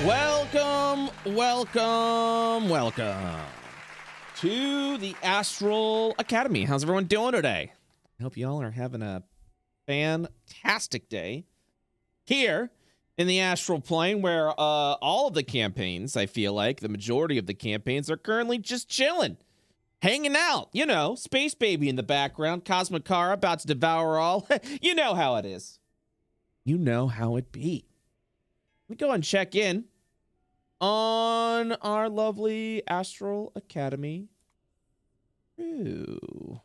Welcome to the Astral Academy. How's everyone doing today? I hope y'all are having a fantastic day here in the Astral Plane, where all of the campaigns, I feel like the majority of the campaigns, are currently just chilling, hanging out. You know, Space Baby in the background, Cosmic Cara about to devour all. You know how it is. You know how it be. Let me go and check in on our lovely Astral Academy. Ooh.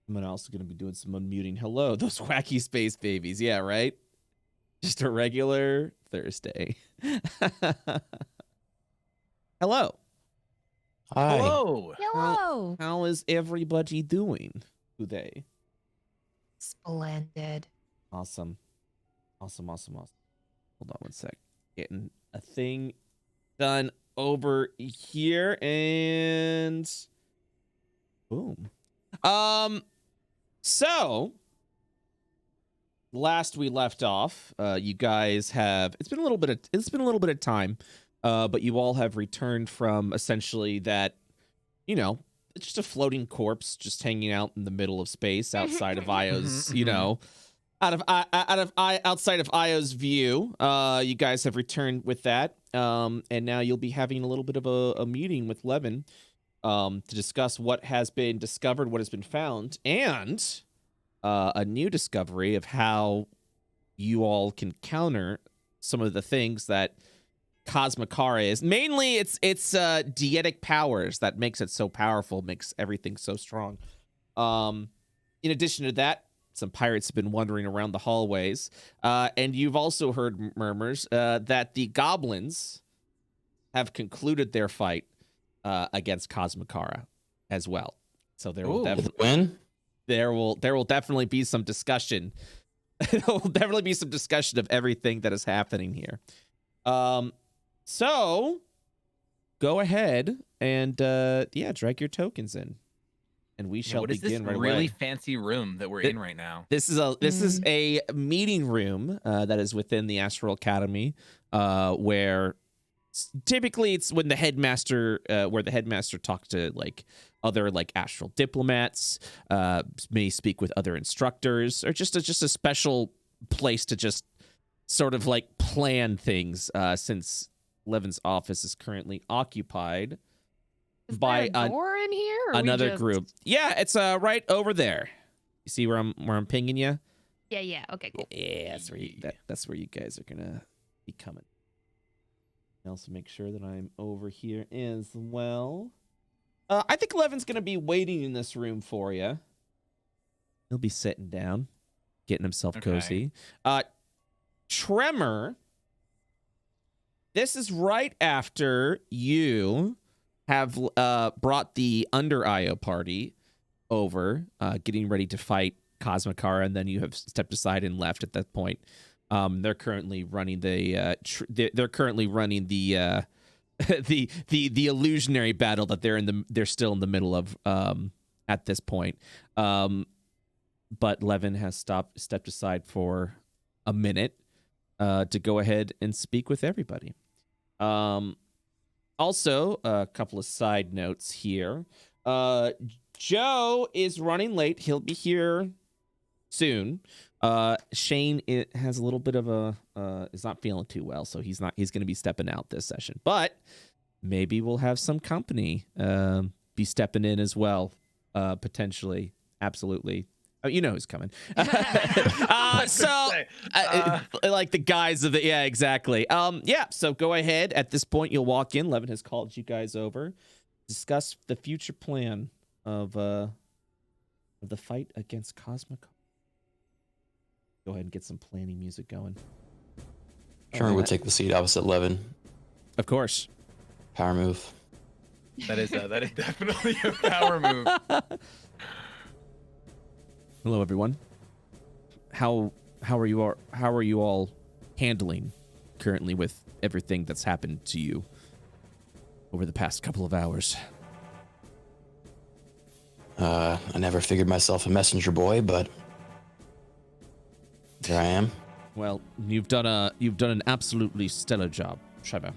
I'm also going to be doing some unmuting. Hello, those wacky space babies. Yeah, right? Just a regular Thursday. Hello. Hi. Hello. Hello. How is everybody doing today? Splendid. Awesome. Awesome. Hold on one sec. Getting a thing done over here and boom. So last we left off, you guys have it's been a little bit of time, but you all have returned from essentially that, you know, it's just a floating corpse just hanging out in the middle of space outside of Io's, you know, outside of Io's view. You guys have returned with that, and now you'll be having a little bit of a meeting with Levin to discuss what has been discovered, what has been found, and a new discovery of how you all can counter some of the things that Cosmic Cara is. Mainly, it's deity powers that makes it so powerful, makes everything so strong. In addition to that, some pirates have been wandering around the hallways, and you've also heard murmurs that the goblins have concluded their fight against Cosmic Cara as well. So there will definitely be some discussion. There will definitely be some discussion of everything that is happening here. So go ahead and drag your tokens in. And we shall begin right away. What is this really fancy room that we're in right now? This is a meeting room that is within the Astral Academy, where typically it's when the headmaster talks to like other like astral diplomats, may speak with other instructors, or just a special place to just sort of like plan things. Since Levin's office is currently occupied by a door in here? Another group. Yeah, it's right over there. You see where I'm pinging you? Yeah. Okay, cool. Yeah, that's where you guys are gonna be coming. I also make sure that I'm over here as well. I think Levin's gonna be waiting in this room for you. He'll be sitting down, getting himself cozy. Tremor, this is right after you have brought the Under Io party over, getting ready to fight Cosmic Cara, and then you have stepped aside and left at that point. They're currently running the the illusionary battle that they're still in the middle of at this point. But Levin has stepped aside for a minute to go ahead and speak with everybody. Also, a couple of side notes here. Joe is running late. He'll be here soon. Shane has a little bit of is not feeling too well, so he's going to be stepping out this session. But maybe we'll have some company be stepping in as well, potentially. Absolutely. Oh, you know who's coming. Like the guys of the, yeah, exactly. So go ahead. At this point, you'll walk in. Levin has called you guys over. Discuss the future plan of the fight against Cosmic. Go ahead and get some planning music going. Tremor would take the seat opposite Levin. Of course. Power move. That is definitely a power move. Hello, everyone. How are you all handling currently with everything that's happened to you over the past couple of hours? I never figured myself a messenger boy, but here I am. Well, you've done an absolutely stellar job, Trevor.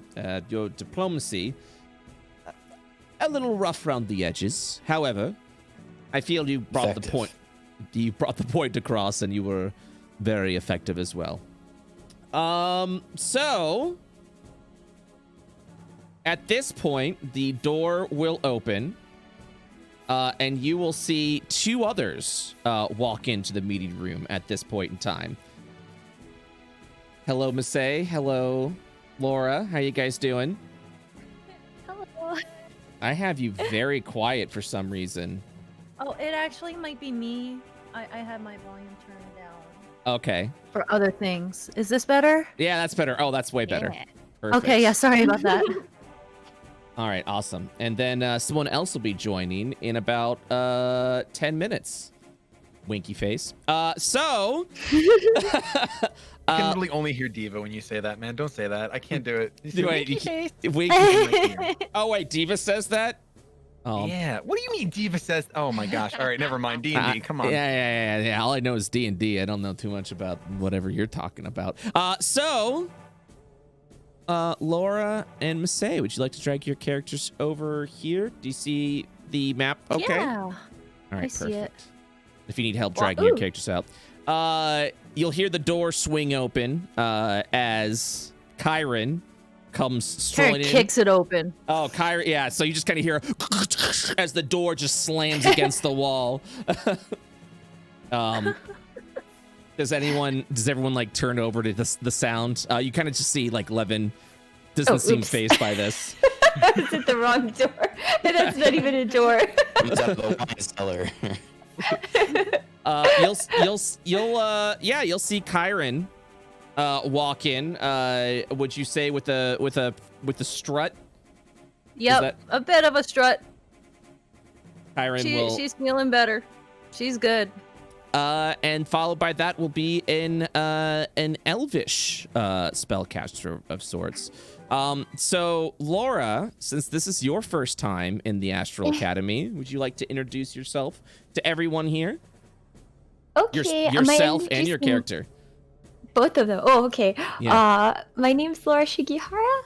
Your diplomacy a little rough around the edges. However, I feel you brought the point. You brought the point across, and you were very effective as well. So at this point, the door will open, and you will see two others walk into the meeting room at this point in time. Hello, Masay. Hello, Laura. How you guys doing? Hello. I have you very quiet for some reason. Oh, it actually might be me. I have my volume turned down. Okay. For other things. Is this better? Yeah, that's better. Oh, that's way better. Yeah. Perfect. Okay, yeah, sorry about that. All right, awesome. And then someone else will be joining in about 10 minutes. Winky face. So I can literally only hear Diva when you say that, man. Don't say that. I can't do it. wait, oh wait, Diva says that? Oh. Yeah. What do you mean Diva says? Oh my gosh. All right, never mind. D&D, come on. Yeah. All I know is D&D. I don't know too much about whatever you're talking about. So Laura and Masay, would you like to drag your characters over here? Do you see the map? Okay. Yeah. All right, I see it. perfect. If you need help dragging your characters out. You'll hear the door swing open as Kyron comes strolling in. Kicks it open. Oh, Kyron, yeah. So you just kind of hear as the door just slams against the wall. Does everyone like turn over to the sound? You kind of just see like Levin doesn't seem fazed by this. It's at the wrong door. That's not even a door. He's at the wine cellar. You'll see Kyron walk in. Would you say with the strut? Yep, a bit of a strut. Kyron will. She's feeling better. She's good. And followed by that will be an elvish spellcaster of sorts. So Laura, since this is your first time in the Astral Academy, would you like to introduce yourself to everyone here? Okay. Yourself and your character. Both of them. Oh, okay. Yeah. My name's Laura Shigihara.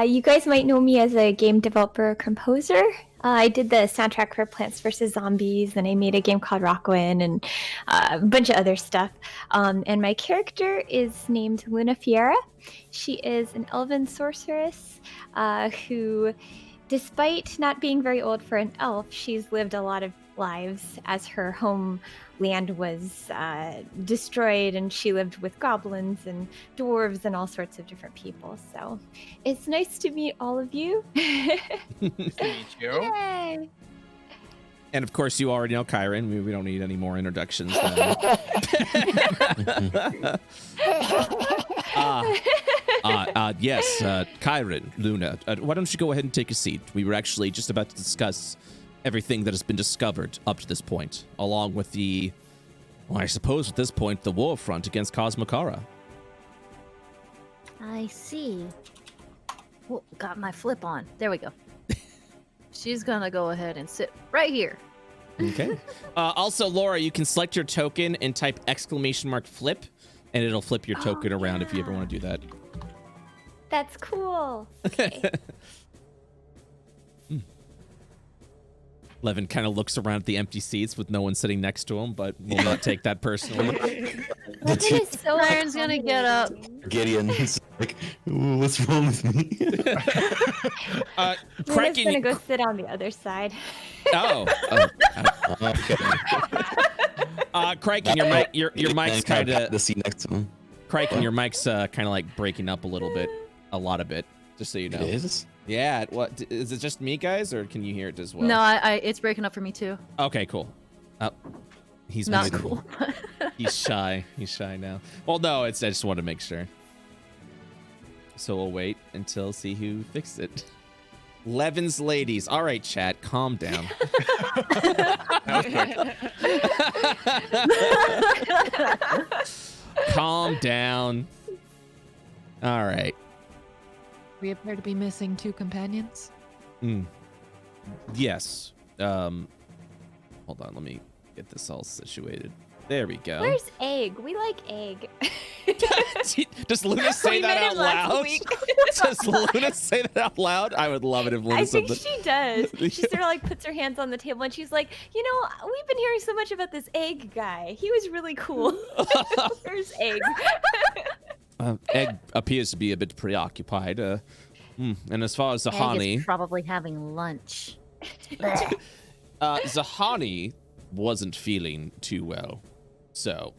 You guys might know me as a game developer composer. I did the soundtrack for Plants vs. Zombies, and I made a game called Rockwin and a bunch of other stuff. And my character is named Luna Fiera. She is an elven sorceress who, despite not being very old for an elf, she's lived a lot of lives as her homeland was destroyed, and she lived with goblins and dwarves and all sorts of different people. So it's nice to meet all of you. Nice to meet you. Yay! And of course, you already know Kyron. We don't need any more introductions. Yes, Kyron, Luna. Why don't you go ahead and take a seat? We were actually just about to discuss everything that has been discovered up to this point, along with I suppose at this point, the war front against Cosmokara. I see. Oh, got my flip on. There we go. She's gonna go ahead and sit right here. Okay. Also, Laura, you can select your token and type !flip, and it'll flip your token around if you ever want to do that. That's cool. Okay. Levin kind of looks around at the empty seats with no one sitting next to him, but will not take that personally. Levin is so Kyron's gonna get up. Gideon's like, "Ooh, what's wrong with me?" Luna's gonna go sit on the other side. Okay. Criken, your mic's kind of the seat next to him. Criken, your mic's kind of like breaking up a lot of bit, just so you know. It is? Yeah. What is it? Just me, guys, or can you hear it as well? No, it's breaking up for me too. Okay, cool. He's Not maybe- cool. He's shy. He's shy now. Well, no, I just want to make sure. So we'll wait until see who fixed it. Levin's ladies. All right, chat, calm down. Calm down. All right. We appear to be missing two companions. Yes. Hold on, let me get this all situated. There we go. Where's Egg? We like Egg. Does Luna say We that met out him last loud? week. Does Luna say that out loud? I would love it if Luna I said think that. she does. She sort of like puts her hands on the table and she's like, you know, we've been hearing so much about this Egg guy. He was really cool. Where's Egg? Egg appears to be a bit preoccupied. And as far as Egg Zahani, is probably having lunch. Zahani wasn't feeling too well, so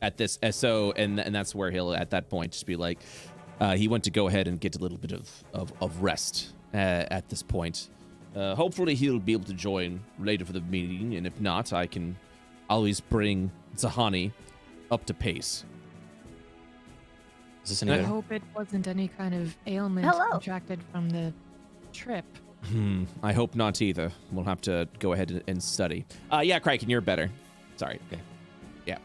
at this and that's where he'll at that point just be like, he went to go ahead and get a little bit of rest at this point. Hopefully he'll be able to join later for the meeting, and if not, I can always bring Zahani up to pace. Is this any I better? hope it wasn't any kind of ailment Hello. contracted from the trip. I hope not either. We'll have to go ahead and study. Yeah, Criken, you're better. Sorry. Okay. Yeah.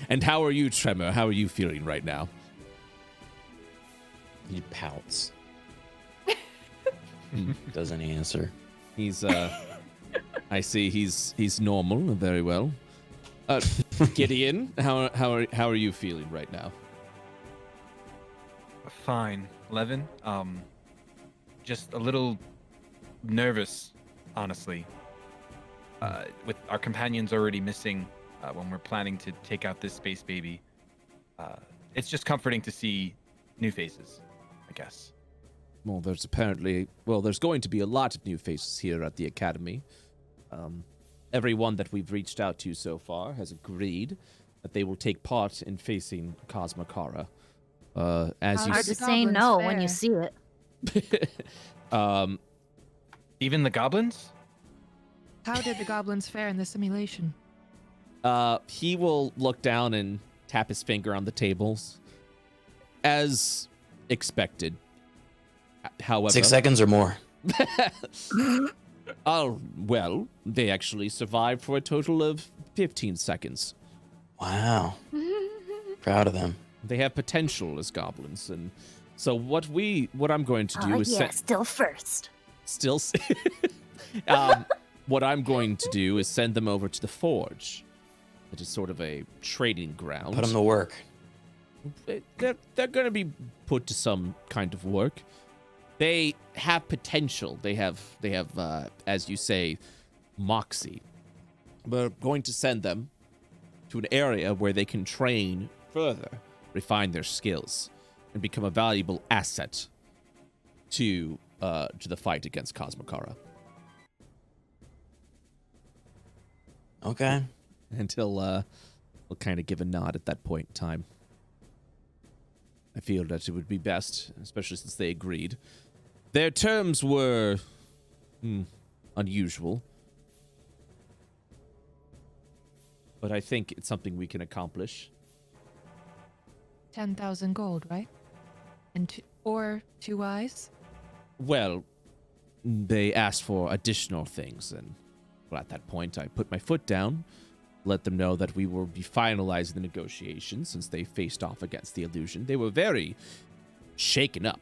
And how are you, Tremor? How are you feeling right now? He pouts. Doesn't answer. He's I see he's normal. Very well. Gideon, how are you feeling right now? Fine, Levin. Just a little nervous, honestly. With our companions already missing, when we're planning to take out this space baby, it's just comforting to see new faces, I guess. Well, there's going to be a lot of new faces here at the Academy. Everyone that we've reached out to so far has agreed that they will take part in facing Cosmokara. As you Hard the to say goblins no when you fare? see it. Even the goblins? How did the goblins fare in the simulation? he will look down and tap his finger on the tables, as expected. However, 6 seconds or more. oh well, they actually survived for a total of 15 seconds. Wow. Proud of them. They have potential as goblins, and so what I'm going to do is yeah, still first. what I'm going to do is send them over to the Forge. It is sort of a trading ground. Put them to work. They're going to be put to some kind of work. They have potential. They have, as you say, moxie. We're going to send them to an area where they can train further, refine their skills, and become a valuable asset to the fight against Cosmokara. Okay. Until we'll kind of give a nod at that point in time. I feel that it would be best, especially since they agreed. Their terms were unusual, but I think it's something we can accomplish. 10,000 gold, right? And or 2 eyes? Well, they asked for additional things, and well, at that point, I put my foot down, let them know that we will be finalizing the negotiations since they faced off against the illusion. They were very shaken up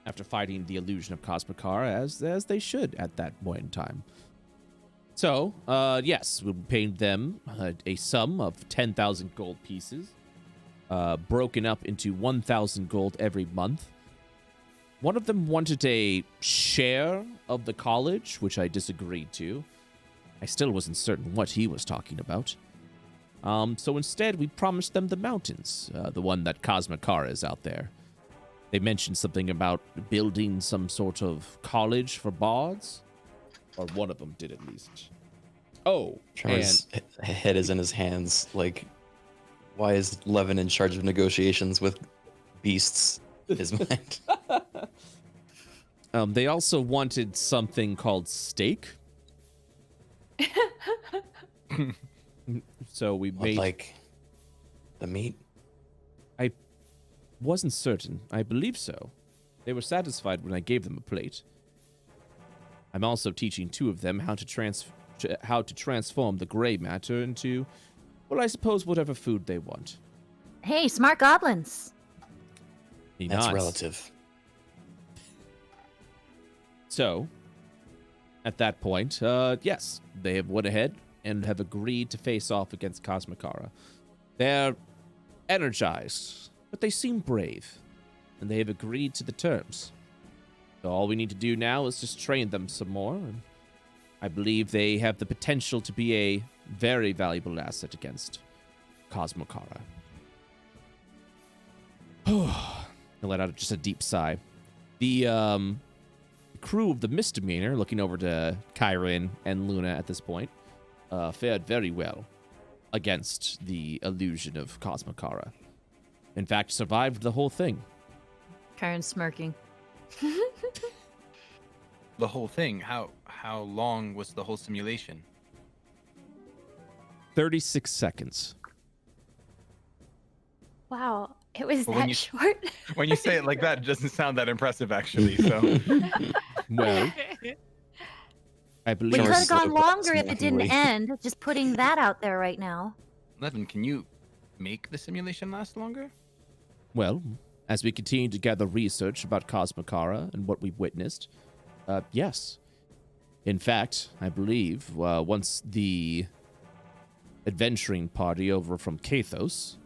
after fighting the illusion of Cosmokara, as they should at that point in time. So, yes, we'll pay them a sum of 10,000 gold pieces, broken up into 1,000 gold every month. One of them wanted a share of the college, which I disagreed to. I still wasn't certain what he was talking about. So instead, we promised them the mountains, the one that Cosmokara is out there. They mentioned something about building some sort of college for bards, or one of them did at least. Oh, Trevor's head is in his hands. Like, why is Levin in charge of negotiations with beasts? His mind. They also wanted something called steak. So we What, made. like the meat? I wasn't certain. I believe so. They were satisfied when I gave them a plate. I'm also teaching 2 of them how to transform the gray matter into, well, I suppose whatever food they want. Hey, smart goblins. That's nods. relative. So, at that point, yes, they have went ahead and have agreed to face off against Cosmikara. They're energized, but they seem brave, and they have agreed to the terms. So all we need to do now is just train them some more, and I believe they have the potential to be a very valuable asset against Cosmikara. I let out just a deep sigh. The crew of the Misdemeanor, looking over to Kyron and Luna at this point, fared very well against the illusion of Cosmikara. In fact, survived the whole thing. Karen smirking. The whole thing. How long was the whole simulation? 36 seconds. Wow, it was Well, when that you- short. When you say it like that, it doesn't sound that impressive, actually. So Well, I We believe could Sure, have gone so longer if it didn't approximately. end. Just putting that out there right now. Levin, can you make the simulation last longer? Well, as we continue to gather research about Cosmikara and what we've witnessed, yes. In fact, I believe once the adventuring party over from Kathos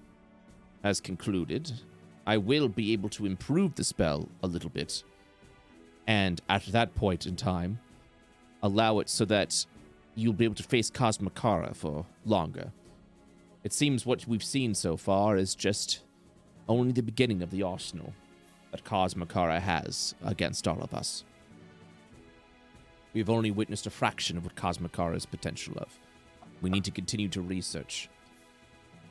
has concluded, I will be able to improve the spell a little bit. And at that point in time, allow it so that you'll be able to face Cosmikara for longer. It seems what we've seen so far is just only the beginning of the arsenal that Cosmikara has against all of us. We've only witnessed a fraction of what Cosmikara potential of. We need to continue to research.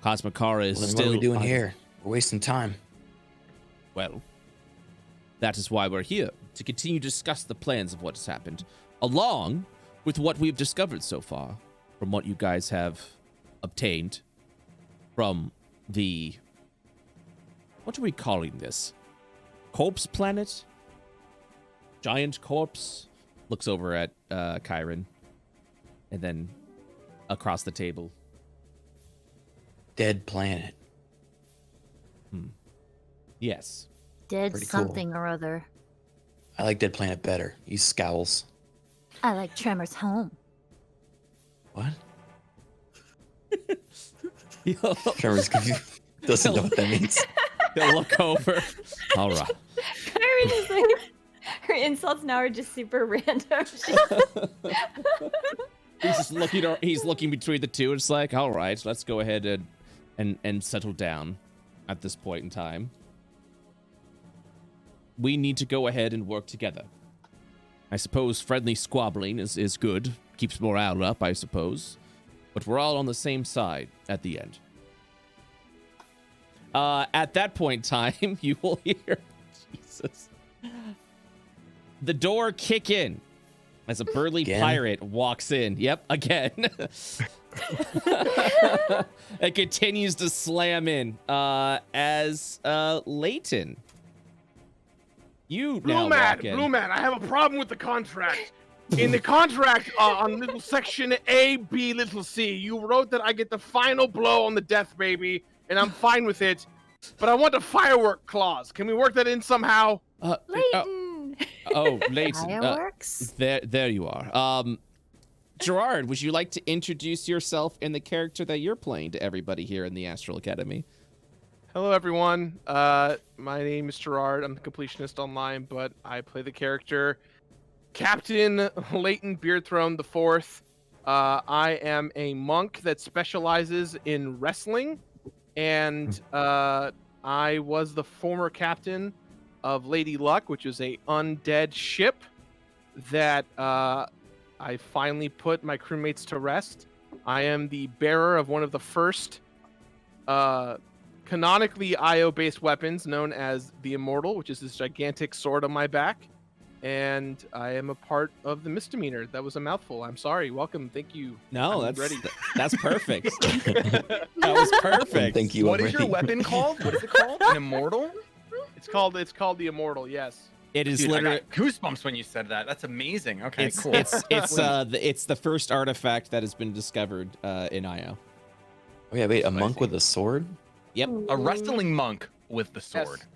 Cosmikara is Well, then still... what are we doing here? We're wasting time. Well, that is why we're here, to continue to discuss the plans of what has happened, along with what we've discovered so far, from what you guys have obtained from the... What are we calling this? Corpse planet? Giant corpse? Looks over at Kyron, and then across the table. Dead planet. Yes. Dead Pretty cool. something or other. I like Dead Planet better. He scowls. I like Tremor's home. What? Trevor's confused. Doesn't know what that means. They'll look over. All right. Kyron is like, her insults now are just super random. He's just looking. He's looking between the two. It's like, all right, let's go ahead and settle down at this point in time. We need to go ahead and work together. I suppose friendly squabbling is good. Keeps morale up, I suppose. But we're all on the same side at the end. At that point in time, you will hear Jesus. The door kick in as a burly Again? pirate walks in. Yep, again. It continues to slam in as Leighton. You now walk in. Blue Man, I have a problem with the contract. In the contract, on little section A, B, little c, you wrote that I get the final blow on the death baby, and I'm fine with it. But I want a firework clause. Can we work that in somehow? Leighton! Leighton. Fireworks? There you are. Gerard, would you like to introduce yourself and the character that you're playing to everybody here in the Astral Academy? Hello, everyone. My name is Gerard. I'm the completionist online, but I play the character Captain Leighton Beardthrone IV. I am a monk that specializes in wrestling, and I was the former captain of Lady Luck, which is a undead ship that I finally put my crewmates to rest. I am the bearer of one of the first canonically IO-based weapons known as the Immortal, which is this gigantic sword on my back. And I am a part of the Misdemeanor. That was a mouthful. I'm sorry. Welcome. Thank you. No, I'm that's ready. that's perfect. That was perfect. Thank you. What is your already. weapon called? What is it called? An immortal? It's called the Immortal. Yes. It is Dude, literally. I got goosebumps when you said that. That's amazing. Okay, It's cool. it's the first artifact that has been discovered in IO. Oh yeah, wait, a Spicy. monk with a sword? Yep. A wrestling monk with the sword. Yes.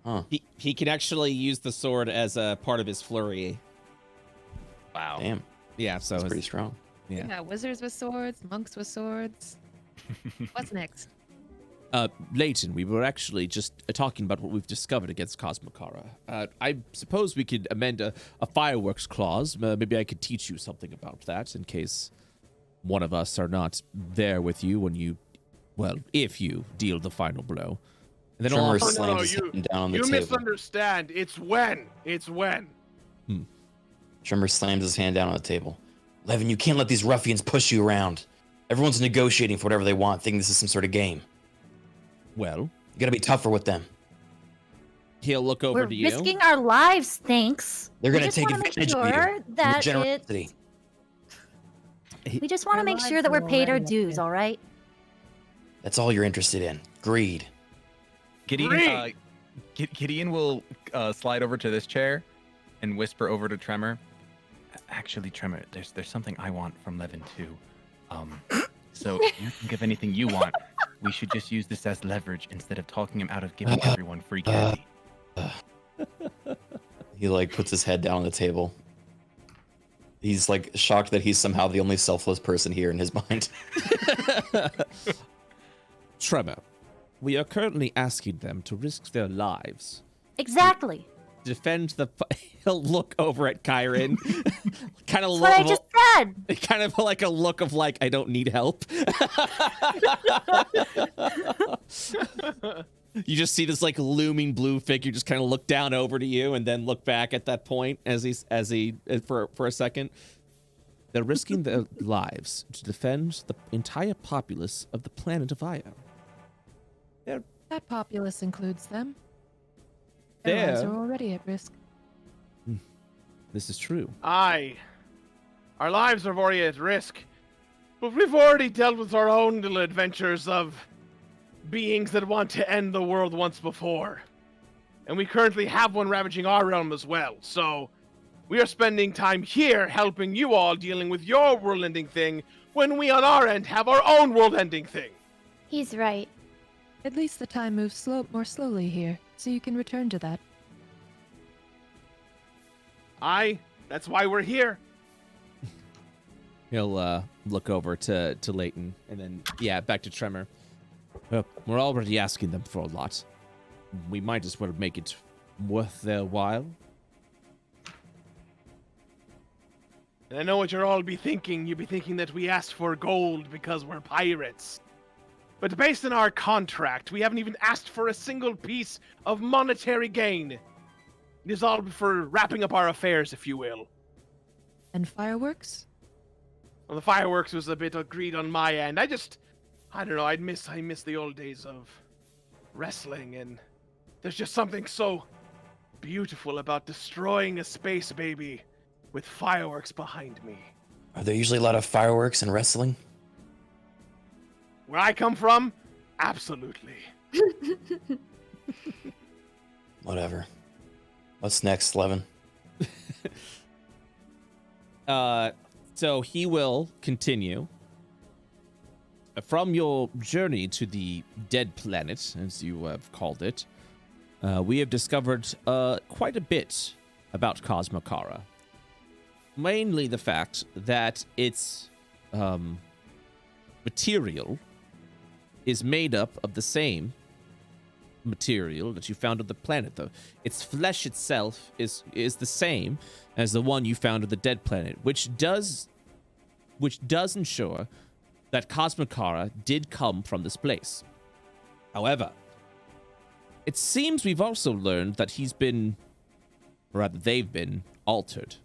Huh. He can actually use the sword as a part of his flurry. Wow. Damn. Yeah, so That's it's- pretty strong. yeah. Yeah, wizards with swords, monks with swords. What's next? Leighton, we were actually just talking about what we've discovered against Cosmokara. I suppose we could amend a fireworks clause. Maybe I could teach you something about that in case one of us are not there with you when you, well, if you deal the final blow. And then Tremor I'll slams his hand down on the you table. misunderstand. It's when. It's when. Tremor slams his hand down on the table. Levin, you can't let these ruffians push you around. Everyone's negotiating for whatever they want, thinking this is some sort of game. well, You gotta be tougher with them. he'll look over We're to you. risking our lives, thanks. They're We gonna just take wanna make advantage of sure you. and that your generosity. We just want to Our make sure lives that we're are paid our already up dues, there. all right? That's all you're interested in. Greed. Gideon, Gideon will slide over to this chair and whisper over to Tremor. Actually, Tremor, there's something I want from Levin too. So if you think of anything you want, we should just use this as leverage instead of talking him out of giving everyone free candy. He like puts his head down on the table. He's like shocked that he's somehow the only selfless person here in his mind. Tremor, we are currently asking them to risk their lives. Exactly. Defend the. He'll look over at Kyron, kind of That's what I just said. kind of like a look of like I don't need help. You just see this like looming blue figure just kind of look down over to you and then look back at that point as he for a second. They're risking their lives to defend the entire populace of the planet of Io. That populace includes them. Their lives There. are already at risk. This is true. Aye. Our lives are already at risk. But we've already dealt with our own little adventures of beings that want to end the world once before. And we currently have one ravaging our realm as well. So we are spending time here helping you all dealing with your world-ending thing when we on our end have our own world-ending thing. He's right. At least the time moves more slowly here, so you can return to that. Aye, that's why we're here. He'll look over to Leighton and then back to Tremor. We're already asking them for a lot. We might as well make it worth their while. And I know what you'll all be thinking. You'll be thinking that we asked for gold because we're pirates. But based on our contract, we haven't even asked for a single piece of monetary gain. It is all for wrapping up our affairs, if you will. And fireworks? Well, the fireworks was a bit of greed on my end. I don't know, I miss the old days of wrestling, and there's just something so beautiful about destroying a space baby with fireworks behind me. Are there usually a lot of fireworks and wrestling? Where I come from, absolutely. Whatever. What's next, Levin? So he will continue. From your journey to the dead planet, as you have called it, we have discovered quite a bit about Cosmokara. Mainly the fact that its material is made up of the same material that you found on the planet, though. Its flesh itself is the same as the one you found on the dead planet, which does ensure that Cosmokara did come from this place. However, it seems we've also learned that they've been altered.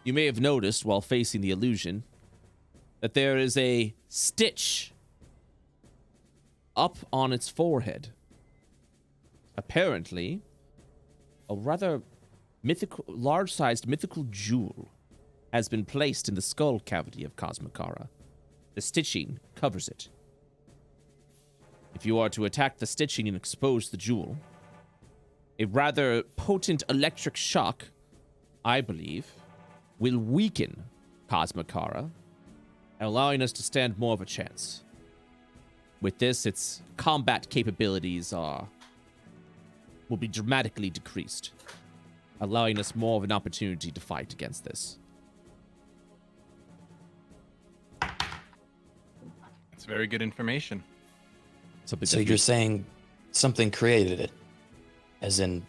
You may have noticed while facing the illusion that there is a stitch up on its forehead. Apparently, a rather large-sized mythical jewel has been placed in the skull cavity of Cosmokara. The stitching covers it. If you are to attack the stitching and expose the jewel, a rather potent electric shock, I believe, will weaken Cosmokara, allowing us to stand more of a chance. With this, its combat capabilities will be dramatically decreased, allowing us more of an opportunity to fight against this. It's very good information. Something So that you're saying something created it, as in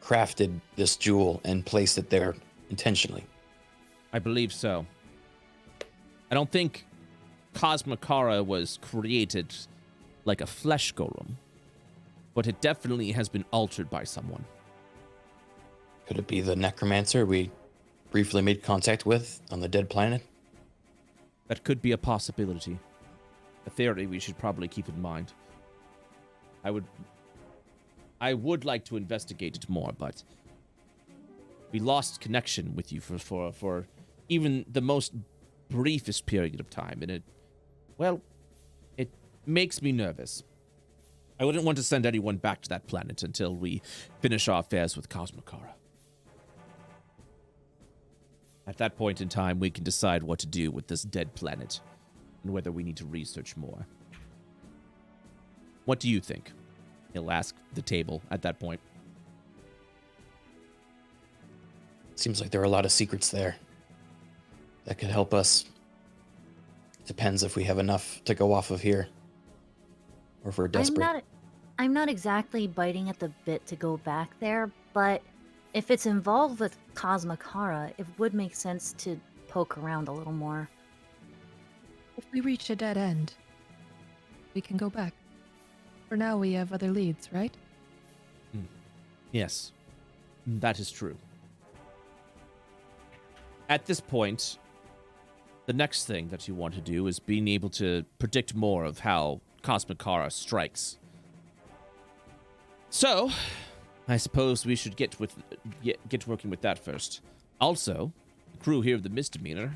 crafted this jewel and placed it there intentionally. I believe so. I don't think Cosmicara was created like a flesh golem, but it definitely has been altered by someone. Could it be the necromancer we briefly made contact with on the dead planet? That could be a possibility. A theory we should probably keep in mind. I would like to investigate it more, but we lost connection with you for even the most briefest period of time, and it makes me nervous. I wouldn't want to send anyone back to that planet until we finish our affairs with Cosmicara. At that point in time, we can decide what to do with this dead planet and whether we need to research more. What do you think? He'll ask the table at that point. Seems like there are a lot of secrets there that could help us. Depends if we have enough to go off of here, or if we're desperate. I'm not exactly biting at the bit to go back there, but if it's involved with Cosmicara, it would make sense to poke around a little more. If we reach a dead end, we can go back. For now, we have other leads, right? Yes, that is true. At this point, the next thing that you want to do is being able to predict more of how Cosmicara strikes. So, I suppose we should get working with that first. Also, the crew here of the Misdemeanor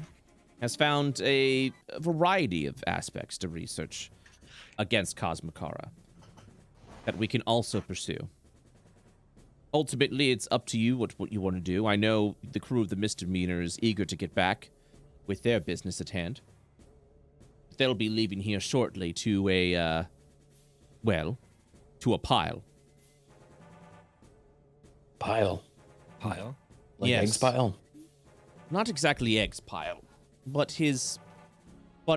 has found a variety of aspects to research against Cosmicara that we can also pursue. Ultimately, it's up to you what you want to do. I know the crew of the Misdemeanor is eager to get back with their business at hand. They'll be leaving here shortly to a pile. Pile. Pile? Like Yes. eggs pile? Not exactly eggs pile, but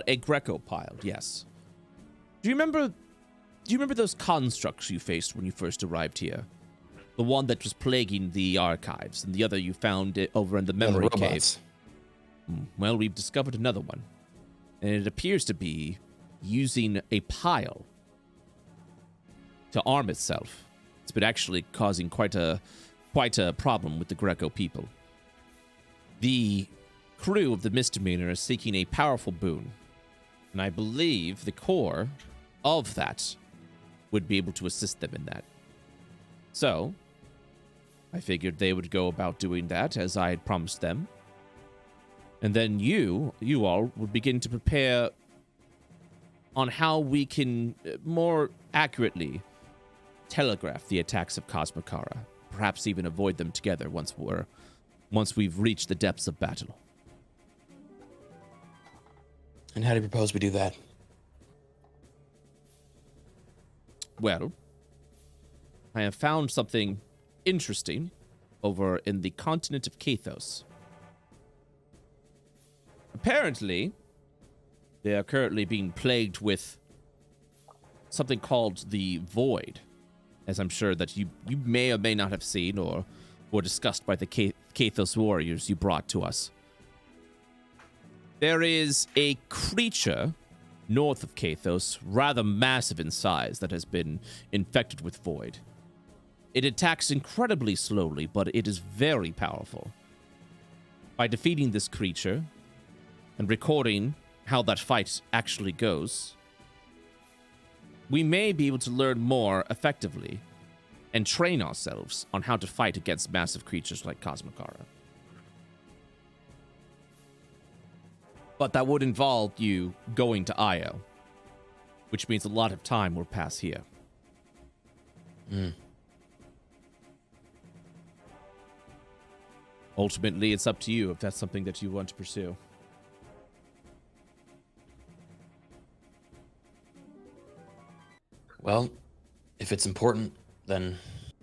a Greco pile, yes. Do you remember those constructs you faced when you first arrived here? The one that was plaguing the archives, and the other you found it over in the memory the cave. robots. Well, we've discovered another one, and it appears to be using a pile to arm itself. It's been actually causing quite a problem with the Greco people. The crew of the Misdemeanor is seeking a powerful boon, and I believe the core of that would be able to assist them in that. So, I figured they would go about doing that as I had promised them. And then you all would begin to prepare on how we can more accurately telegraph the attacks of Cosmicara. Perhaps even avoid them together once we've reached the depths of battle. And how do you propose we do that? Well, I have found something interesting over in the continent of Kathos. Apparently, they are currently being plagued with something called the Void, as I'm sure that you may or may not have seen or were discussed by the Kathos warriors you brought to us. There is a creature north of Kathos, rather massive in size, that has been infected with Void. It attacks incredibly slowly, but it is very powerful. By defeating this creature and recording how that fight actually goes, we may be able to learn more effectively and train ourselves on how to fight against massive creatures like Cosmicara. But that would involve you going to Io, which means a lot of time will pass here. Ultimately, it's up to you if that's something that you want to pursue. Well, if it's important, then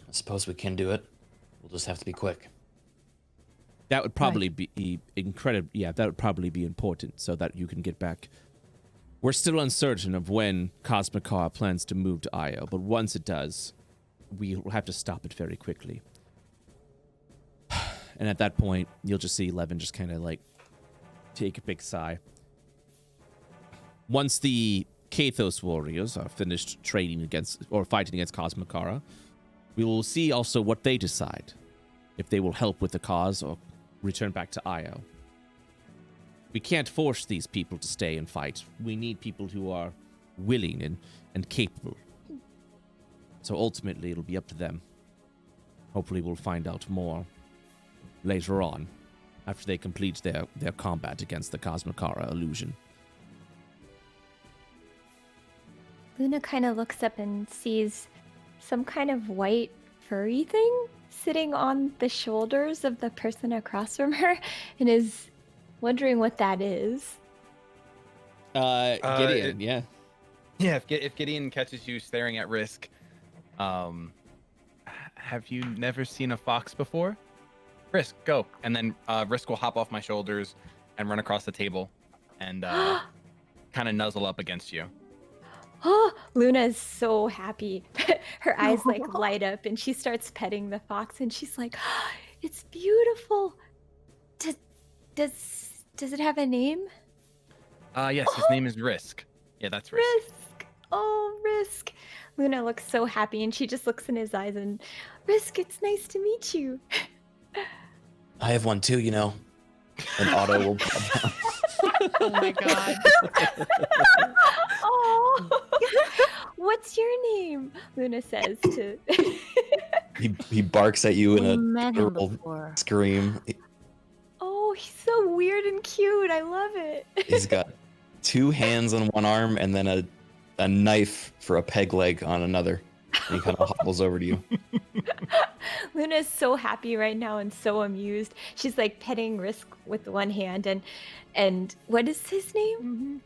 I suppose we can do it. We'll just have to be quick. That would probably be incredible. Yeah, that would probably be important so that you can get back We're still uncertain of when Cosmic Aura plans to move to Io, but once it does, we will have to stop it very quickly. And at that point, you'll just see Levin just kind of like take a big sigh. Once the Kathos warriors are finished trading against or fighting against Cosmic Aura, we will see also what they decide, if they will help with the cause or return back to Io. We can't force these people to stay and fight. We need people who are willing and capable. So ultimately, it'll be up to them. Hopefully, we'll find out more later on, after they complete their combat against the Cosmic Aura illusion. Luna kind of looks up and sees some kind of white furry thing sitting on the shoulders of the person across from her and is wondering what that is. Gideon, yeah. Yeah, if Gideon catches you staring at Risk, have you never seen a fox before? Risk, go. And then Risk will hop off my shoulders and run across the table and kind of nuzzle up against you. Oh, Luna is so happy. Her eyes like light up and she starts petting the fox and she's like, oh, it's beautiful. Does it have a name? Yes, his name is Risk. Yeah, that's Risk. Risk. Oh, Risk. Luna looks so happy and she just looks in his eyes and, Risk, it's nice to meet you. I have one too, you know. And Otto will pop out. Oh my god. Oh, what's your name? Luna says to. He barks at you in We a met him terrible before. scream. Oh, he's so weird and cute. I love it. He's got 2 hands on one arm and then a knife for a peg leg on another. And he kind of hobbles over to you. Luna is so happy right now and so amused. She's like petting Risk with one hand and what is his name?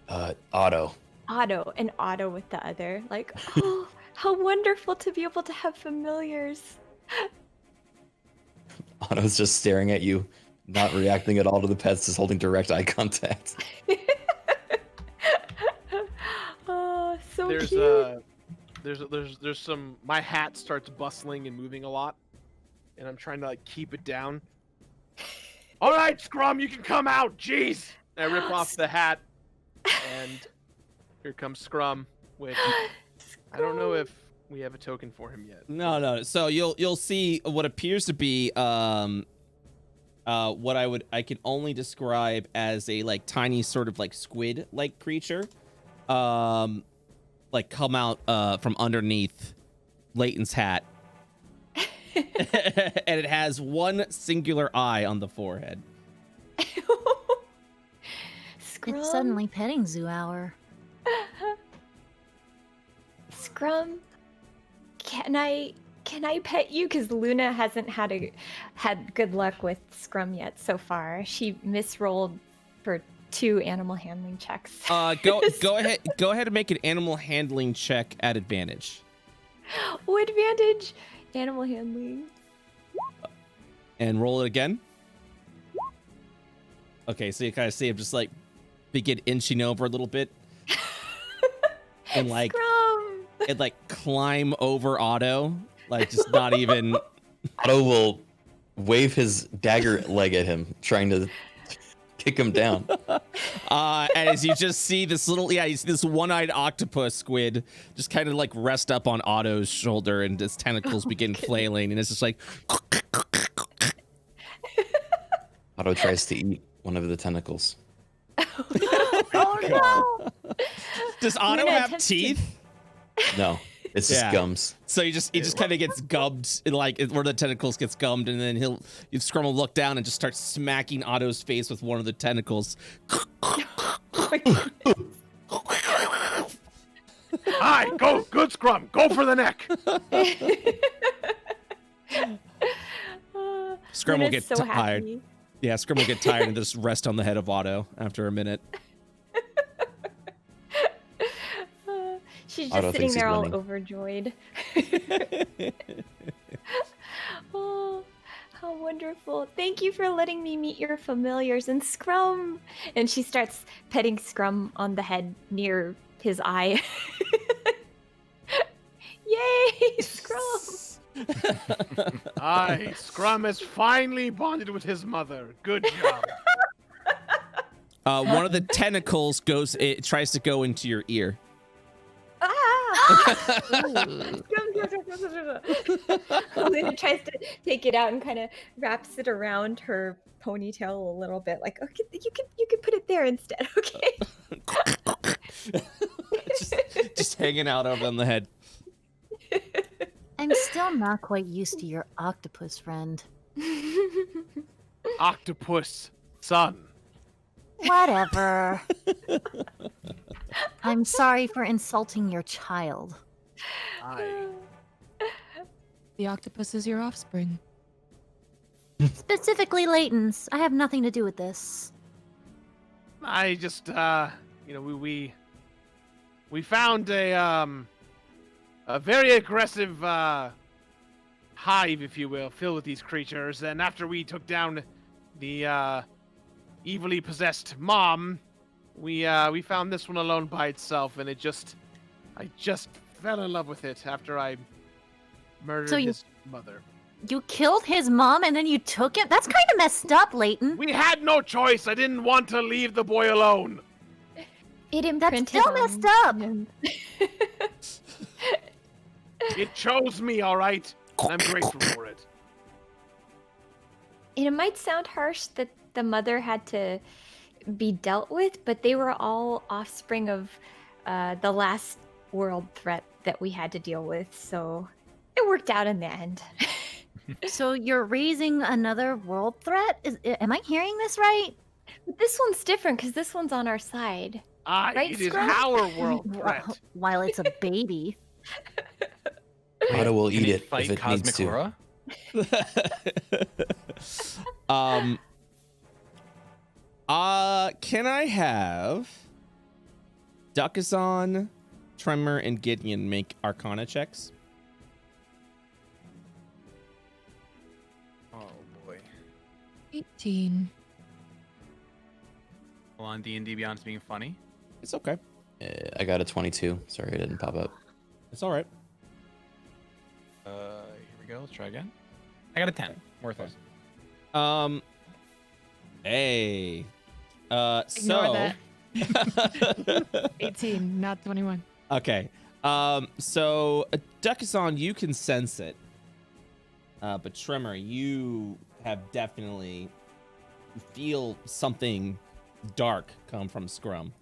Otto. Otto, and Otto with the other. Like, oh, how wonderful to be able to have familiars. Otto's just staring at you, not reacting at all to the pets, just holding direct eye contact. Oh, so There's cute. there's some. My hat starts bustling and moving a lot, and I'm trying to like keep it down. All right, Scrum, you can come out. Jeez. And I rip off the hat, and here comes Scrum. Which I don't know if we have a token for him yet. No. So you'll see what appears to be what I can only describe as a like tiny sort of like squid like creature, like come out from underneath Leighton's hat, and it has one singular eye on the forehead. Scrum. It's suddenly petting zoo hour. Scrum, can I pet you? Because Luna hasn't had good luck with Scrum yet so far. She misrolled for 2 animal handling checks. Go ahead and make an animal handling check at advantage. What advantage? Animal handling. And roll it again. Okay, so you kind of see him just like begin inching over a little bit. And like Scrum. and like climb over Otto, like just not even. Otto will wave his dagger leg at him, trying to kick him down. And as you just see this little, you see this one-eyed octopus squid just kind of like rest up on Otto's shoulder, and his tentacles begin flailing, and it's just like. Otto tries to eat one of the tentacles. Oh no! Does Otto Luna have attempts teeth? No, it's just Yeah. gums. So he just kind of gets gummed, and like where the tentacles gets gummed, and then Scrum will look down and just start smacking Otto's face with one of the tentacles. Hi, go, good Scrum, go for the neck. Scrum will Luna's get so tired. happy. Yeah, Scrum will get tired and just rest on the head of Otto after a minute. She's Otto just sitting thinks he's there all winning. overjoyed. Oh, How wonderful. Thank you for letting me meet your familiars and Scrum. And she starts petting Scrum on the head near his eye. Yay, Scrum! Aye, Scrum has finally bonded with his mother. Good job. One of the tentacles it tries to go into your ear. Ah! Luna tries to take it out and kind of wraps it around her ponytail a little bit, like, okay, you can put it there instead, okay? just hanging out over on the head. I'm still not quite used to your octopus friend. Octopus son. Whatever. I'm sorry for insulting your child. Aye. The octopus is your offspring. Specifically Leighton's. I have nothing to do with this. I just, we found a very aggressive hive, if you will, filled with these creatures. And after we took down the evilly possessed mom, we found this one alone by itself, and I just fell in love with it after I murdered his mother. You killed his mom and then you took it? That's kind of messed up, Leighton. We had no choice. I didn't want to leave the boy alone. It That's imprinted still on messed up. him. It chose me, all right. And I'm grateful for it. And it might sound harsh that the mother had to be dealt with, but they were all offspring of the last world threat that we had to deal with, so it worked out in the end. So you're raising another world threat? Am I hearing this right? But this one's different because this one's on our side. Aye, Right, it is Scrum? our world threat. While it's a baby. Otto will Can eat it it fight if it Cosmic needs to. Aura? Can I have Duckazon, Tremor, and Gideon make Arcana checks? Oh boy. 18. Well, on D&D Beyond's being funny. It's okay. I got a 22. Sorry, it didn't pop up. It's all right. Here we go. Let's try again. I got a 10. Worthless. Hey. Ignore So. that. 18, not 21. Okay. So Duckazon, you can sense it. But Tremor, you have definitely feel something dark come from Scrum.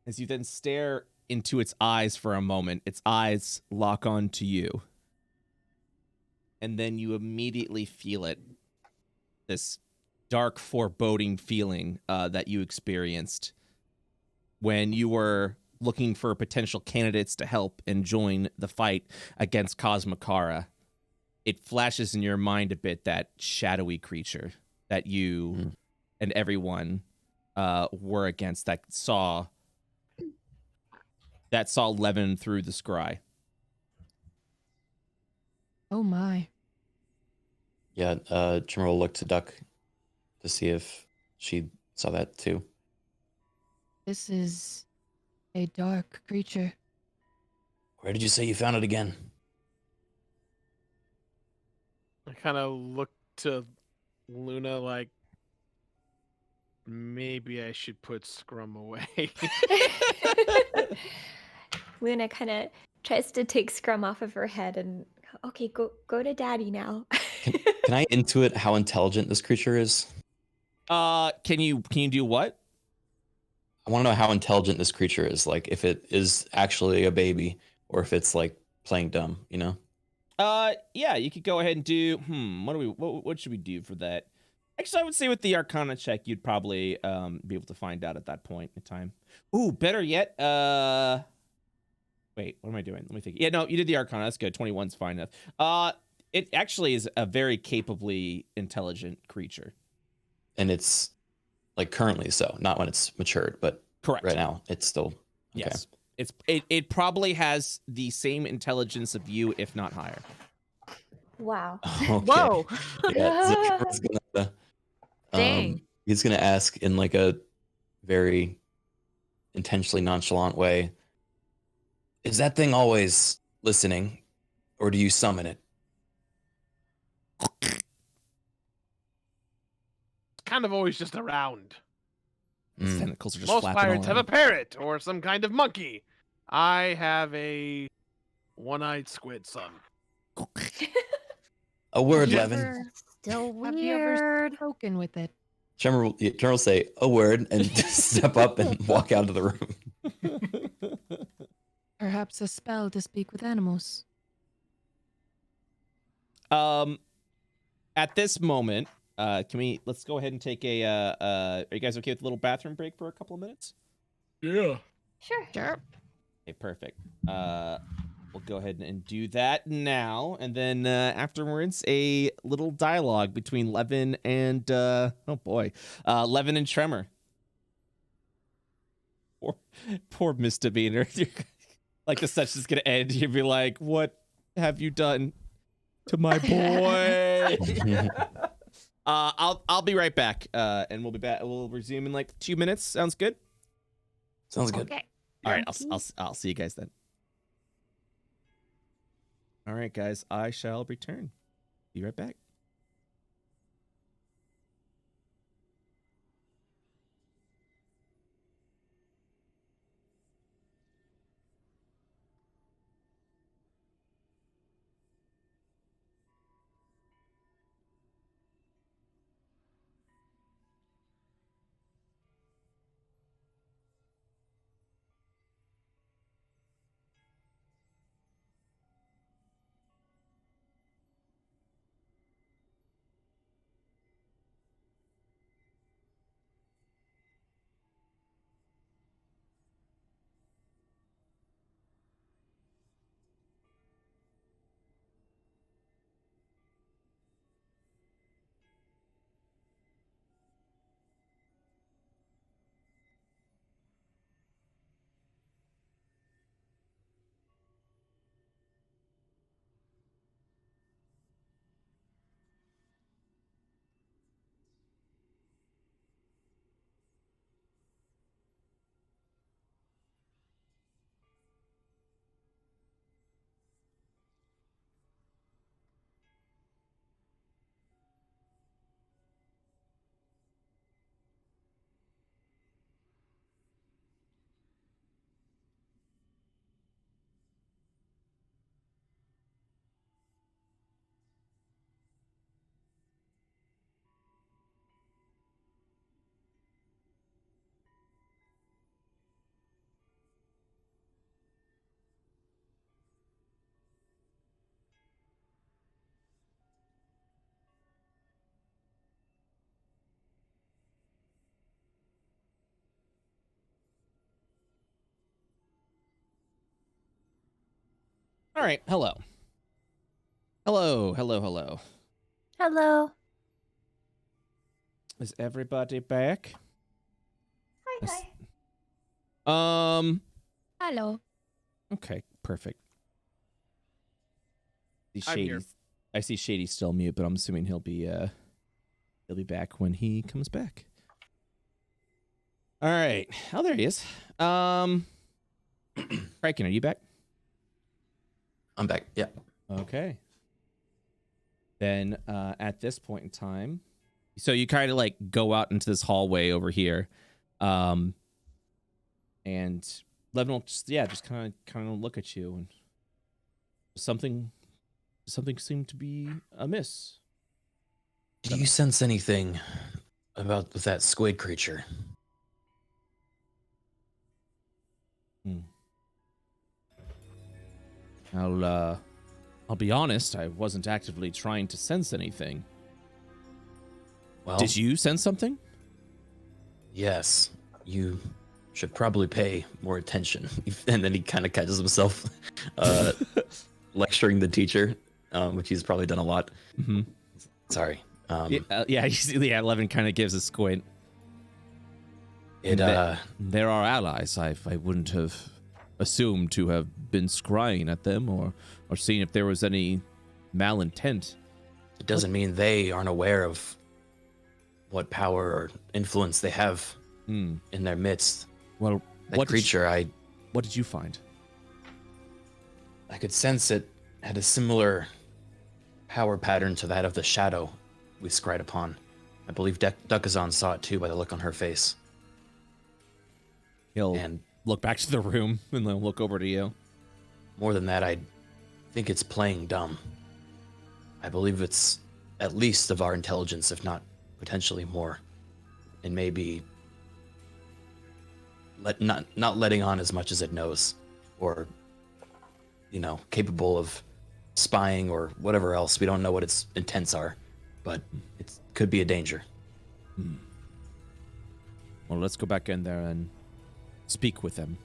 As you then stare into its eyes for a moment, its eyes lock on to you. And then you immediately feel it. This dark, foreboding feeling that you experienced when you were looking for potential candidates to help and join the fight against Cosmikara. It flashes in your mind a bit, that shadowy creature that you and everyone were against, that saw Levin through the scry. Oh my. Yeah, Tremor will look to Duck to see if she saw that too. This is a dark creature. Where did you say you found it again? I kind of look to Luna like, maybe I should put Scrum away. Luna kind of tries to take Scrum off of her head and, okay, go to Daddy now. Can I intuit how intelligent this creature is? Can you do what? I want to know how intelligent this creature is. Like, if it is actually a baby or if it's like playing dumb, you know? Yeah, you could go ahead and do. What should we do for that? Actually, I would say with the Arcana check, you'd probably be able to find out at that point in time. Ooh, better yet. Wait, what am I doing? Let me think. Yeah, no, you did the Arcana. That's good. 21's fine enough. It actually is a very capably intelligent creature. And it's like currently so, not when it's matured, but Correct. right now it's still okay. Yes. It probably has the same intelligence of you, if not higher. Wow. Okay. Whoa! Yeah, so Trevor's gonna, Dang. he's gonna ask in like a very intentionally nonchalant way, is that thing always listening, or do you summon it? Kind of always just around. Its Mm. tentacles are just Most flapping pirates all have a around. parrot or some kind of monkey. I have a one-eyed squid son. A word, Have you Levin. ever- Still Have you ever weird. spoken with it? Trevor will say a word and step up and walk out of the room. Perhaps a spell to speak with animals. At this moment, let's go ahead and take a are you guys okay with a little bathroom break for a couple of minutes? Yeah. Sure. Sure. Okay, perfect. We'll go ahead and do that now, and then afterwards, a little dialogue between Levin and Levin and Tremor. Poor misdemeanor. Like the session's gonna end, you'd be like, "What have you done to my boy?" I'll be right back, and we'll be back. We'll resume in like 2 minutes. Sounds good. Sounds good. Okay. All right, I'll see you guys then. All right, guys, I shall return. Be right back. All right, hello. Hello. Hello. Is everybody back? Hi. Hello. Okay, perfect. I'm here. I see Shady's still mute, but I'm assuming he'll be back when he comes back. All right. Oh, there he is. Criken, are you back? I'm back. Yeah. Okay. Then at this point in time, so you kind of like go out into this hallway over here, and Levin will just kind of look at you, and something seemed to be amiss. Do you sense anything about that squid creature? I'll be honest, I wasn't actively trying to sense anything. Well, Did you sense something? yes. You should probably pay more attention. And then he kind of catches himself lecturing the teacher, which he's probably done a lot. Mm-hmm. Sorry. Yeah, Levin kind of gives a squint. It They're our allies. I wouldn't have assumed to have been scrying at them or seeing if there was any malintent. It doesn't mean they aren't aware of what power or influence they have in their midst. Well, That creature, what did you find? I could sense it had a similar power pattern to that of the shadow we scryed upon. I believe Duckazon saw it too by the look on her face. He'll And look back to the room and then look over to you. more than that, I think it's playing dumb. I believe it's at least of our intelligence, if not potentially more. And maybe not letting on as much as it knows, or capable of spying or whatever else. We don't know what its intents are, but it could be a danger. Well, let's go back in there and speak with them.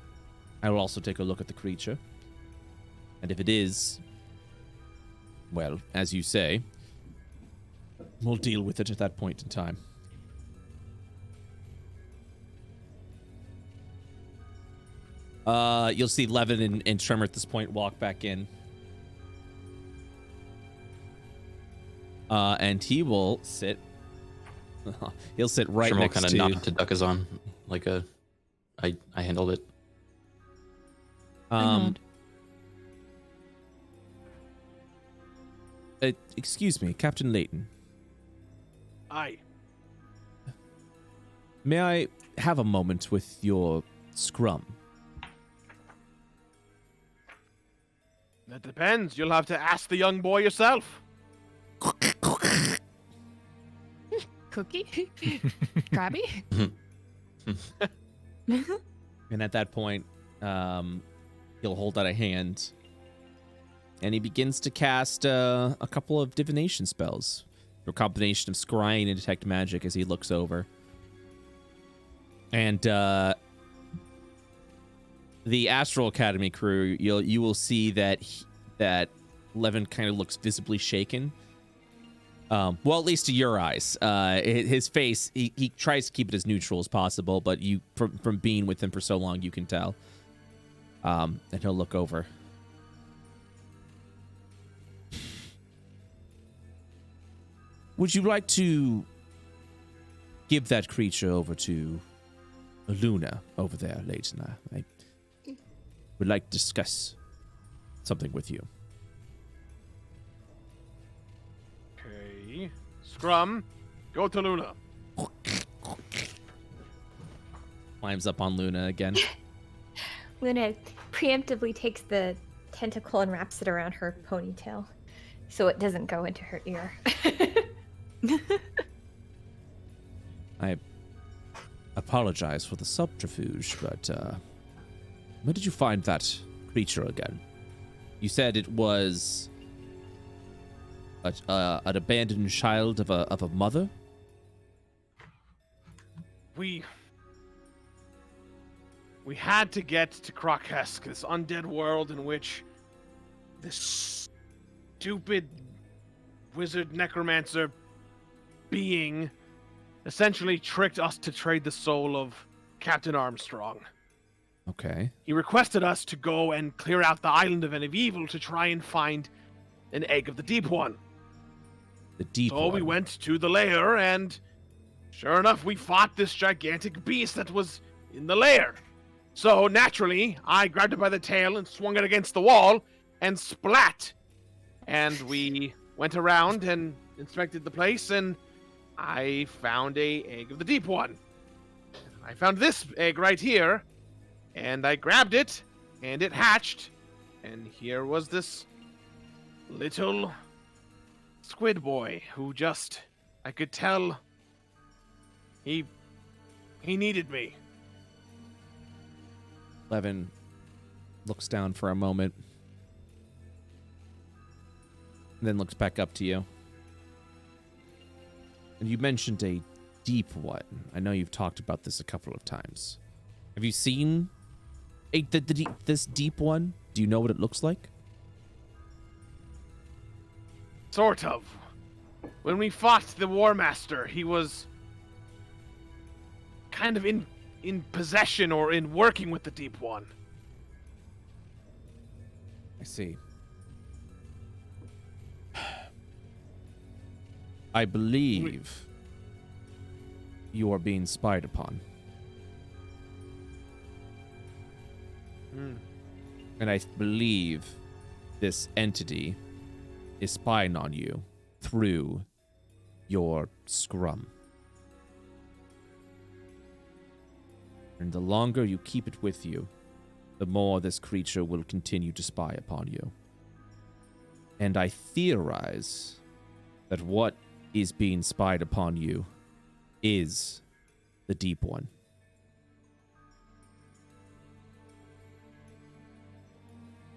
I will also take a look at the creature. And if it is, well, as you say, we'll deal with it at that point in time. You'll see Levin and Tremor at this point walk back in. And he will sit. He'll sit right Tremor next kind of to. nod to Duckazon, like I handled it. Excuse me, Captain Layton. Aye. May I have a moment with your scrum? That depends. You'll have to ask the young boy yourself. Cookie? Krabby? And at that point, he'll hold out a hand, and he begins to cast a couple of divination spells, a combination of scrying and detect magic as he looks over. And the Astral Academy crew, you will see that Levin kind of looks visibly shaken. Well, at least to your eyes. His face, he tries to keep it as neutral as possible, but you, from being with him for so long, you can tell. And he'll look over. Would you like to give that creature over to Luna over there, Leighton? I would like to discuss something with you. Okay. Scrum, go to Luna. Climbs up on Luna again. Luna preemptively takes the tentacle and wraps it around her ponytail so it doesn't go into her ear. I apologize for the subterfuge, but where did you find that creature again? You said it was an abandoned child of a mother? We had to get to Krokesk, this undead world in which this stupid wizard necromancer being essentially tricked us to trade the soul of Captain Armstrong. Okay. He requested us to go and clear out the island of Evil to try and find an egg of the Deep One. The Deep So One. we went to the lair, and sure enough, we fought this gigantic beast that was in the lair. So naturally, I grabbed it by the tail and swung it against the wall, and splat! And we went around and inspected the place, and I found a egg of the Deep One. I found this egg right here, and I grabbed it, and it hatched, and here was this little squid boy who just, I could tell, he needed me. Levin looks down for a moment, and then looks back up to you. And you mentioned a deep one. I know you've talked about this a couple of times. Have you seen this deep one? Do you know what it looks like? Sort of. When we fought the War Master, he was kind of in possession or in working with the Deep One. I see. I believe you are being spied upon. And I believe this entity is spying on you through your scrum. And the longer you keep it with you, the more this creature will continue to spy upon you. And I theorize that what is being spied upon you is the Deep One.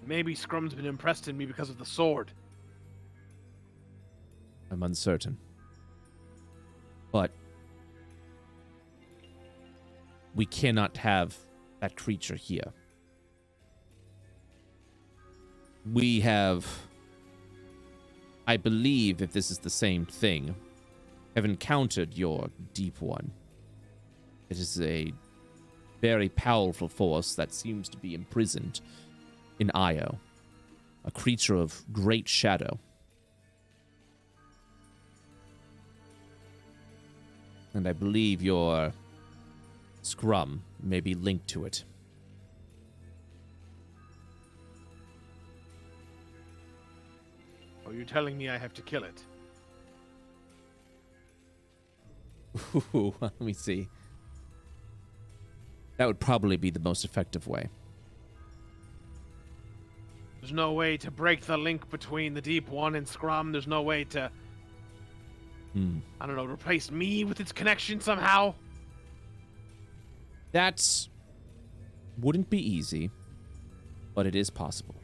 Maybe Scrum's been impressed in me because of the sword. I'm uncertain. But we cannot have that creature here. We have, I believe, if this is the same thing, have encountered your Deep One. It is a very powerful force that seems to be imprisoned in Io, a creature of great shadow. And I believe your scrum may be linked to it. Are you telling me I have to kill it? Ooh, let me see. That would probably be the most effective way. There's no way to break the link between the Deep One and Scrum. There's no way to, I don't know, replace me with its connection somehow. That wouldn't be easy, but it is possible.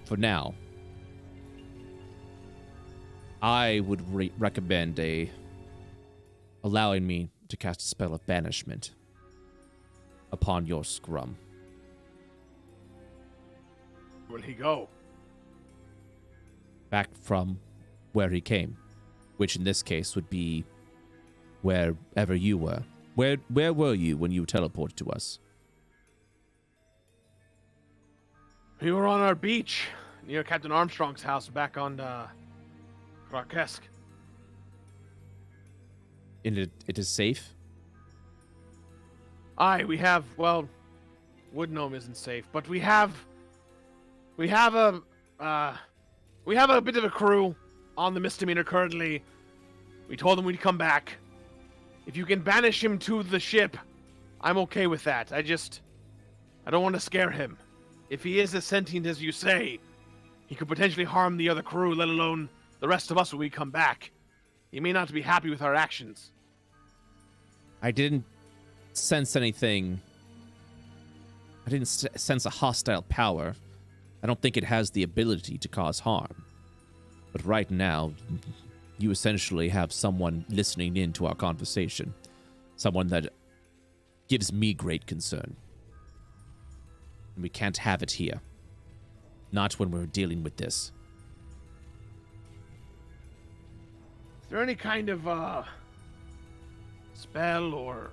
For now, I would recommend allowing me to cast a spell of banishment upon your scrum. Where will he go? Back from where he came, which in this case would be wherever you were. Where were you when you teleported to us? We were on our beach near Captain Armstrong's house back on Krakesk. And it is safe? Aye, we have, well, Woodgnome isn't safe, but we have a bit of a crew on the misdemeanor currently. We told them we'd come back. If you can banish him to the ship, I'm okay with that. I don't want to scare him. If he is as sentient as you say, he could potentially harm the other crew, let alone the rest of us when we come back. He may not be happy with our actions. I didn't sense anything. I didn't sense a hostile power. I don't think it has the ability to cause harm. But right now, you essentially have someone listening in to our conversation. Someone that gives me great concern. And we can't have it here. Not when we're dealing with this. Is there any kind of spell or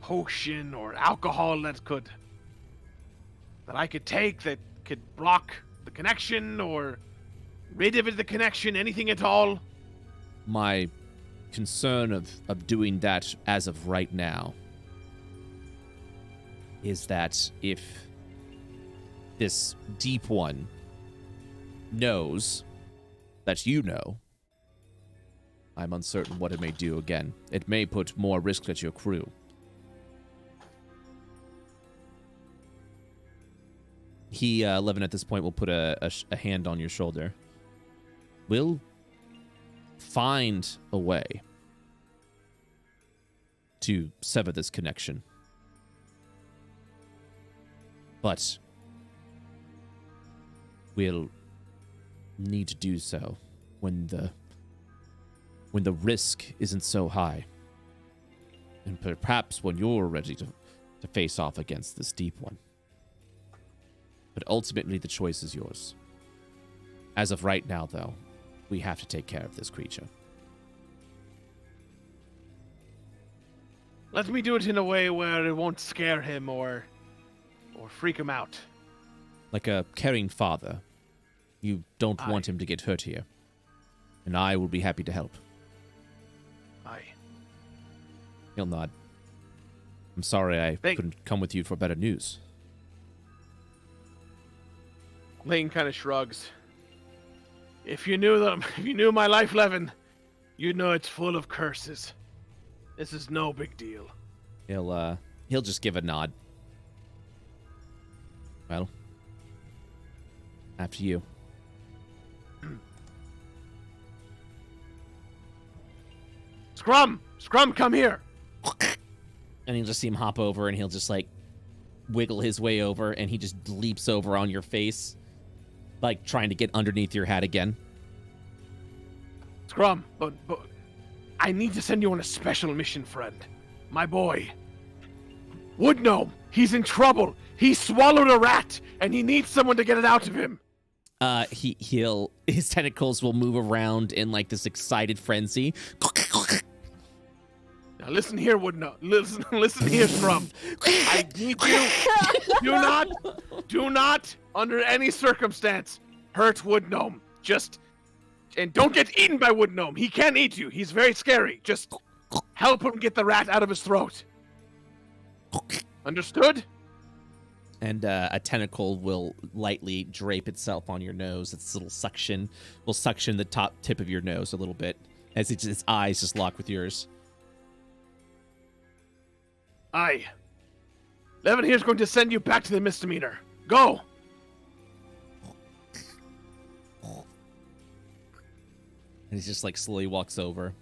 potion or alcohol that I could take that could block the connection or rid of the connection, anything at all? My concern of doing that as of right now is that if this Deep One knows that you know, I'm uncertain what it may do again. It may put more risk at your crew. He, Levin, at this point, will put a hand on your shoulder. We'll find a way to sever this connection. But we'll need to do so when the risk isn't so high. And perhaps when you're ready to face off against this Deep One. But ultimately, the choice is yours. As of right now, though, we have to take care of this creature. Let me do it in a way where it won't scare him or freak him out. Like a caring father. You don't Aye. want him to get hurt here. And I will be happy to help. Aye. He'll nod. I'm sorry I Thank- couldn't come with you for better news. Lane kind of shrugs. If you knew my life, Levin, you'd know it's full of curses. This is no big deal. He'll just give a nod. Well, after you. Scrum, come here. And you'll just see him hop over, and he'll just like wiggle his way over, and he just leaps over on your face, like trying to get underneath your hat again. Scrum, but I need to send you on a special mission, friend. My boy. Wood Gnome, he's in trouble. He swallowed a rat, and he needs someone to get it out of him. His tentacles will move around in like this excited frenzy. Now listen here, Wood Gnome. Listen here, Scrum. I need you. Do not, under any circumstance, hurt Wood Gnome. And don't get eaten by Wood Gnome. He can't eat you. He's very scary. Just help him get the rat out of his throat. Understood? And a tentacle will lightly drape itself on your nose. Its little suction will suction the top tip of your nose a little bit as its eyes just lock with yours. Aye. Levin here's going to send you back to the misdemeanor. Go! And he just like slowly walks over.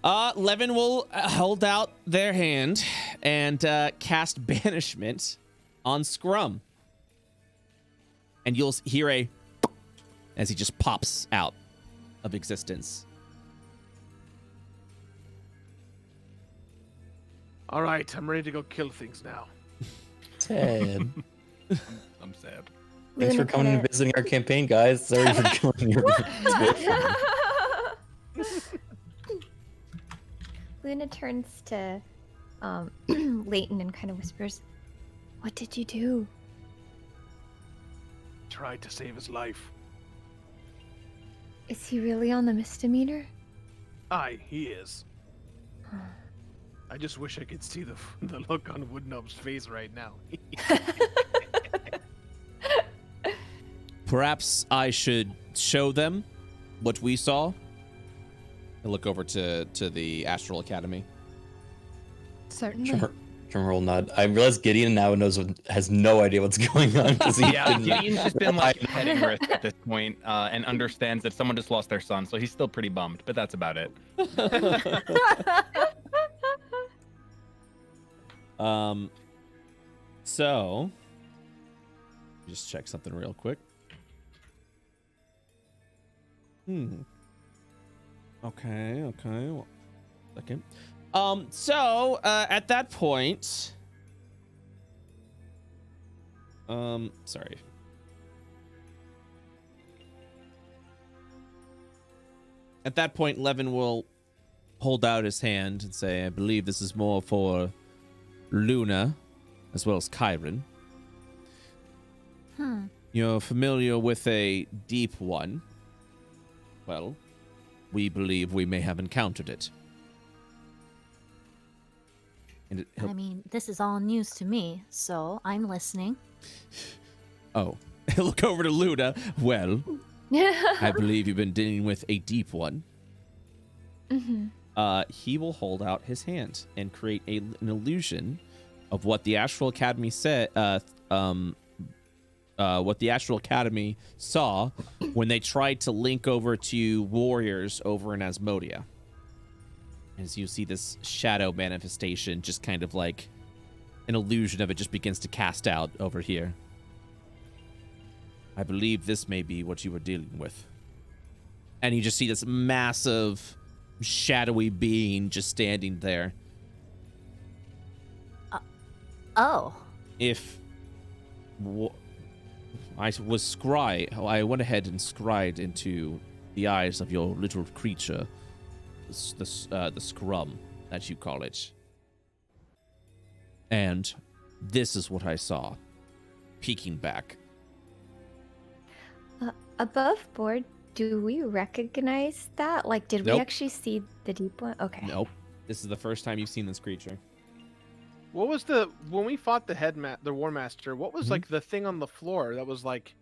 Levin will hold out their hand and cast Banishment on Scrum. And you'll hear as he just pops out of existence. All right, I'm ready to go kill things now. Ted. I'm sad. Thanks for coming and visiting our campaign, guys. Sorry for killing your Luna turns to Leighton and kind of whispers, "What did you do?" Tried to save his life. Is he really on the misdemeanor? Aye, he is. I just wish I could see the look on Wood Gnome's face right now. Perhaps I should show them what we saw. I look over to the Astral Academy. Certainly. Drumroll nod. I realize Gideon now has no idea what's going on because he Yeah, didn't. Gideon's just been like heading risk at this point, and understands that someone just lost their son, so he's still pretty bummed. But that's about it. So just check something real quick. Okay. Well, second. So at that point, sorry. At that point, Levin will hold out his hand and say, "I believe this is more for Luna, as well as Chiron. You're familiar with a deep one. Well, we believe we may have encountered it." And I mean, this is all news to me, so I'm listening. oh, look over to Luna. Well, I believe you've been dealing with a deep one. He will hold out his hand and create an illusion of what the Astral Academy said. What the Astral Academy saw when they tried to link over to warriors over in Asmodia. As you see this shadow manifestation, just kind of like an illusion of it just begins to cast out over here. I believe this may be what you were dealing with. And you just see this massive, shadowy being just standing there. Oh. If I went ahead and scried into the eyes of your little creature, the scrum, that you call it. And this is what I saw, peeking back. Above board, do we recognize that? Like, did we Nope. actually see the deep one? Okay. Nope. This is the first time you've seen this creature. What was when we fought the War Master? What was like the thing on the floor that was like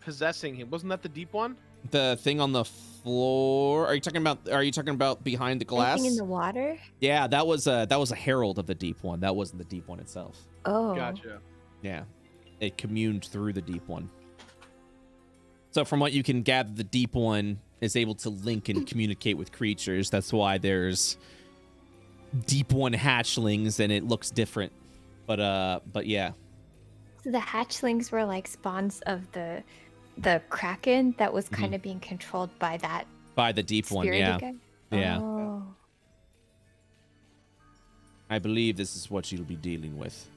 possessing him? Wasn't that the deep one? The thing on the floor. Are you talking about behind the glass? Anything in the water? Yeah, that was a herald of the deep one. That wasn't the deep one itself. Oh. Gotcha. Yeah. It communed through the deep one. So from what you can gather, the deep one is able to link and communicate with creatures. That's why there's deep one hatchlings and it looks different. But yeah. So the hatchlings were like spawns of the Criken that was kind of being controlled by that By the deep one, spirity yeah. guy? Yeah. Oh. I believe this is what you'll be dealing with.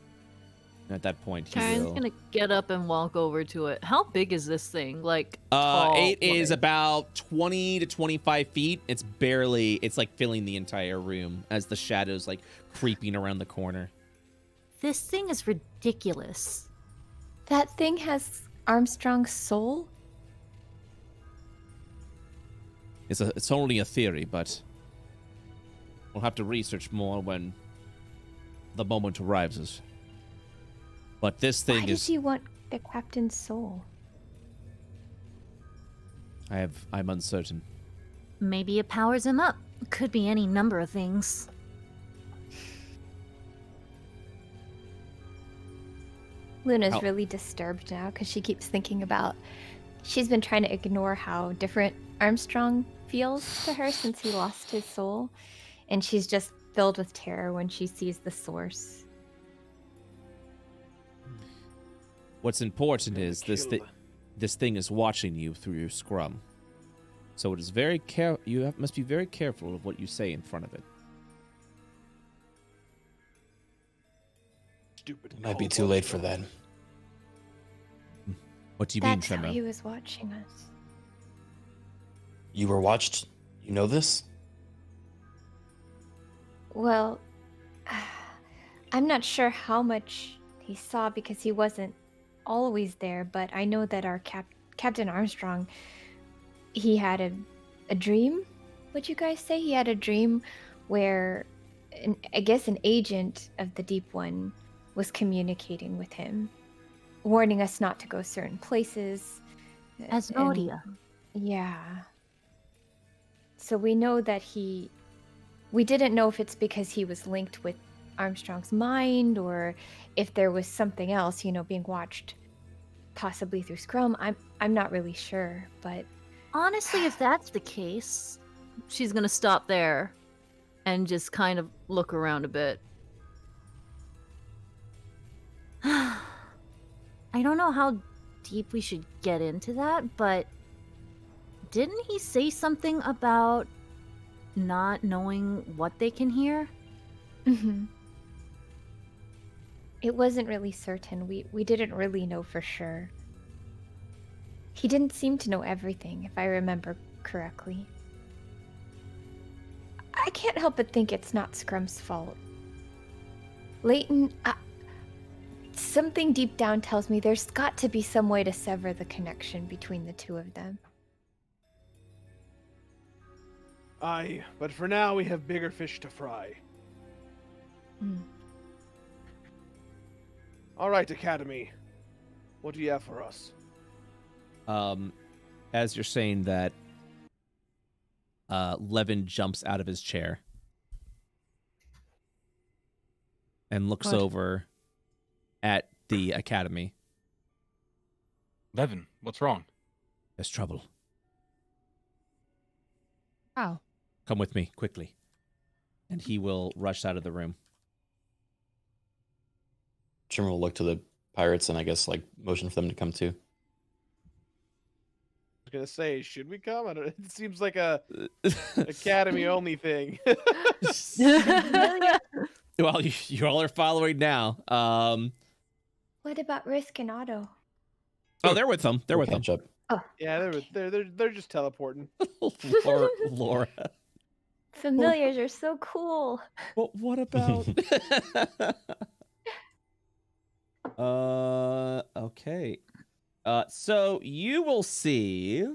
And at that point, he Karen's will. gonna get up and walk over to it. How big is this thing? Like, It is like- about 20 to 25 feet. It's like filling the entire room as the shadows like creeping around the corner. This thing is ridiculous. That thing has Armstrong's soul? It's only a theory, but we'll have to research more when the moment arrives. But this Why thing does is he want the captain's soul? I'm uncertain. Maybe it powers him up. Could be any number of things. Luna's How- really disturbed now because she keeps thinking about. She's been trying to ignore how different Armstrong feels to her since he lost his soul, and she's just filled with terror when she sees the source. What's important is this thing is watching you through your scrum. So it is must be very careful of what you say in front of it. Stupid. It might be too late for that. What do you mean, That's how Tremor? he was watching us. You were watched? You know this? Well, I'm not sure how much he saw because he wasn't always there, but I know that our Captain Armstrong, he had a dream. Would you guys say he had a dream where, I guess, an agent of the Deep One was communicating with him, warning us not to go certain places. Asmodia. Yeah. So we know that we didn't know if it's because he was linked with Armstrong's mind or if there was something else, being watched possibly through Scrum. I'm not really sure, but Honestly, if that's the case, she's gonna stop there and just kind of look around a bit. I don't know how deep we should get into that, but didn't he say something about not knowing what they can hear? mhm. It wasn't really certain. We didn't really know for sure. He didn't seem to know everything, if I remember correctly. I can't help but think it's not Scrum's fault. Leighton, something deep down tells me there's got to be some way to sever the connection between the two of them. Aye, but for now we have bigger fish to fry. Hmm. All right, Academy. What do you have for us? As you're saying that, Levin jumps out of his chair and looks What? over at the academy. Levin, what's wrong? There's trouble. How? Come with me, quickly. And he will rush out of the room. Trimmer will look to the pirates and I guess like motion for them to come too. I was gonna say, should we come? I don't, it seems like a Academy only thing. Well, you all are following now. What about Risk and Otto? Oh, they're with them. They're with them. Catch up. Yeah, they're just teleporting. Laura. familiars are so cool. But what about? Okay. So you will see.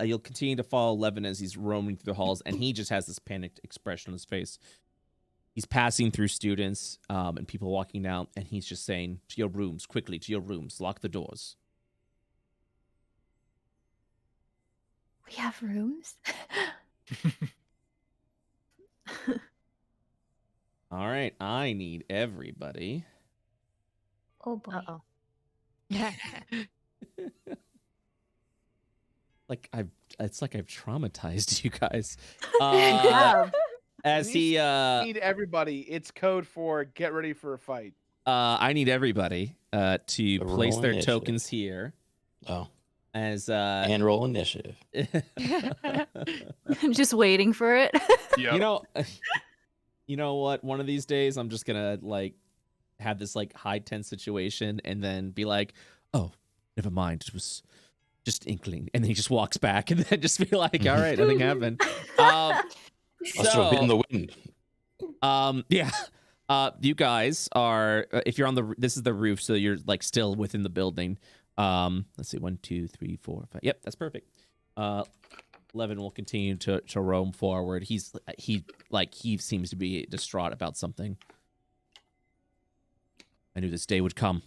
You'll continue to follow Levin as he's roaming through the halls, and he just has this panicked expression on his face. He's passing through students, and people walking down, and he's just saying, "To your rooms, quickly, to your rooms. Lock the doors." We have rooms. All right, I need everybody. Oh boy. Uh-oh. It's like I've traumatized you guys. Wow. As he Need everybody. It's code for get ready for a fight. I need everybody to Roll place their initiative. tokens here Oh, as and roll initiative. Just waiting for it. you know what, one of these days I'm just gonna like have this like high tense situation and then be like, oh, never mind, it was just inkling, and then he just walks back and then just be like, all right, nothing happened. Astral, get in the wind. Yeah. You guys are if you're on this is the roof, so you're like still within the building. Let's see, 1, 2, 3, 4, 5. Yep, that's perfect. Levin will continue to roam forward. He seems to be distraught about something. I knew this day would come.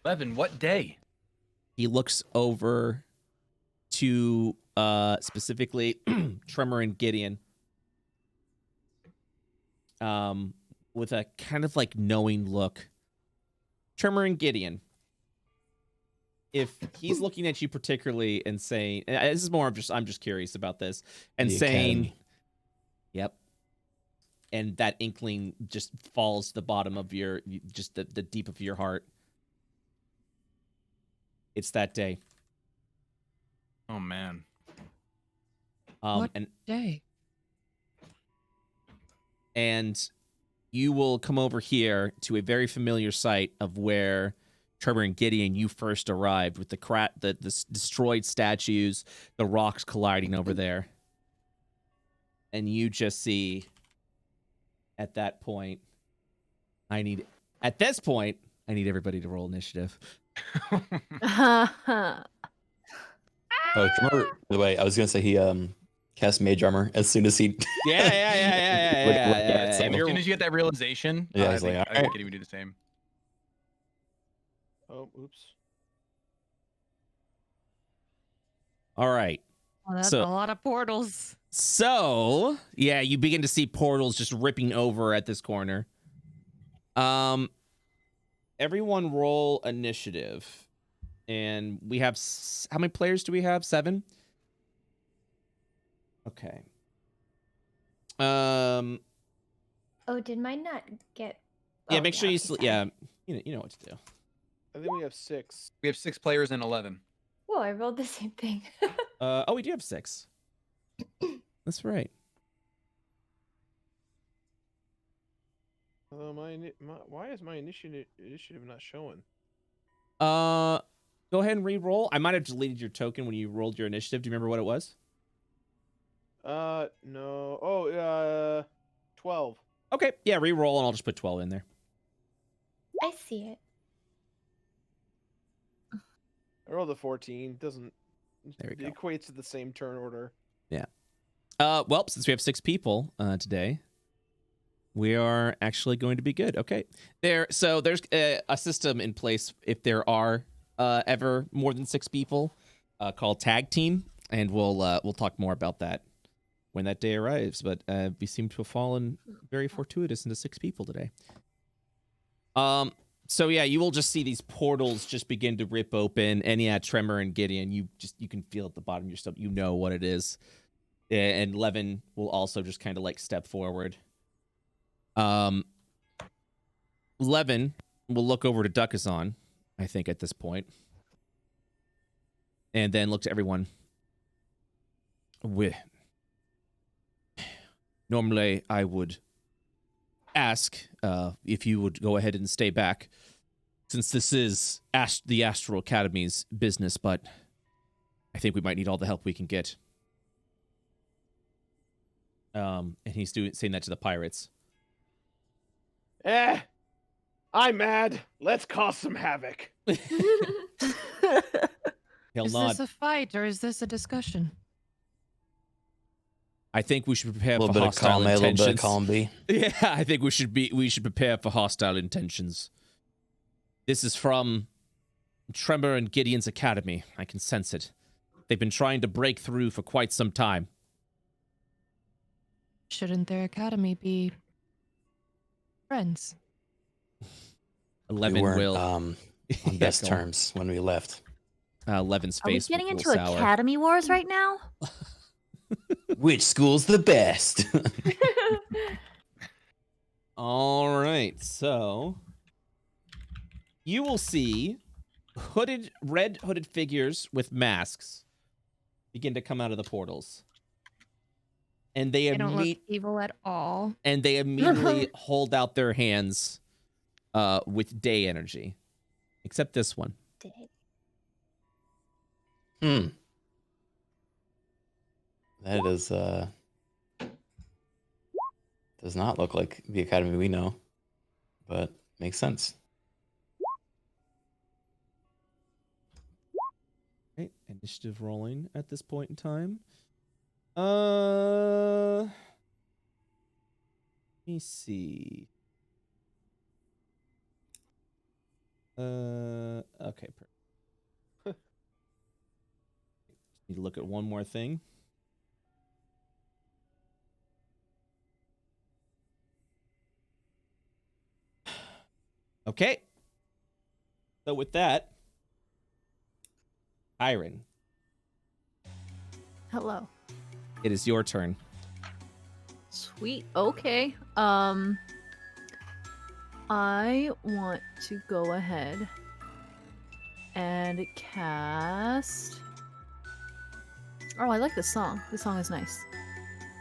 Levin, what day? He looks over to specifically Tremor and Gideon. With a kind of like knowing look. Tremor and Gideon. If he's looking at you particularly and saying, this is more of I'm just curious about this, and The saying, Academy. yep. And that inkling just falls to the bottom of the deep of your heart. It's that day. Oh man. What and day? and you will come over here to a very familiar site of where Trevor and Gideon, you first arrived with the destroyed statues, the rocks colliding over there. And you just see at this point, I need everybody to roll initiative. Oh, Tremor, by the way, I was gonna say he cast Mage Armor as soon as he. Yeah. So- As soon as you get that realization, Yeah, I he's think like, I think "Alright." Gideon would do the same. Oh, oops. All right. Oh, that's So- a lot of portals. So, yeah, you begin to see portals just ripping over at this corner. Everyone roll initiative. And we have how many players do we have? 7? Okay. Oh, did mine not get? Yeah, Oh, make sure you okay, sorry. yeah, you know what to do. I think we have 6. We have 6 players and 11. Whoa, I rolled the same thing. Oh, we do have 6. That's right. Although why is my initiative not showing? Go ahead and re-roll. I might have deleted your token when you rolled your initiative. Do you remember what it was? No. Oh, 12. Okay, yeah, re-roll and I'll just put 12 in there. I see it. I rolled a 14. Doesn't. There we It go. equates to the same turn order. Well, since we have 6 people today, we are actually going to be good. Okay. So there's a system in place if there are ever more than 6 people called tag team, and we'll talk more about that when that day arrives. But we seem to have fallen very fortuitous into 6 people today. So yeah, you will just see these portals just begin to rip open, and yeah, Tremor and Gideon, you can feel at the bottom of your stomach, you know what it is. And Levin will also just kind of like step forward. Levin will look over to Duckazon, I think, at this point. And then look to everyone. Normally, I would ask if you would go ahead and stay back, since this is the Astral Academy's business, but I think we might need all the help we can get. And he's saying that to the pirates. I'm mad. Let's cause some havoc. He'll Is nod. this a fight or is this a discussion? I think we should prepare A for little bit of hostile column A, a little bit of intentions. column B. Yeah, I think we should prepare for hostile intentions. This is from Tremor and Gideon's academy. I can sense it. They've been trying to break through for quite some time. Shouldn't their academy be friends? 11 we weren't will on Yeah, best go on. terms when we left. 11's Are we face. getting was a into little sour. academy wars right now? Which school's the best? All right, so you will see red hooded figures with masks begin to come out of the portals, and they They don't look evil at all. immediately hold out their hands with day energy, except this one. That is does not look like the academy we know, but makes sense. Right, initiative rolling at this point in time. Let me see. Okay. Need to look at one more thing. Okay. So with that, Iron, Hello. it is your turn. Sweet. Okay. I want to go ahead and cast. Oh, I like this song. This song is nice.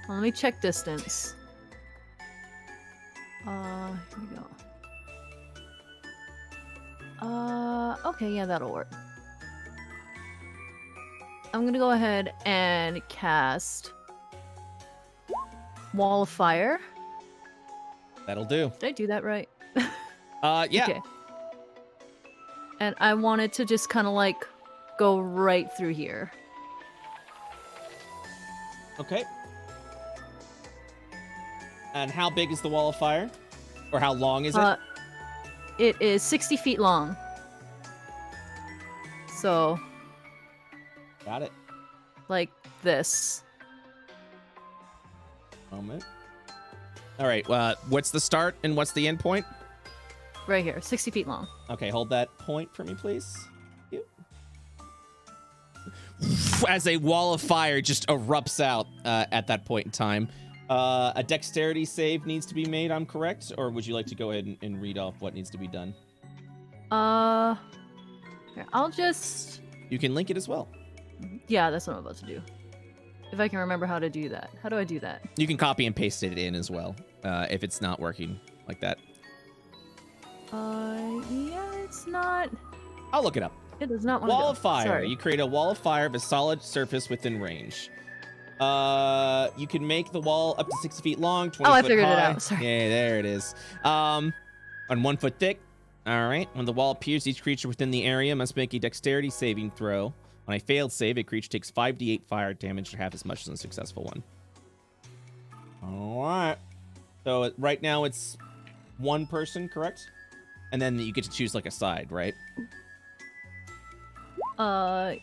Well, let me check distance. Here we go. Okay, yeah, that'll work. I'm gonna go ahead and cast Wall of Fire. That'll do. Did I do that right? Yeah. Okay. And I wanted to just kind of like go right through here. Okay. And how big is the wall of fire? Or how long is it? It is 60 feet long. So, Got it. like this. Moment. All right. What's the start and what's the end point? Right here, 60 feet long. Okay, hold that point for me, please. Thank you. As a wall of fire just erupts out at that point in time. A dexterity save needs to be made, I'm correct? Or would you like to go ahead and read off what needs to be done? Here, I'll just... You can link it as well. Yeah, that's what I'm about to do. If I can remember how to do that. How do I do that? You can copy and paste it in as well, if it's not working like that. Yeah, it's not... I'll look it up. It does not want Wall to of fire. Sorry. You create a wall of fire of a solid surface within range. You can make the wall up to 60 feet long, 20 Oh, I foot figured it high. out. Sorry. Yeah, there it is. And 1 foot thick. All right. When the wall appears, each creature within the area must make a dexterity saving throw. On a failed save, a creature takes 5d8 fire damage or half as much as a successful one. All right. So right now it's one person, correct? And then you get to choose like a side, right? 12.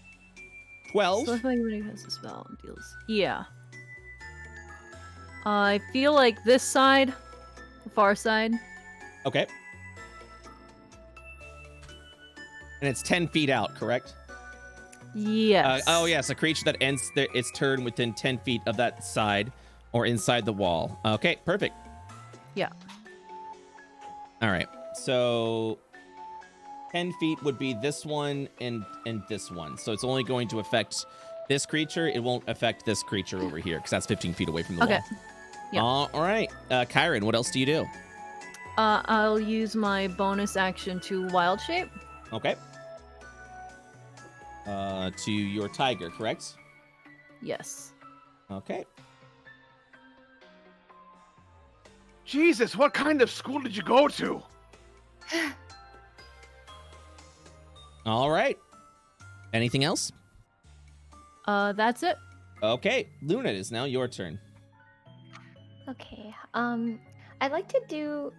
So if anybody has a spell and deals. Yeah. I feel like this side, the far side. Okay. And it's 10 feet out, correct? Yes. Oh, yes. A creature that ends its turn within 10 feet of that side or inside the wall. Okay, perfect. Yeah. All right. So 10 feet would be this one and this one. So it's only going to affect this creature. It won't affect this creature over here because that's 15 feet away from the Okay. wall. Yeah. All right. Kyron, what else do you do? I'll use my bonus action to wild shape. Okay. To your tiger, correct? Yes. Okay. Jesus, what kind of school did you go to? All right. Anything else? That's it. Okay, Luna, it is now your turn. Okay. I'd like to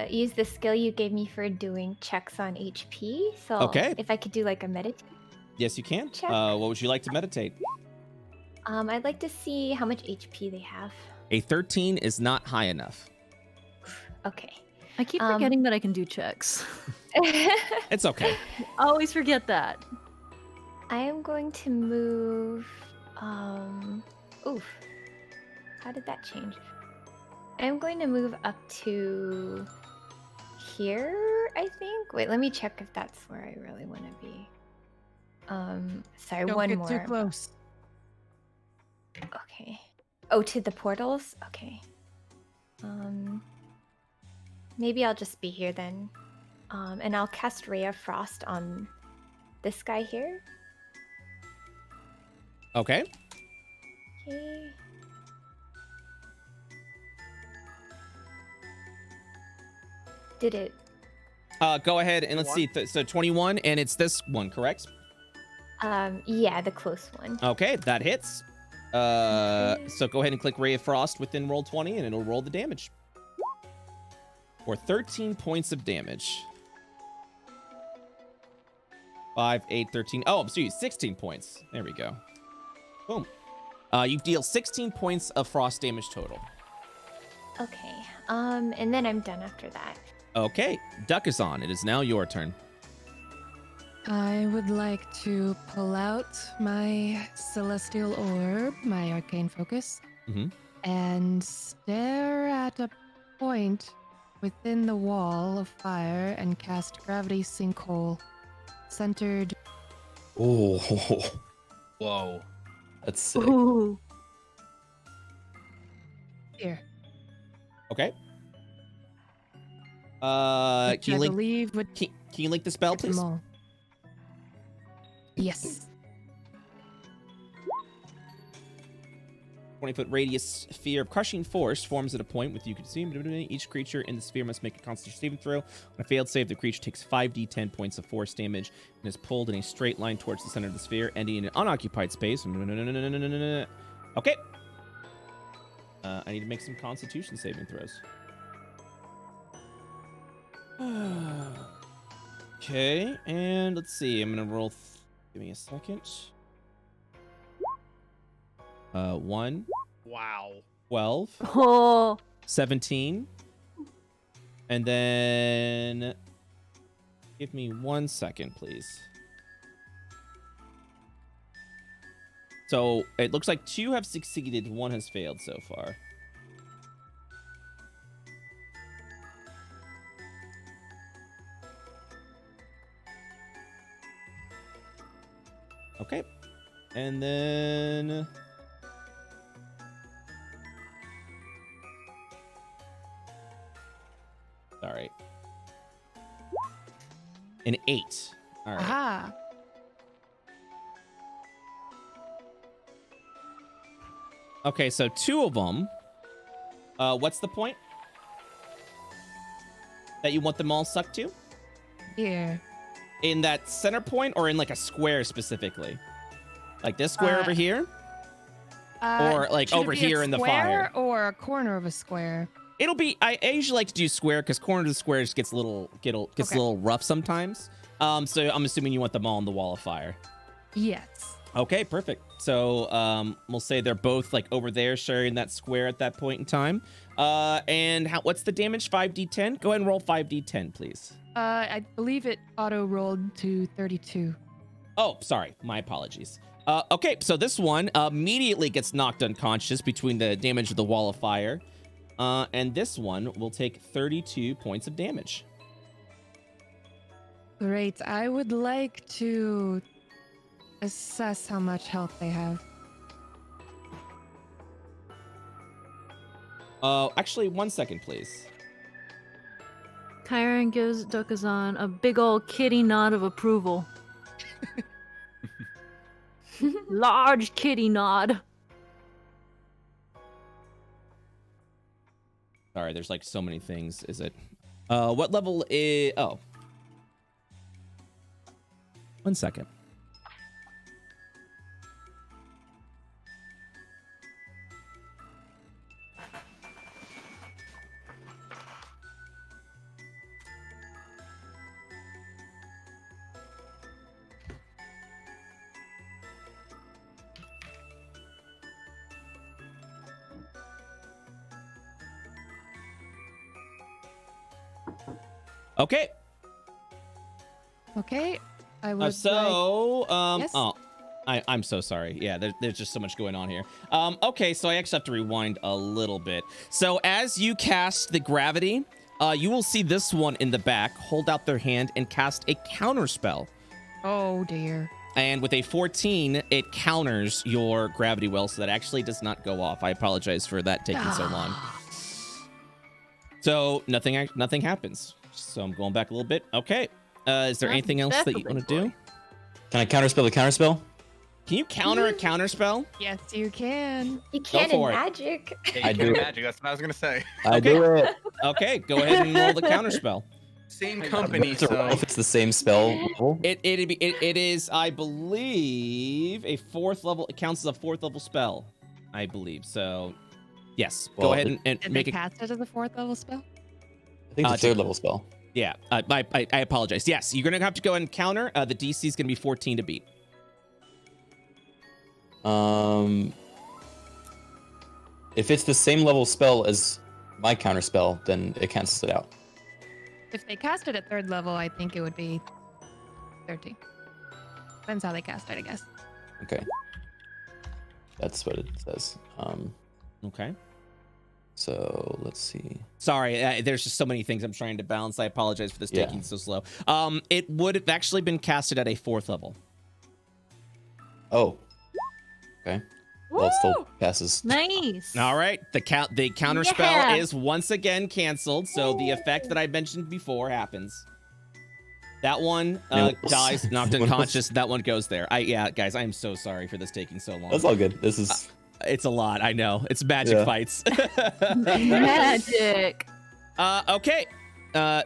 use the skill you gave me for doing checks on HP. So Okay. if I could do like a meditate. Yes, you can. Check. What would you like to meditate? I'd like to see how much HP they have. A 13 is not high enough. Okay. I keep forgetting that I can do checks. It's okay. I always forget that. I am going to move. Oof. How did that change? I'm going to move up to here, I think. Wait, let me check if that's where I really want to be. Sorry, Don't one get more. too close. Okay. Oh, to the portals? Okay. Maybe I'll just be here then. And I'll cast Ray of Frost on this guy here. Okay. Okay. Did it? Go ahead and let's One. see. So 21, and it's this one, correct? Yeah, the close one. Okay, that hits. So go ahead and click Ray of Frost within roll 20, and it'll roll the damage. For 13 points of damage. 5, 8, 13. Oh, excuse me, 16 points. There we go. Boom. You deal 16 points of frost damage total. Okay. And then I'm done after that. Okay, Duck is on. It is now your turn. I would like to pull out my Celestial Orb, my Arcane Focus, Mhm. and stare at a point within the wall of fire and cast Gravity Sinkhole, centered. Oh, Whoa. that's sick. Ooh. Here. Okay. Which I Can you link? believe would Can you link the spell, get them please? all. Yes. 20-foot radius sphere of crushing force forms at a point with you can see. Each creature in the sphere must make a constitution saving throw. On a failed save, the creature takes 5d10 points of force damage and is pulled in a straight line towards the center of the sphere, ending in an unoccupied space. Okay. I need to make some constitution saving throws. Okay, and let's see. I'm gonna roll. Give me a second. 1, Wow. 12, Oh. 17, and then give me 1 second, please. So it looks like 2 have succeeded, 1 has failed so far. Okay, and then sorry, an 8. All right. Aha. Okay, so 2 of them. What's the point that you want them all sucked to? Here. In that center point, or in like a square specifically? Like this square over here? Or, like, should it over be a here in the square fire? or a corner of a square? It'll be. I usually like to do square because corner to the square just gets a little Okay. little rough sometimes. So I'm assuming you want them all on the wall of fire. Yes. Okay, perfect. So we'll say they're both like over there sharing that square at that point in time. And what's the damage? 5d10? Go ahead and roll 5d10, please. I believe it auto rolled to 32. Oh, sorry. My apologies. Okay, so this one immediately gets knocked unconscious between the damage of the wall of fire. And this one will take 32 points of damage. Great. I would like to assess how much health they have. Actually, 1 second, please. Kyron gives Dokazan a big old kitty nod of approval. Large kitty nod. Sorry, there's like so many things. Is it? What level is? Oh, 1 second. Okay. Okay. I would Yes? Oh, I'm so sorry. Yeah, there's just so much going on here. Okay, so I actually have to rewind a little bit. So as you cast the gravity, you will see this one in the back hold out their hand and cast a counter spell. oh dear. And with a 14, it counters your gravity well, so that actually does not go off. I apologize for that taking so long. So nothing happens. So I'm going back a little bit. Okay. Is there That's anything else that you want to do? definitely Can I counterspell the counterspell? Can you counter a counter spell? Yes, you can. You can in for it. magic. Yeah, I you do can it. magic. That's what I was gonna say. I do it. Okay, go ahead and roll the counter spell. Same company, It's a roll so if it's the same spell level. It is, I believe, a 4th level. It counts as a 4th level spell, I believe. So, yes, Well, go ahead and Did make they it. cast it as a 4th level spell? I think it's a to- 3rd level spell. Yeah, I apologize. Yes, you're gonna have to go ahead and counter. The DC is gonna be 14 to beat. If it's the same level spell as my counterspell, then it cancels it out. If they cast it at 3rd level, I think it would be 13. Depends how they cast it, I guess. Okay. That's what it says. Okay. So let's see. Sorry, there's just so many things I'm trying to balance. I apologize for this Yeah. taking so slow. It would have actually been casted at a 4th level. Oh. Okay. Well, it still Woo! passes. Nice. All right, the counter Yeah. spell is once again canceled, so the effect that I mentioned before happens. That one Anyone else? dies, knocked Anyone else? unconscious. That one goes there. Yeah, guys, I am so sorry for this taking so long. That's all good. This is It's a lot, I know. It's magic Yeah. fights. Magic. Okay.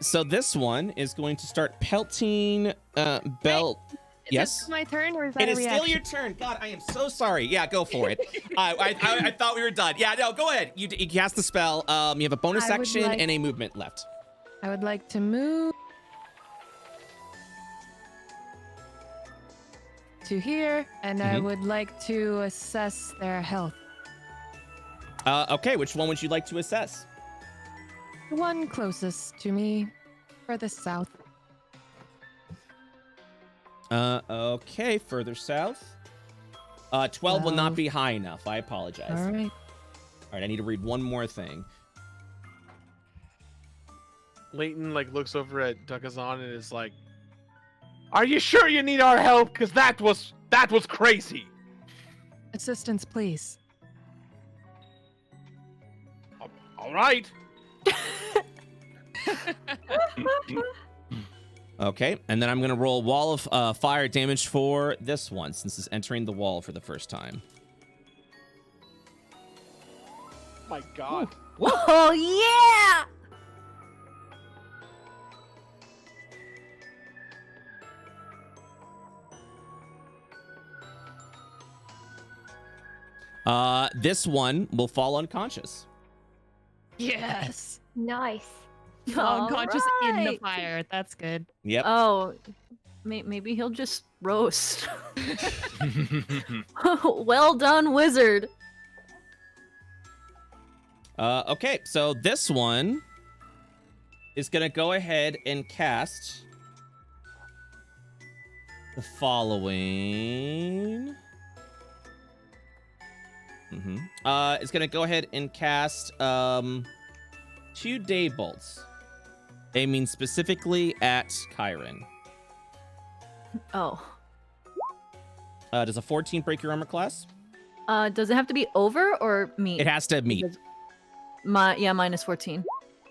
So this one is going to start pelting Belt. Is Yes. this my turn, or is that It a is reaction? still your turn. God, I am so sorry. Yeah, go for it. I thought we were done. Yeah, no, go ahead. You cast the spell. You have a bonus I would action like- and a movement left. I would like to move to here, and I Mhm. would like to assess their health. Okay, which one would you like to assess? The one closest to me, further south. Okay, further south. 12 will not 12. be high enough. I apologize. All right. All right, I need to read one more thing. Leighton like looks over at Duckazon and is like, "Are you sure you need our help? Because that was crazy." Assistance, please. All right. Okay, and then I'm going to roll wall of fire damage for this one, since it's entering the wall for the first time. My God. Oh yeah. This one will fall unconscious. Yes. Nice. Unconscious in the Alright. fire. That's good. Yep. Oh, maybe he'll just roast. Well done, wizard. Okay, so this one is going to go ahead and cast the following. It's going to go ahead and cast 2 day bolts, aiming specifically at Kyron. Oh. Does a 14 break your armor class? Does it have to be over or meet? It has to meet. Minus 14.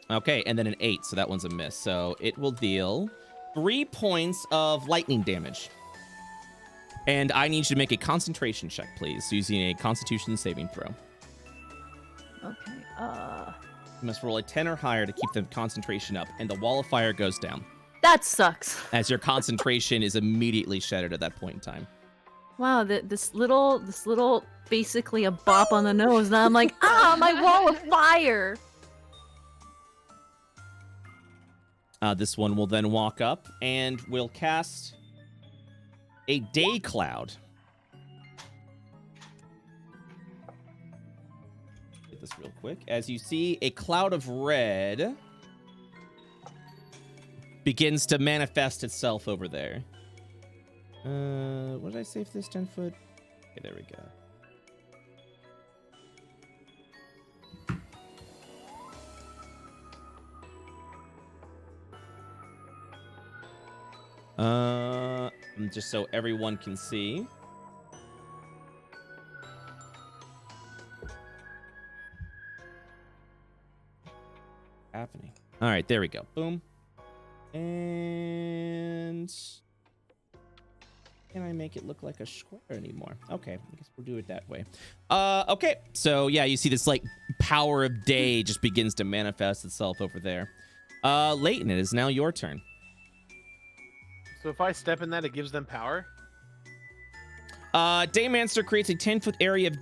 Okay, and then an 8, so that one's a miss. So it will deal 3 points of lightning damage. And I need you to make a concentration check, please, using a Constitution saving throw. Okay. You must roll a 10 or higher to keep the concentration up, and the wall of fire goes down That sucks. as your concentration is immediately shattered at that point in time. Wow, this little basically a bop on the nose. Now I'm like, my wall of fire. This one will then walk up and will cast a day cloud. Get this real quick. As you see, a cloud of red begins to manifest itself over there. What did I say for this 10 foot? Okay, there we go. Just so everyone can see. Happening. All right, there we go. Boom. And can I make it look like a square anymore? Okay, I guess we'll do it that way. Okay, so yeah, you see this like power of day just begins to manifest itself over there. Leighton, it is now your turn. So if I step in that, it gives them power? Daymancer creates a 10-foot area of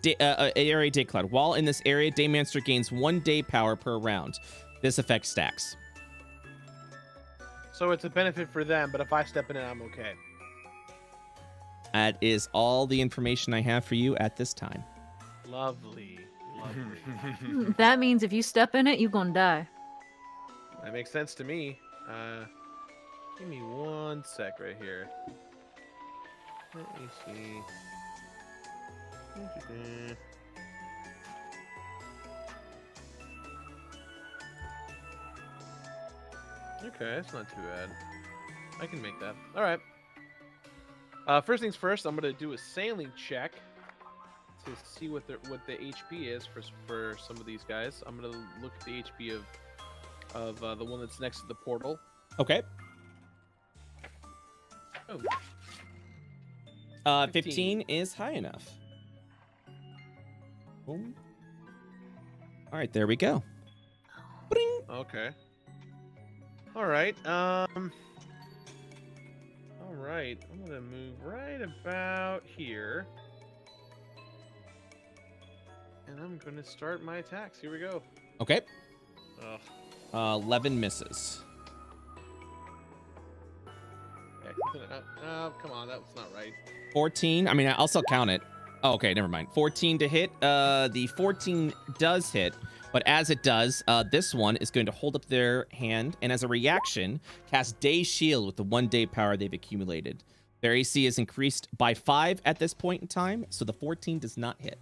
area day cloud. While in this area, Daymancer gains 1 day power per round. This effect stacks. So it's a benefit for them, but if I step in it, I'm okay. That is all the information I have for you at this time. Lovely. Lovely. That means if you step in it, you're gonna die. That makes sense to me. Give me 1 sec right here. Let me see. Okay, that's not too bad. I can make that. All right. First things first, I'm gonna do a sailing check to see what the HP is for some of these guys. I'm gonna look at the HP of the one that's next to the portal. Okay. Oh. 15 is high enough. Boom. All right, there we go. Bring. Okay. All right. All right. I'm gonna move right about here, and I'm gonna start my attacks. Here we go. Okay. Ugh. 11 misses. Come on, that's not right. 14. I mean, I'll still count it. Oh, okay, never mind. 14 to hit. The 14 does hit, but as it does, this one is going to hold up their hand, and as a reaction, cast Day Shield with the 1 day power they've accumulated. Their AC is increased by 5 at this point in time, so the 14 does not hit.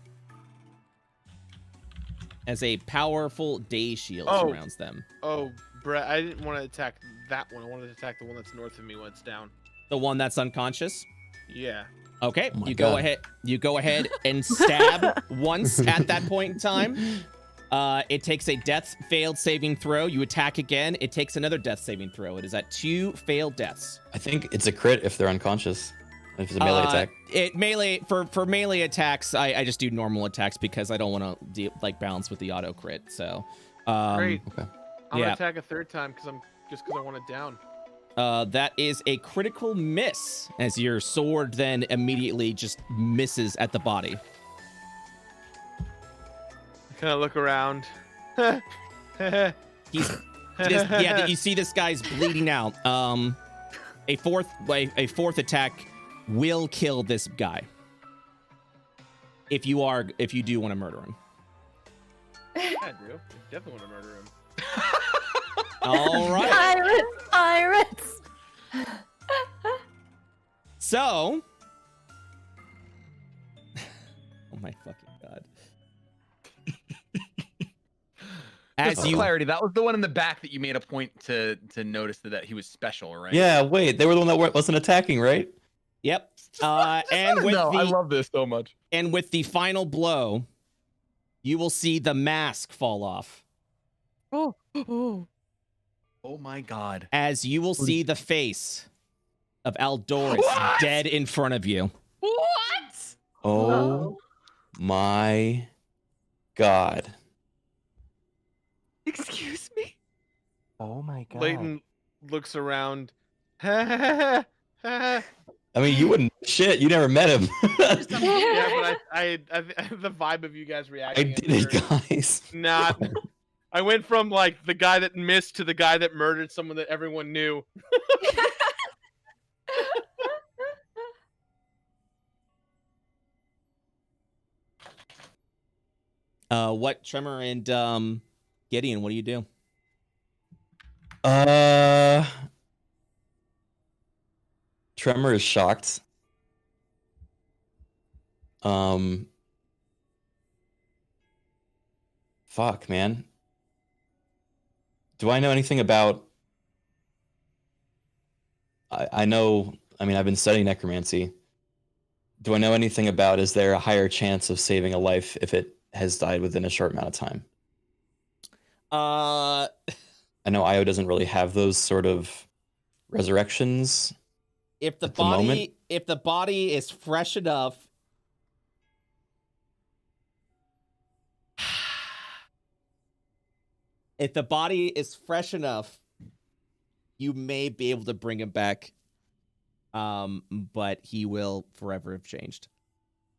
As a powerful Day Shield surrounds them. Oh, Brett, I didn't want to attack that one. I wanted to attack the one that's north of me when it's down. The one that's unconscious? Yeah. Okay, Oh my you God. go ahead. You go ahead and stab once at that point in time. It takes a death failed saving throw. You attack again. It takes another death saving throw. It is at 2 failed deaths. I think it's a crit if they're unconscious. If it's a melee attack. It melee for melee attacks. I just do normal attacks because I don't want to balance with the auto crit. So Great. Okay. I'm Yeah. gonna attack a third time because I want it down. That is a critical miss, as your sword then immediately just misses at the body. I kind of look around. He's yeah. You see this guy's bleeding out. A fourth attack will kill this guy. If you do want to murder him. Yeah, I do. I definitely want to murder him. All right. Pirates! So. Oh my fucking god. Just for clarity, that was the one in the back that you made a point to notice that he was special, right? Yeah, wait. They were the one that wasn't attacking, right? Yep. And with no, the I love this so much. and with the final blow, you will see the mask fall off. Oh. Oh my god. As you will see the face of Aldoris What? dead in front of you. What? Oh my God. Excuse me? Oh my god. Leighton looks around. Yeah, I mean, you wouldn't shit. You never met him. but I the vibe of you guys I reacting. did it, guys. Not. I went from like the guy that missed to the guy that murdered someone that everyone knew. What Tremor and Gideon? What do you do? Tremor is shocked. Fuck, man. Do I know anything about? I know. I mean, I've been studying necromancy. Do I know anything about? Is there a higher chance of saving a life if it has died within a short amount of time? I know Io doesn't really have those sort of resurrections. If the at the moment. if the body is fresh enough, if the body is fresh enough, you may be able to bring him back. But he will forever have changed.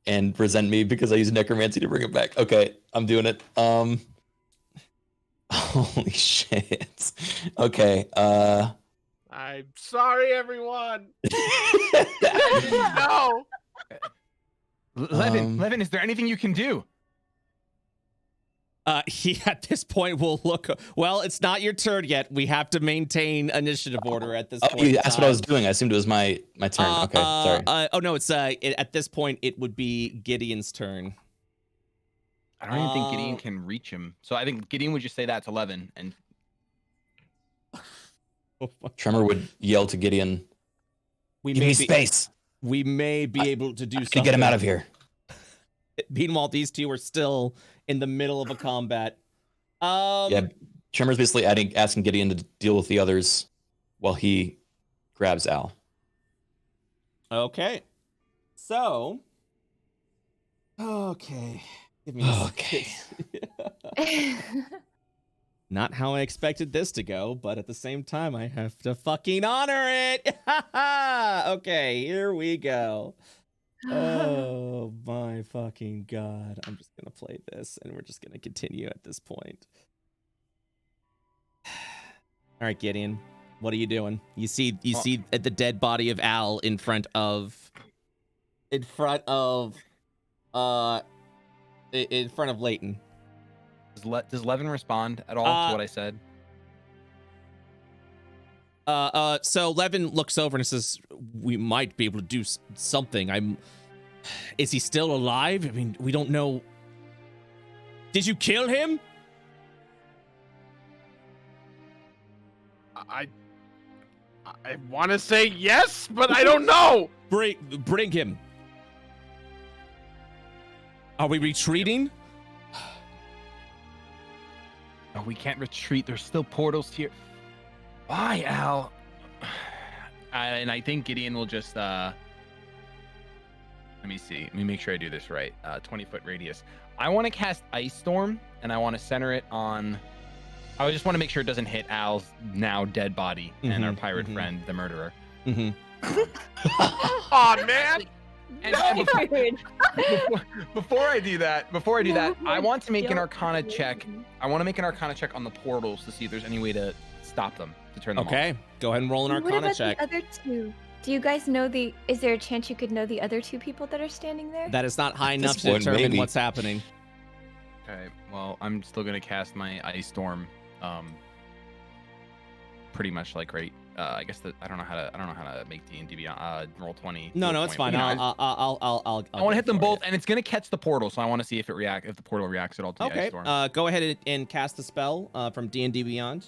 And resent me because I used necromancy to bring him back. Okay, I'm doing it. Holy shit. Okay, I'm sorry, everyone. I didn't know. Levin, is there anything you can do? He at this point will look. Well, it's not your turn yet. We have to maintain initiative order at this point. that's what I was doing. I assumed it was my turn. Okay, sorry. Oh no, it's at this point it would be Gideon's turn. I don't even think Gideon can reach him. So I think Gideon would just say that's 11, and Tremor would yell to Gideon, Give me space. We may be able to do something to get him out of here. Meanwhile, these two are still in the middle of a combat. Yeah, Tremor's basically asking Gideon to deal with the others while he grabs Al. Okay. So. Okay. Give me a second. Not how I expected this to go, but at the same time, I have to fucking honor it. Okay, here we go. Oh my fucking god. I'm just gonna play this and we're just gonna continue at this point. All right, Gideon, what are you doing? You see the dead body of Al in front of Leighton. Does Levin respond at all to what I said? So Levin looks over and says, "We might be able to do something. Is he still alive? I mean, we don't know. Did you kill him?" I want to say yes, but I don't know. Bring him. Are we retreating? No, we can't retreat. There's still portals here. Why, Al? And I think Gideon will just let me see. Let me make sure I do this right. 20-foot radius. I want to cast Ice Storm, and I want to center it on. I just want to make sure it doesn't hit Al's now dead body and our pirate friend, the murderer. Oh man! And before I do that, I want to make an Arcana check. I want to make an Arcana check on the portals to see if there's any way to stop them, to turn them off. Okay, go ahead and roll an What Arcana about check. the other two? Do you guys know is there a chance you could know the other two people that are standing there? That is not high At enough this to point, determine maybe. what's happening. Okay, well, I'm still gonna cast my Ice Storm. Pretty much like right. I guess that I don't know how to make D&D beyond roll 20. No, it's fine. I'll I want to hit them both, and it's gonna catch the portal, so I want to see if the portal reacts at all to the Ice Okay. Storm. Go ahead and cast the spell from D&D Beyond,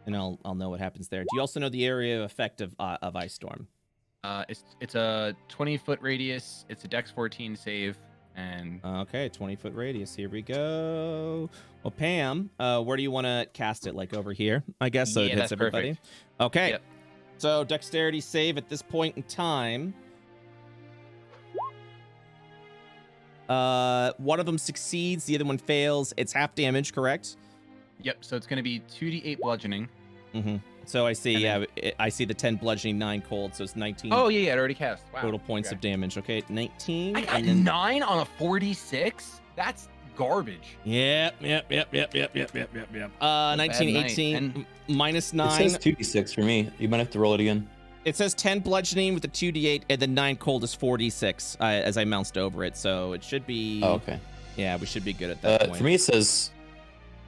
and I'll know what happens there. Do you also know the area of effect of Ice Storm? It's a 20-foot radius. It's a Dex 14 save, and Okay, 20-foot radius. Here we go. Well, Pam, where do you want to cast it? Like over here, I guess. So it hits that's everybody. perfect. Okay. Yep. So dexterity save at this point in time. One of them succeeds, the other one fails. It's half damage, correct? Yep. So it's going to be 2d8 bludgeoning. Mm-hmm. So I see, And I see the 10 bludgeoning, 9 cold, so it's 19 Oh yeah, it already cast. Wow. total points Okay. of damage. Okay, 19. I got and then 9 on a 46. That's garbage. Yep. 19, night. 18, And- minus It 9. says 2d6 for me. You might have to roll it again. It says 10 bludgeoning with a 2d8, and then 9 cold is 4d6 as I moused over it. So it should be. Oh, okay. Yeah, we should be good at that point. For me, it says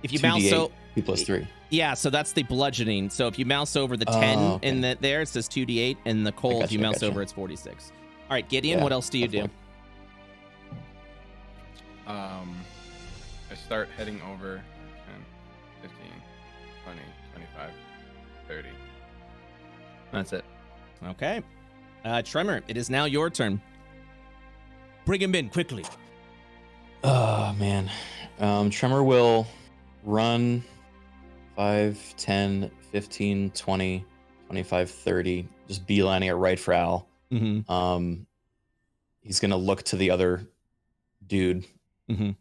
if you 2d8, mouse so 2 plus 3. yeah, so that's the bludgeoning. So if you mouse over the 10 okay. in that there, it says 2d8, and the cold, if you mouse gotcha. over, it's 46. All right, Gideon, Yeah, what else do you do? definitely. I start heading over 10, 15, 20, 25, 30. That's it. Okay. Tremor, it is now your turn. Bring him in quickly. Oh, man. Tremor will run 5, 10, 15, 20, 25, 30. Just beelining it right for Al. Mm-hmm. He's going to look to the other dude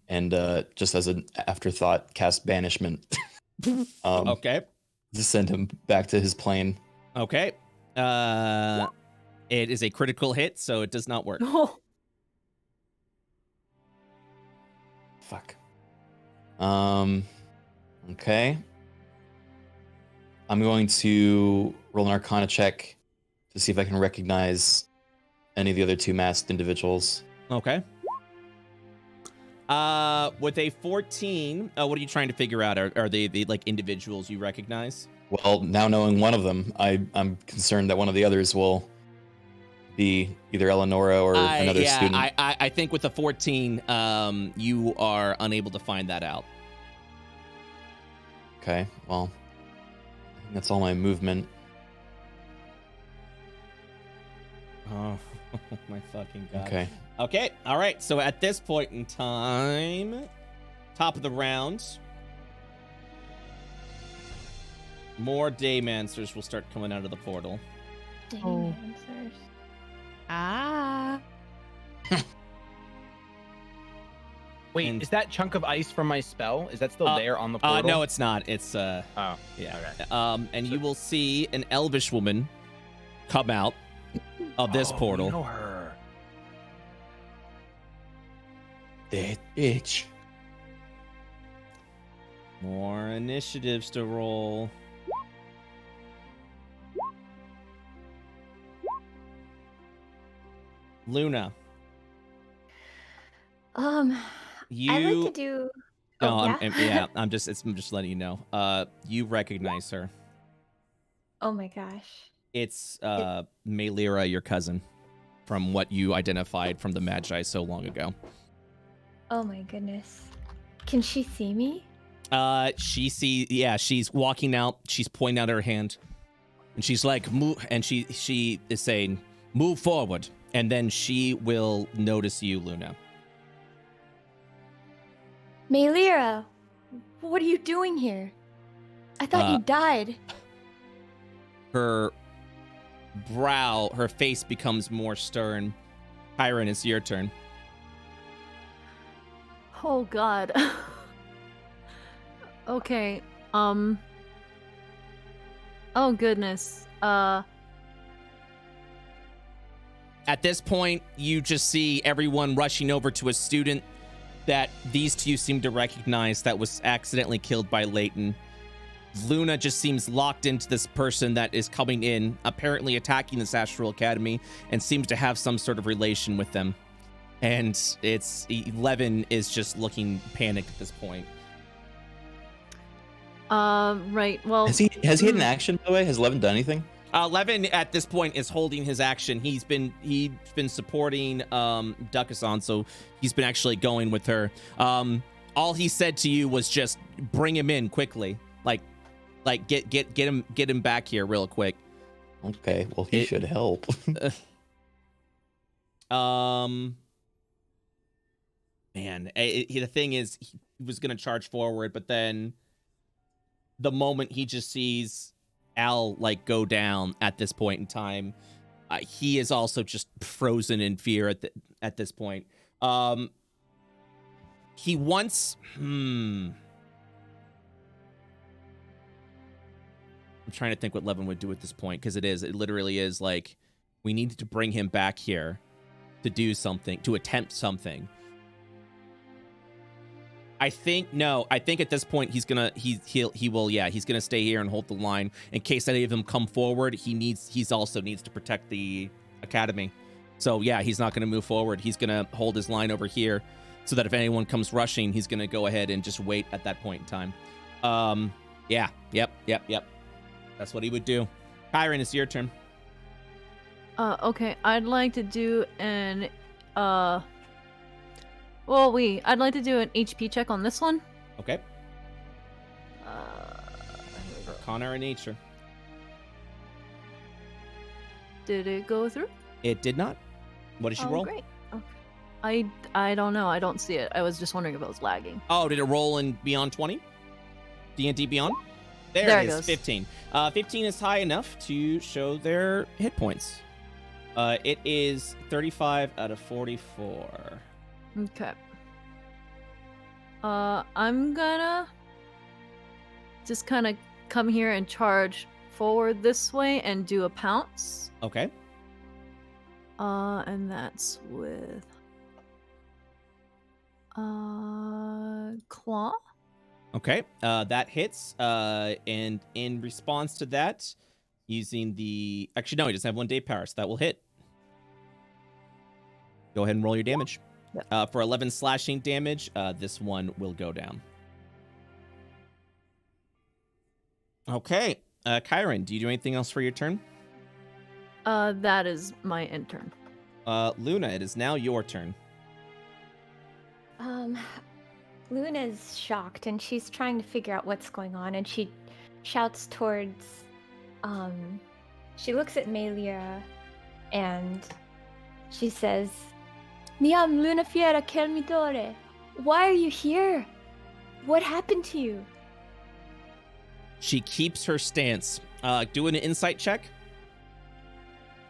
and just as an afterthought, cast Banishment. Okay. To send him back to his plane. Okay. It is a critical hit, so it does not work. Oh, Fuck. Okay. I'm going to roll an Arcana check to see if I can recognize any of the other 2 masked individuals. Okay. With a 14, what are you trying to figure out? Are they the like individuals you recognize? Well, now knowing one of them, I'm concerned that one of the others will be either Eleonora or another student. I think with the 14, you are unable to find that out. Okay, well, I think that's all my movement. Oh, my fucking God. Okay. Okay, all right. So at this point in time, top of the round, more Daymancers will start coming out of the portal. Oh. Answers. Ah. Wait, And- is that chunk of ice from my spell? Is that still there on the portal? No, it's not. It's Oh, yeah. okay. And you will see an elvish woman come out of this portal. You know her. That bitch. More initiatives to roll. Luna, you. I'd like to do. No, Oh, yeah? I'm just letting you know. You recognize her. Oh my gosh. It's Melira, your cousin, from what you identified from the Magi so long ago. Oh my goodness. Can she see me? She's walking out. She's pointing out her hand, and she's like, "Move," and she is saying, "Move forward," and then she will notice you, Luna. Melira, what are you doing here? I thought you died. Her brow, her face becomes more stern. Kyron, it's your turn. oh God. Okay. Oh goodness. At this point, you just see everyone rushing over to a student that these two seem to recognize that was accidentally killed by Leighton. Luna just seems locked into this person that is coming in, apparently attacking this Astral Academy, and seems to have some sort of relation with them. And it's Levin is just looking panicked at this point. Right. Well, Has he had an action, by the way? Has Levin done anything? Levin at this point is holding his action. He's been supporting Dukasan, so he's been actually going with her. All he said to you was just bring him in quickly. Like get him back here real quick. Okay, well, he should help. Man, the thing is, he was gonna charge forward, but then the moment he just sees Al like go down at this point in time, he is also just frozen in fear at this point. He wants I'm trying to think what Levin would do at this point, because it literally is like, we need to bring him back here to do something, to attempt something. I think at this point he's gonna stay here and hold the line in case any of them come forward. He's also needs to protect the academy. So yeah, he's not gonna move forward. He's gonna hold his line over here so that if anyone comes rushing, he's gonna go ahead and just wait at that point in time. Yep. That's what he would do. Kyron, it's your turn. Okay, I'd like to do an I'd like to do an HP check on this one. Okay. Here we go. Arcana or nature? Did it go through? It did not. What did she roll? Great. Okay. I don't know. I don't see it. I was just wondering if it was lagging. Oh, did it roll in Beyond 20? D&D Beyond? There it is, goes. 15. 15 is high enough to show their hit points. It is 35 out of 44. Okay. I'm gonna just kind of come here and charge forward this way and do a pounce. Okay. And that's with claw. Okay. That hits. And in response to that, using the actually no, he doesn't have 1 day power, so that will hit. Go ahead and roll your damage. Yep. For 11 slashing damage, this one will go down. Okay. Kyron, do you do anything else for your turn? That is my intern. Luna, it is now your turn. Luna's shocked and she's trying to figure out what's going on, and she shouts towards she looks at Melia and she says, Miam Luna Fiera Kelmitore, why are you here? What happened to you? She keeps her stance. Do an insight check.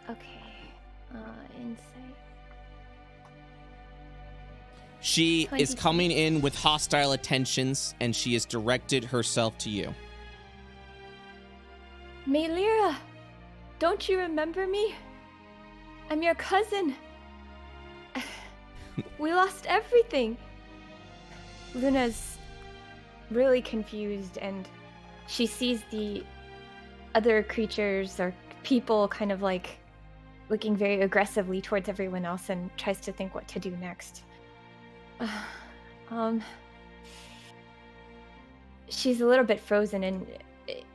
Okay. Insight. She 22. is coming in with hostile intentions, and she has directed herself to you. Melia, don't you remember me? I'm your cousin. We lost everything. Luna's really confused, and she sees the other creatures or people kind of like looking very aggressively towards everyone else and tries to think what to do next. She's a little bit frozen, and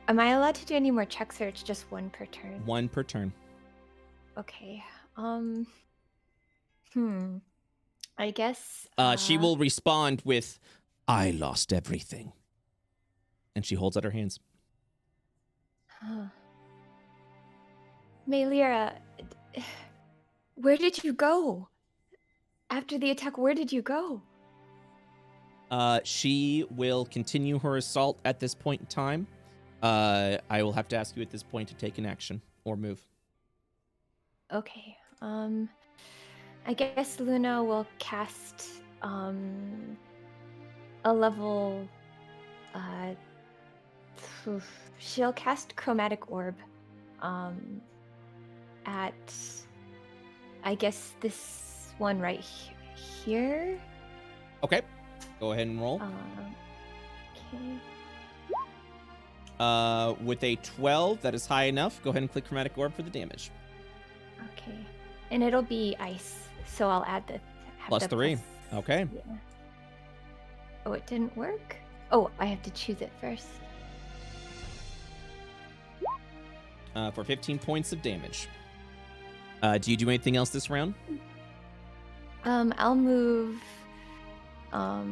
am I allowed to do any more checks, or it's just 1 per turn? 1 per turn. Okay. I guess she will respond with, I lost everything. And she holds out her hands. Melia, where did you go? After the attack, where did you go? She will continue her assault at this point in time. I will have to ask you at this point to take an action or move. Okay. I guess Luna will cast a level she'll cast Chromatic Orb at I guess this one right here. Okay. Go ahead and roll. Okay. With a 12, that is high enough. Go ahead and click Chromatic Orb for the damage. Okay. And it'll be ice, so I'll add the Plus 3. Okay. Yeah. Oh, it didn't work? Oh, I have to choose it first. For 15 points of damage. Do you do anything else this round? I'll move up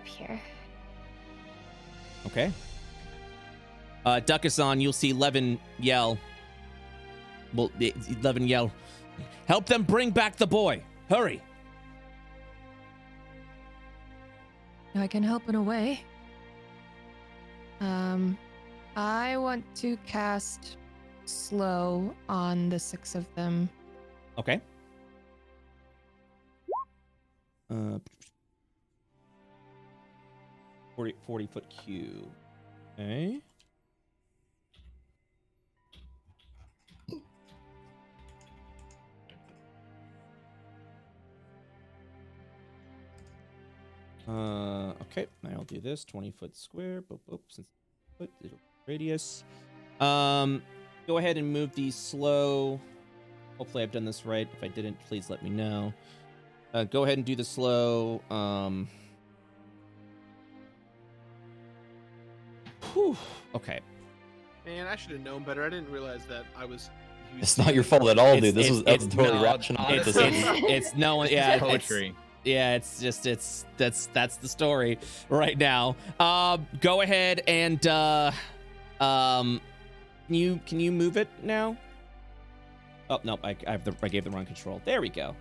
here. Okay. Duckason, you'll see Levin yell. Well, Levin yell, help them bring back the boy. Hurry. I can help in a way. I want to cast slow on the 6 of them. Okay. 40 foot cube. Okay. Okay, I'll do this 20-foot square. Boop, boop, since foot radius. Go ahead and move these slow. Hopefully I've done this right. If I didn't, please let me know. Go ahead and do the slow. Whew, okay. Man, I should have known better. I didn't realize that I was. It's not your fault at all, dude. That was totally no, rational. honestly, It's no one. Yeah, it's poetry. yeah. It's just that's the story right now. Go ahead and can you move it now? Oh no, I gave the wrong control. There we go.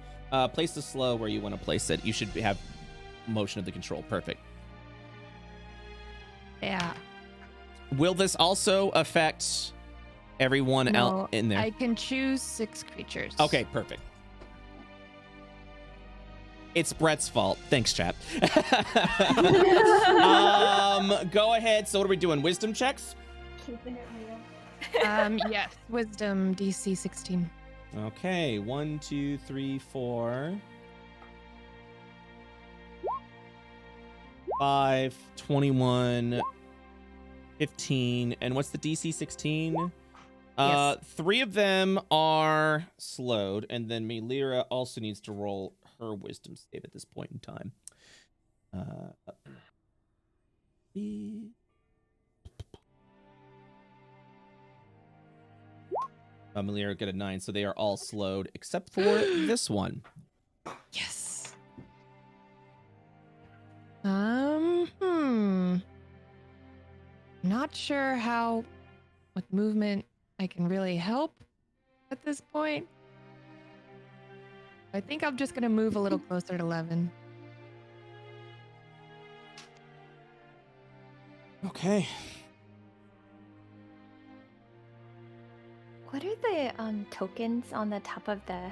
Place the slow where you want to place it. You should have motion of the control. Perfect. Yeah. Will this also affect everyone else in there? I can choose 6 creatures. Okay, perfect. It's Brett's fault. Thanks, chat. Go ahead. So what are we doing? Wisdom checks? Keeping it real. Yes. Wisdom DC 16. Okay, 1, 2, 3, 4, 5, 21, 15, and what's the DC 16? Yes. 3 of them are slowed, and then Melira also needs to roll her wisdom save at this point in time. Melira got a 9, so they are all slowed except for this one. Yes. Not sure how with movement I can really help at this point. I think I'm just gonna move a little closer to 11. Okay. What are the tokens on the top of the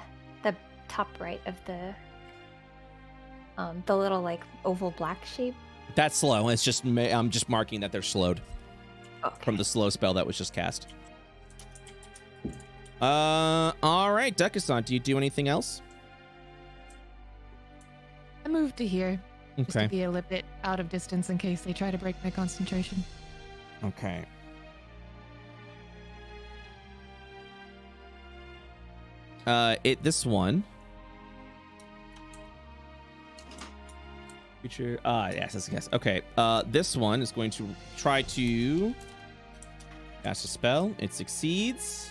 top right of the little like oval black shape? That's slow. It's just I'm just marking that they're slowed Okay. from the slow spell that was just cast. All right, Dukasan, do you do anything else? I moved to here just Okay. to be a little bit out of distance in case they try to break my concentration. Okay. This one. Creature. Yes, that's a guess. Okay. This one is going to try to cast a spell. It succeeds.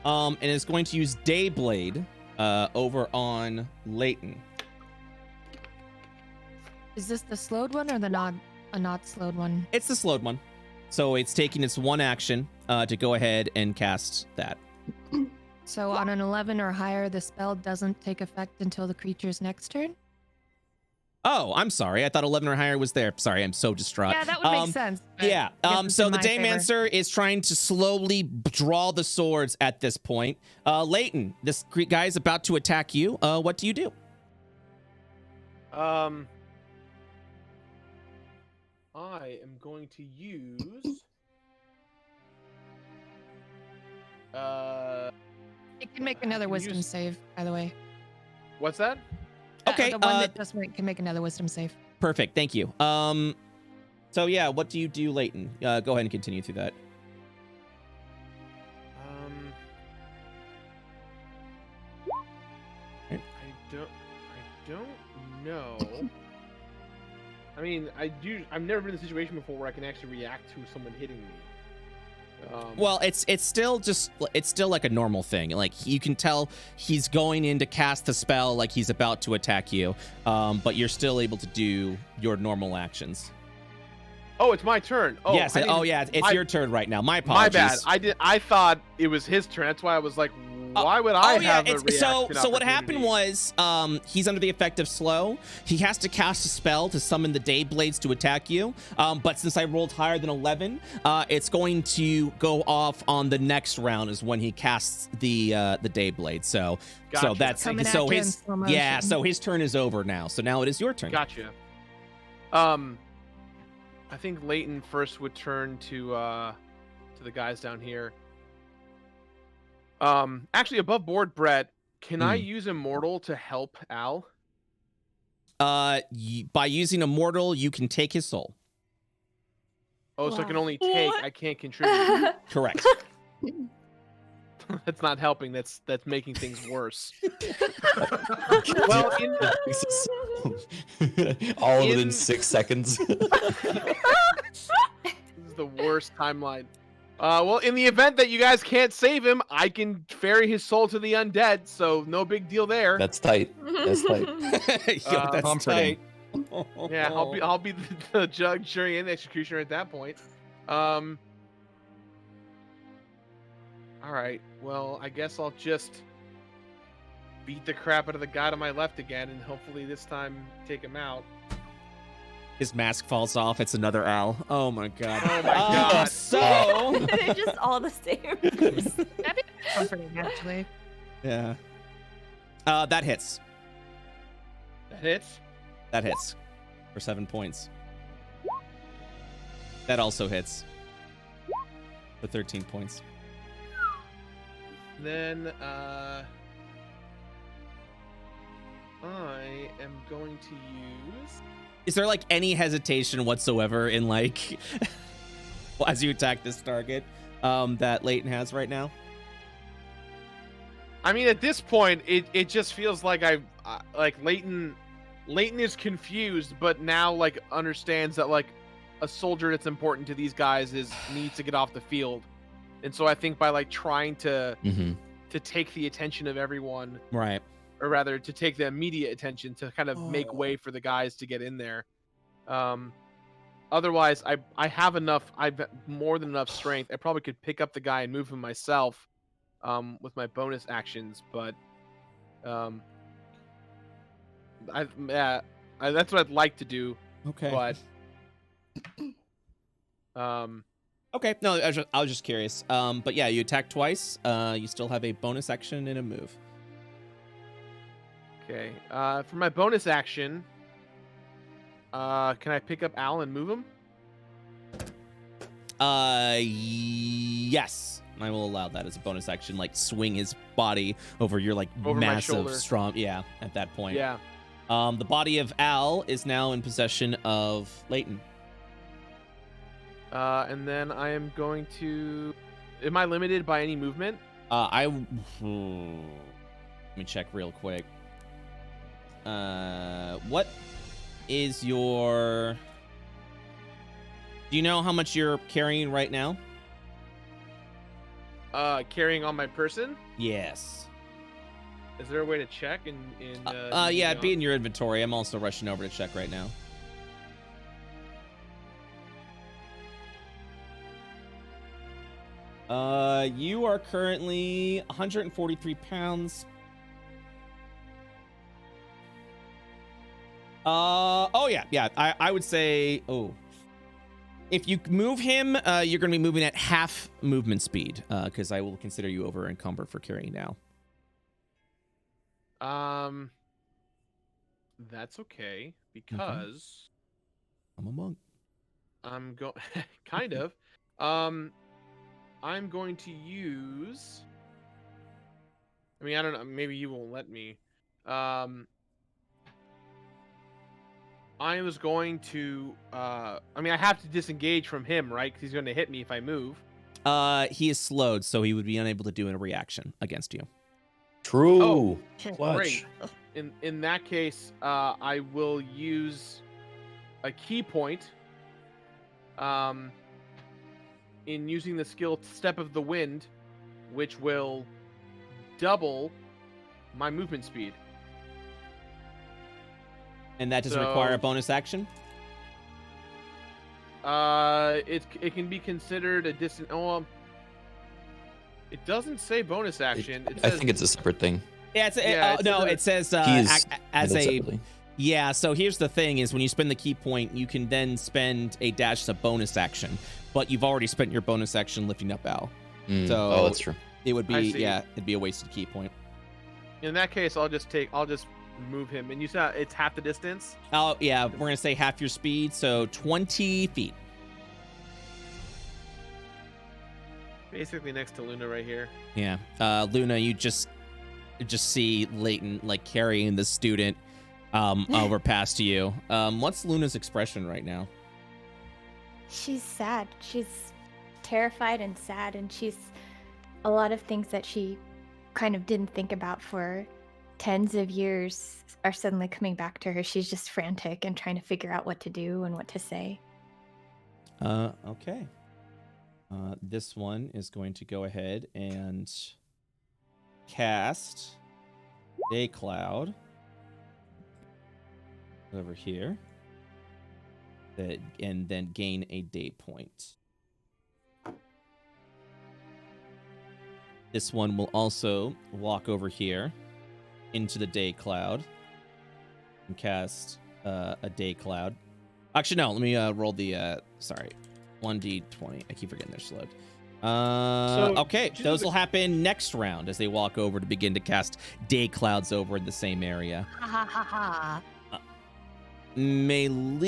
And it's going to use Dayblade over on Leighton. Is this the slowed one or the not slowed one? It's the slowed one. So it's taking its one action to go ahead and cast that. So on an 11 or higher, the spell doesn't take effect until the creature's next turn? Oh, I'm sorry. I thought 11 or higher was there. Sorry, I'm so distraught. Yeah, that would make sense. but Yeah. I guess it's So in the my favor. Daymancer is trying to slowly draw the swords at this point. Leighton, this guy is about to attack you. What do you do? I am going to use. It can make another can wisdom use- save, by the way. What's that? Okay, The one that just went can make another wisdom save. Perfect. Thank you. So yeah, what do you do, Leighton? Go ahead and continue through that. I don't know. I mean, I've never been in a situation before where I can actually react to someone hitting me. Well, it's still like a normal thing. Like you can tell he's going in to cast the spell, like he's about to attack you, but you're still able to do your normal actions. Oh, it's my turn. Oh, yes. I didn't- It's your turn right now. My apologies. My bad. I thought it was his turn. That's why I was like, why would I have a reaction so what happened opportunity? was he's under the effect of slow. He has to cast a spell to summon the Dayblades to attack you. But since I rolled higher than 11, it's going to go off on the next round is when he casts the Dayblade. So Gotcha. that's Coming at so you in his slow motion. yeah. So his turn is over now. So now it is your turn. Gotcha. I think Leighton first would turn to the guys down here. Actually, above board, Brett, can I use Immortal to help Al? By using Immortal, you can take his soul. Oh, so I Wow. can only take. I can't contribute. Correct. That's not helping. That's making things worse. Well, all in- within 6 seconds. This is the worst timeline. Well, in the event that you guys can't save him, I can ferry his soul to the undead, so no big deal there. That's tight. That's tight. Yo, that's comforting. tight. Yeah, I'll be the judge, jury, and executioner at that point. All right. Well, I guess I'll just beat the crap out of the guy to my left again, and hopefully this time take him out. His mask falls off. It's another Al. Oh my god. Oh my god. So They're just all the same. That'd be comforting, actually. yeah. That hits. That hits. That hits for 7 points. That also hits for 13 points. Then I am going to use. Is there like any hesitation whatsoever in like as you attack this target that Leighton has right now? I mean, at this point, it just feels like like Leighton is confused, but now like understands that like a soldier that's important to these guys needs to get off the field, and so I think by like trying to take the attention of everyone, Right. or rather to take the immediate attention to kind of make way for the guys to get in there. Otherwise, I have enough. I've more than enough strength. I probably could pick up the guy and move him myself with my bonus actions, but that's what I'd like to do. Okay. But Okay. No, I was just curious. But yeah, you attack twice. You still have a bonus action and a move. okay. For my bonus action, can I pick up Al and move him? Yes. I will allow that as a bonus action. Like swing his body over your like Over my massive, shoulder. strong. Yeah. At that point. Yeah. The body of Al is now in possession of Leighton. And then I am going to. Am I limited by any movement? Let me check real quick. What is your? Do you know how much you're carrying right now? Carrying on my person. Yes. Is there a way to check? Yeah, it'd be in your inventory. I'm also rushing over to check right now. You are currently 143 pounds. Oh yeah. I would say, if you move him, you're going to be moving at half movement speed, because I will consider you over encumbered for carrying now. That's okay because I'm a monk. I'm going kind of. I'm going to use. I mean, I don't know. Maybe you won't let me. I was going to. I mean, I have to disengage from him, right? Because he's going to hit me if I move. He is slowed, so he would be unable to do a reaction against you. True. Oh, Clutch. Great. In that case, I will use a key point. In using the skill Step of the Wind, which will double my movement speed. And that doesn't require a bonus action? It can be considered a distant. Oh, it doesn't say bonus action. It I says, think it's a separate thing. Yeah, it says He's as a separately. yeah. So here's the thing: is when you spend the key point, you can then spend a dash as a bonus action, but you've already spent your bonus action lifting up Al. So Oh, that's true. It would I be see. it'd be a wasted key point. in that case, I'll just move him. And you said it's half the distance? Oh, yeah, we're going to say half your speed, so 20 feet. Basically next to Luna right here. Yeah. Luna, you just see Leighton, like, carrying the student over past you. What's Luna's expression right now? She's sad. She's terrified and sad, and she's a lot of things that she kind of didn't think about for tens of years are suddenly coming back to her. She's just frantic and trying to figure out what to do and what to say. Okay. This one is going to go ahead and cast Day Cloud over here. And then gain a day point. This one will also walk over here into the Day Cloud and cast a Day Cloud. Actually, no, let me roll the, sorry, 1d20. I keep forgetting they're slowed. Okay, those will happen next round as they walk over to begin to cast Day Clouds over in the same area. Ha ha ha ha. Melira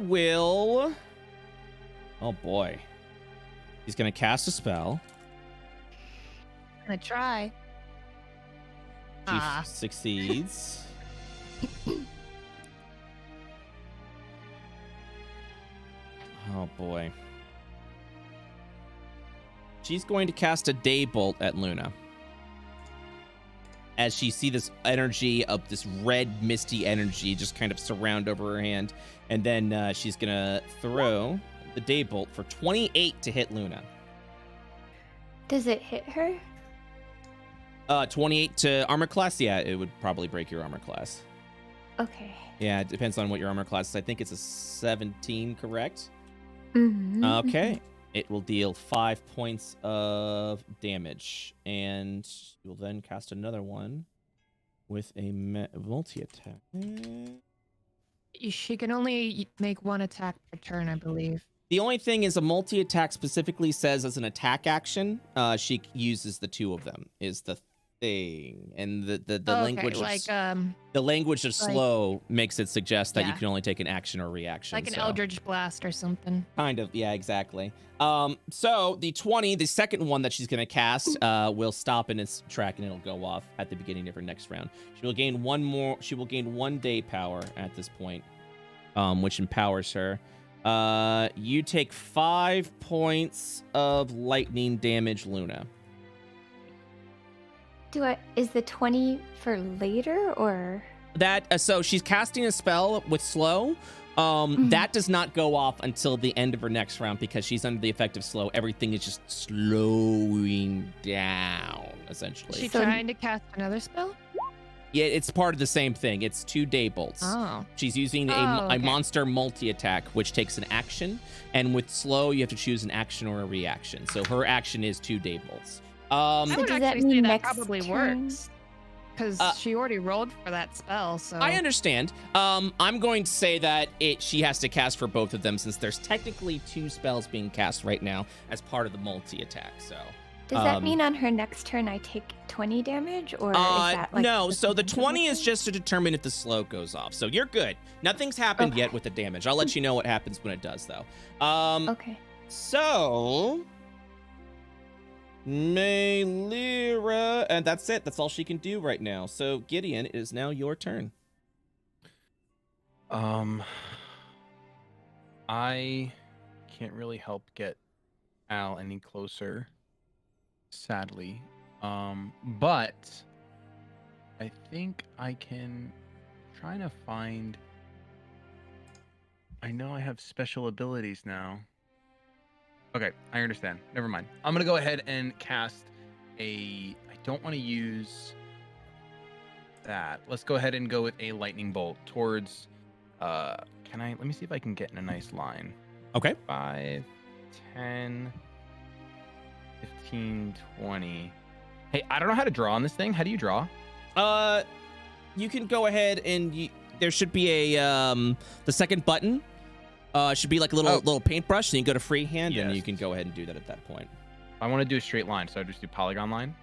will... Oh, boy. He's going to cast a spell. Gonna try. She succeeds. Oh, boy. She's going to cast a Day Bolt at Luna. As she see this energy of this red, misty energy just kind of surround over her hand. And then she's going to throw the Day Bolt for 28 to hit Luna. Does it hit her? 28 to armor class? Yeah, it would probably break your armor class. Okay. Yeah, it depends on what your armor class is. I think it's a 17, correct? Mm-hmm. Okay. It will deal 5 points of damage, and you'll then cast another one with a multi-attack. She can only make one attack per turn, I believe. The only thing is a multi-attack specifically says as an attack action, she uses the two of them, is the thing. And the language the language of slow makes it suggest that you can only take an action or reaction. Like an Eldritch Blast or something. Kind of, yeah, exactly. So the 20, the second one that she's going to cast, will stop in its track and it'll go off at the beginning of her next round. She will gain one day power at this point, which empowers her. You take 5 points of lightning damage, Luna. Is the 20 for later or? That so she's casting a spell with slow. That does not go off until the end of her next round because she's under the effect of slow. Everything is just slowing down, essentially. She trying to cast another spell? Yeah, it's part of the same thing. It's 2 day bolts. Oh. She's using a monster multi-attack, which takes an action. And with slow, you have to choose an action or a reaction. So her action is 2 day bolts. I So would does actually that mean say that next probably turn? works. Because she already rolled for that spell, so... I understand. I'm going to say that she has to cast for both of them since there's technically 2 spells being cast right now as part of the multi-attack, so... Does that mean on her next turn I take 20 damage, or is that like... No, so the 20 is just to determine if the slow goes off, so you're good. Nothing's happened yet with the damage. I'll let you know what happens when it does, though. Okay. So... Melira, and that's it. That's all she can do right now. So Gideon, it is now your turn. I can't really help get Al any closer, sadly. But I think I can try to find. I know I have special abilities now. Okay, I understand. Never mind. I'm gonna go ahead and cast I don't want to use that. Let's go ahead and go with a lightning bolt towards. Let me see if I can get in a nice line. Okay. 5, 10, 15, 20. Hey, I don't know how to draw on this thing. How do you draw? You can go ahead and there should be a the second button. Should be like a little paintbrush, and you can go to freehand, and you can go ahead and do that at that point. I want to do a straight line, so I just do polygon line.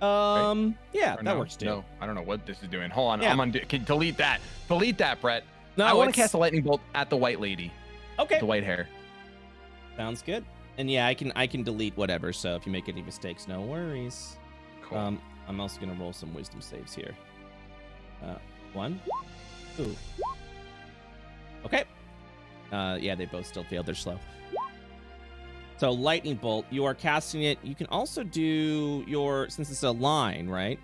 Yeah, Or that no? works too. No, I don't know what this is doing. Hold on, Yeah. can delete that. Delete that, Brett. No, I want to it's- cast a lightning bolt at the white lady, Okay, the white hair. sounds good. And yeah, I can delete whatever. So if you make any mistakes, no worries. Cool. I'm also gonna roll some wisdom saves here. 1, 2. Okay. Yeah, they both still failed. They're slow. So lightning bolt, you are casting it. You can also do since it's a line, right?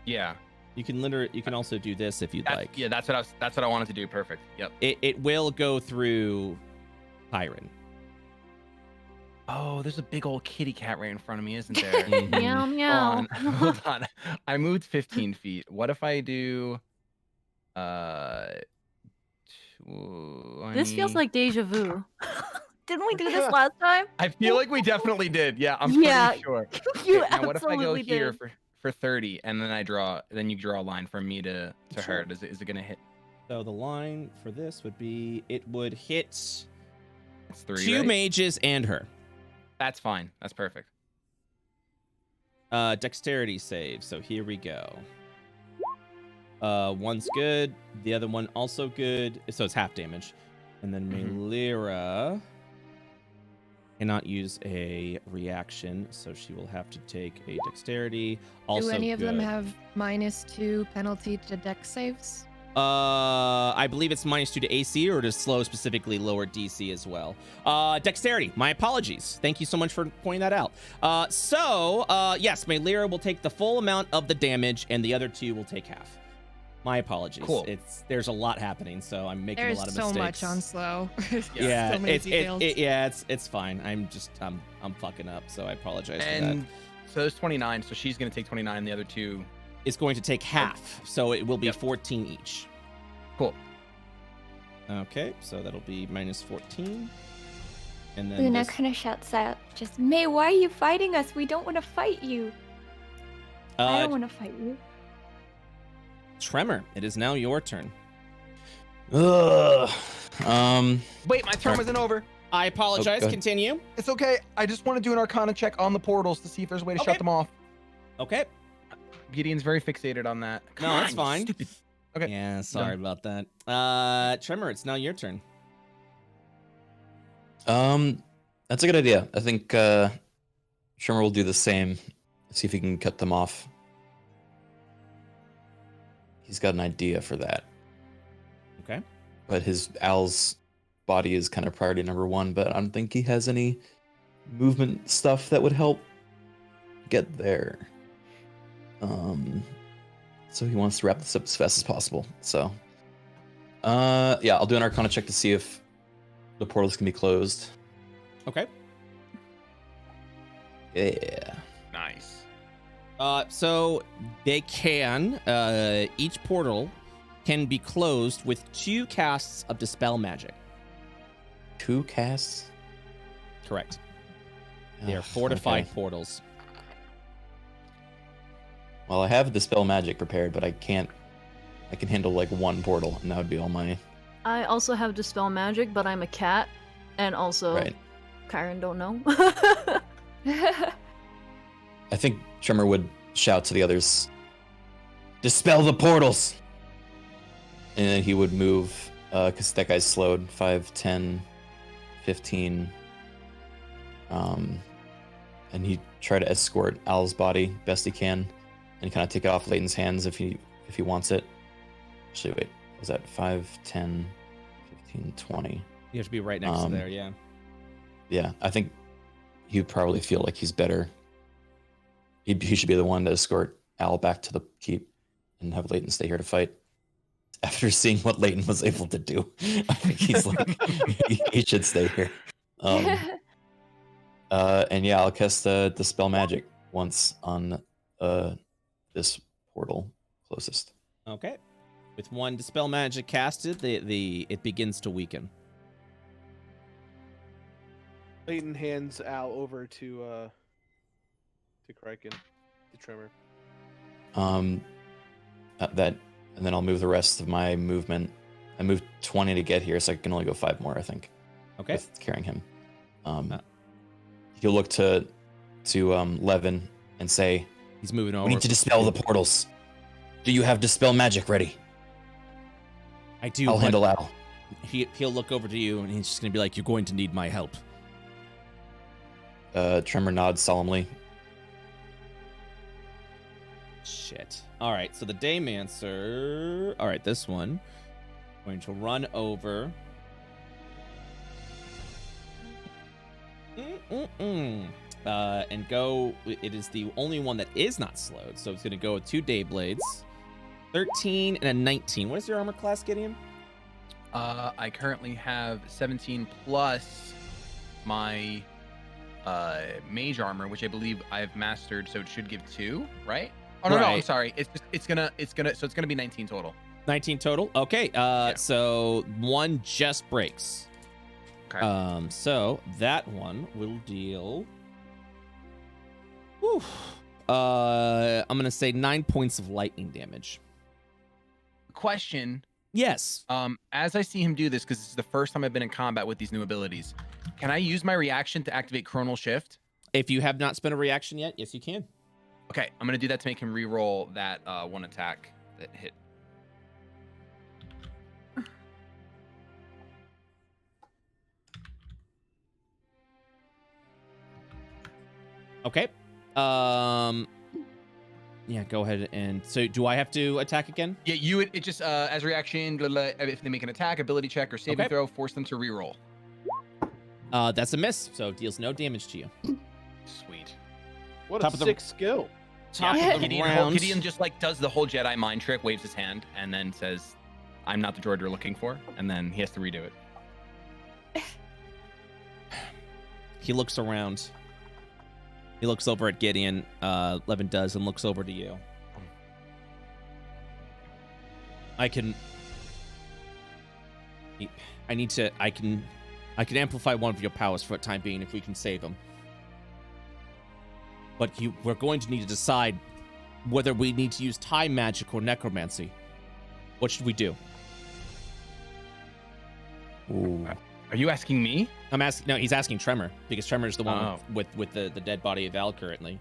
Yeah. You can also do this if you'd like. Yeah, that's what I wanted to do. Perfect. Yep. It will go through Tyron. Oh, there's a big old kitty cat right in front of me, isn't there? Mhm. Meow meow. Hold on. I moved 15 feet. What if I do This feels 20? like deja vu. Didn't we do this last time? I feel like we definitely did. Yeah, I'm Yeah, pretty sure. You Okay, now what if I go absolutely here did. for 30 and then you draw a line from me to her? Is it gonna hit? So the line for this would be it would hit It's 3, 2 right? mages and her. That's fine. That's perfect. Dexterity save. So here we go. One's good. The other one also good. So it's half damage. And then Melira cannot use a reaction, so she will have to take a dexterity. Also Do any of them good. have -2 penalty to dex saves? I believe it's -2 to AC, or to slow specifically lower DC as well. Dexterity. My apologies. Thank you so much for pointing that out. Yes, Melira will take the full amount of the damage, and the other 2 will take half. My apologies. Cool. There's a lot happening, so I'm making There's a lot of so mistakes. much on slow. Yeah, so many details. it's fine. I'm fucking up, so I apologize for that. And so there's 29. So she's gonna take 29. And the other 2. It's going to take half, so it will be Yep. 14 each. Cool. Okay, so that'll be -14. And then Luna this- kind of shouts out, just, May, why are you fighting us? We don't want to fight you. I don't want to fight you. Tremor, it is now your turn. Ugh. Wait, my turn wasn't over. I apologize. go ahead. Continue. It's okay. I just want to do an Arcana check on the portals to see if there's a way to Okay. shut them off. Okay. Gideon's very fixated on that. No, Come that's on, fine. stupid. Okay. Yeah, sorry about that. Tremor, it's now your turn. That's a good idea. I think Shimmer will do the same. See if he can cut them off. He's got an idea for that. Okay. But his Al's body is kind of priority number 1, but I don't think he has any movement stuff that would help get there. So he wants to wrap this up as fast as possible. So yeah, I'll do an Arcana check to see if the portals can be closed. Okay. Yeah. Nice. So they can, each portal can be closed with 2 casts of Dispel Magic. 2 casts? Correct. They are Ugh, fortified okay. portals. Well, I have Dispel Magic prepared, but I can handle like 1 portal, and that would be all my... I also have Dispel Magic, but I'm a cat, and also Right. Kyron don't know. I think Tremor would shout to the others, Dispel the portals! And then he would move, because that guy's slowed, 5, 10, 15. And he'd try to escort Al's body best he can, and kind of take it off Leighton's hands if he wants it. Actually, wait, was that 5, 10, 15, 20? You have to be right next to there, yeah. Yeah, I think he'd probably feel like he's better. He should be the one to escort Al back to the keep and have Leighton stay here to fight. After seeing what Leighton was able to do, I think he's like, he should stay here. And yeah, I'll cast Dispel Magic once on this portal closest. Okay. With 1 Dispel Magic casted, it begins to weaken. Leighton hands Al over to Criken, to Tremor. That, and then I'll move the rest of my movement. I moved 20 to get here, so I can only go 5 more, I think. Okay. With carrying him. He'll look to Levin and say, He's moving over. We need to dispel the portals. Do you have dispel magic ready? I do. I'll handle Al. He'll look over to you and he's just gonna be like, "You're going to need my help." Tremor nods solemnly. Shit. All right. So the Daymancer. All right. This one. Going to run over. And go. It is the only one that is not slowed, so it's going to go with 2 Dayblades. 13 and a 19. What is your armor class, Gideon? I currently have 17 plus my mage armor, which I believe I've mastered, so it should give 2, right? Oh no, I'm sorry. It's gonna be 19 total. 19 total. Okay. So 1 just breaks. Okay. So that one will deal. Whew, I'm gonna say 9 points of lightning damage. Question. Yes. As I see him do this, because this is the first time I've been in combat with these new abilities, can I use my reaction to activate Chronal Shift? If you have not spent a reaction yet, yes, you can. Okay, I'm gonna do that to make him re-roll that 1 attack that hit. Okay. Yeah, go ahead and so do I have to attack again? Yeah, you would. It just as a reaction, if they make an attack, ability check, or saving throw, force them to re-roll. That's a miss, so it deals no damage to you. Sweet. What Top a of the- sick skill. Top Yeah, of the Gideon, round. Gideon just like does the whole Jedi mind trick, waves his hand, and then says, "I'm not the droid you're looking for," and then he has to redo it. He looks around. He looks over at Gideon. Levin does, and looks over to you. I can amplify one of your powers for a time being if we can save him. But we're going to need to decide whether we need to use time magic or necromancy. What should we do? Ooh. Are you asking me? I'm asking. No, he's asking Tremor because Tremor is the one Oh. with the dead body of Al currently.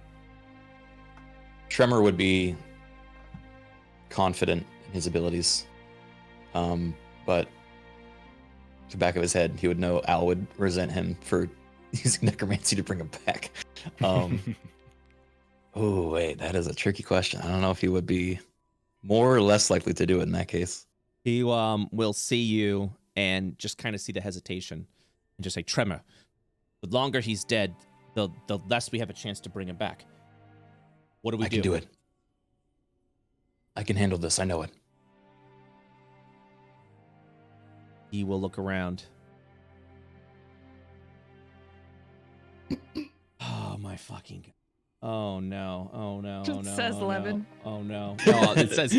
Tremor would be confident in his abilities. But to the back of his head, he would know Al would resent him for using necromancy to bring him back. Oh, wait, that is a tricky question. I don't know if he would be more or less likely to do it in that case. He will see you and just kind of see the hesitation and just say, Tremor, the longer he's dead, the less we have a chance to bring him back. What do we do? I can do it. I can handle this. I know it. He will look around. Oh my fucking God. Oh no. Oh no. Oh no. Says oh, Levin. No. Oh no. No, it says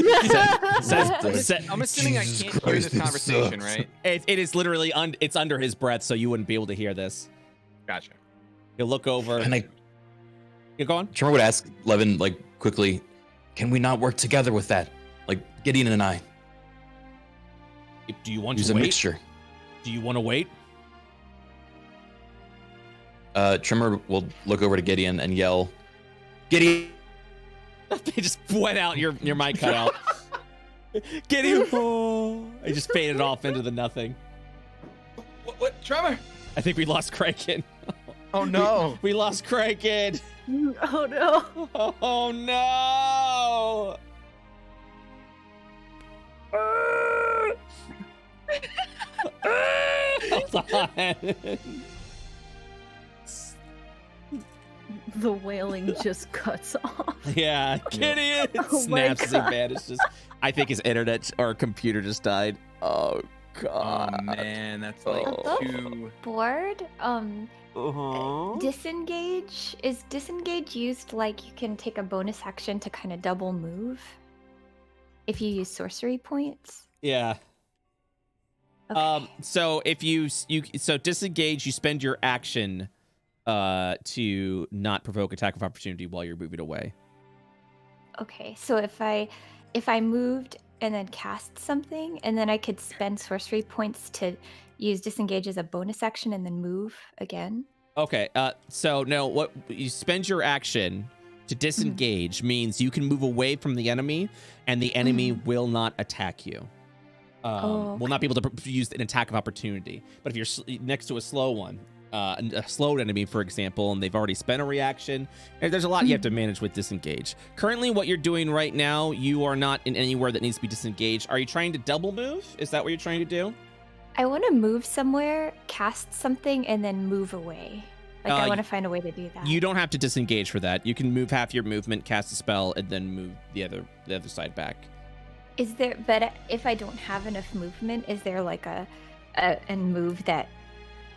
I'm assuming I can't hear this conversation, right? it is literally it's under his breath, so you wouldn't be able to hear this. Gotcha. He'll look over. And You go on? Tremor would ask Levin, like, quickly, can we not work together with that? Like, Gideon and I. Do you want Use to a wait? mixture. Do you want to wait? Tremor will look over to Gideon and yell, Gideon! They just went out. Your mic cut out. Gideon! Oh. I just faded off into the nothing. What? Tremor? I think we lost Criken. Oh no. We lost Criken. Oh no. Oh no! Hold on. The wailing just cuts off. Yeah, Gideon Oh my snaps as he God. vanishes. I think his internet or computer just died. Oh Oh God. man, that's like Oh. 2. Board. Uh-huh. Disengage. Is disengage used like you can take a bonus action to kind of double move if you use sorcery points? Yeah. Okay. So if you disengage, you spend your action to not provoke attack of opportunity while you're moving away. Okay, so if I moved and then cast something, and then I could spend sorcery points to use disengage as a bonus action and then move again. Okay. So no, what you spend your action To disengage means you can move away from the enemy, and the enemy will not attack you. Will not be able to use an attack of opportunity. But if you're next to a slow one, a slowed enemy, for example, and they've already spent a reaction, there's a lot you have to manage with disengage. Currently, what you're doing right now, you are not in anywhere that needs to be disengaged. Are you trying to double move? Is that what you're trying to do? I want to move somewhere, cast something, and then move away. Like, I want to find a way to do that. You don't have to disengage for that. You can move half your movement, cast a spell, and then move the other side back. Is there, but if I don't have enough movement, is there like a move that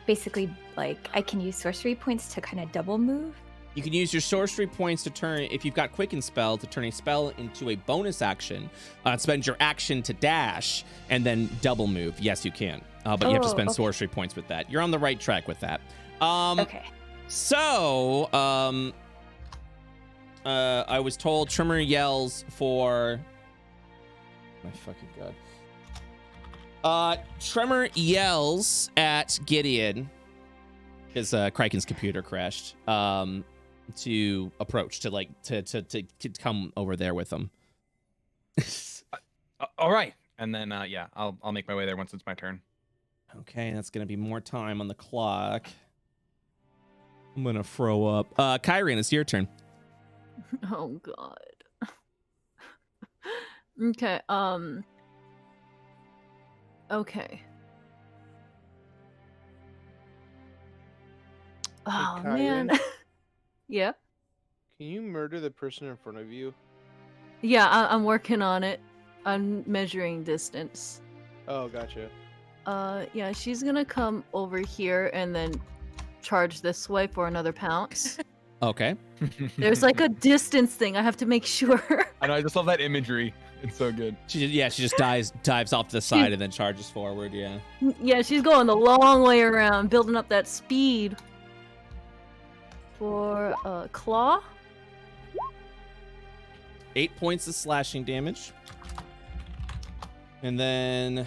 basically, like, I can use sorcery points to kind of double move? You can use your sorcery points to turn, if you've got Quicken Spell, to turn a spell into a bonus action. Spend your action to dash, and then double move. Yes, you can. But you have to spend sorcery points with that. You're on the right track with that. Okay. So, I was told Tremor yells for... My fucking god. Tremor yells at Gideon, because Criken's computer crashed, to approach, to come over there with him. All right. And then, yeah, I'll make my way there once it's my turn. Okay, that's going to be more time on the clock. I'm going to throw up. Kyrian, it's your turn. Oh god. Okay, okay. Oh man. Kyrian? Yeah. Can you murder the person in front of you? Yeah, I'm working on it. I'm measuring distance. Oh, gotcha. Yeah, she's gonna come over here and then charge this way for another pounce. Okay. There's like a distance thing. I have to make sure. I know. I just love that imagery. It's so good. She just dives off to the side and then charges forward. Yeah. Yeah, she's going the long way around, building up that speed. For claw. 8 points of slashing damage. And then...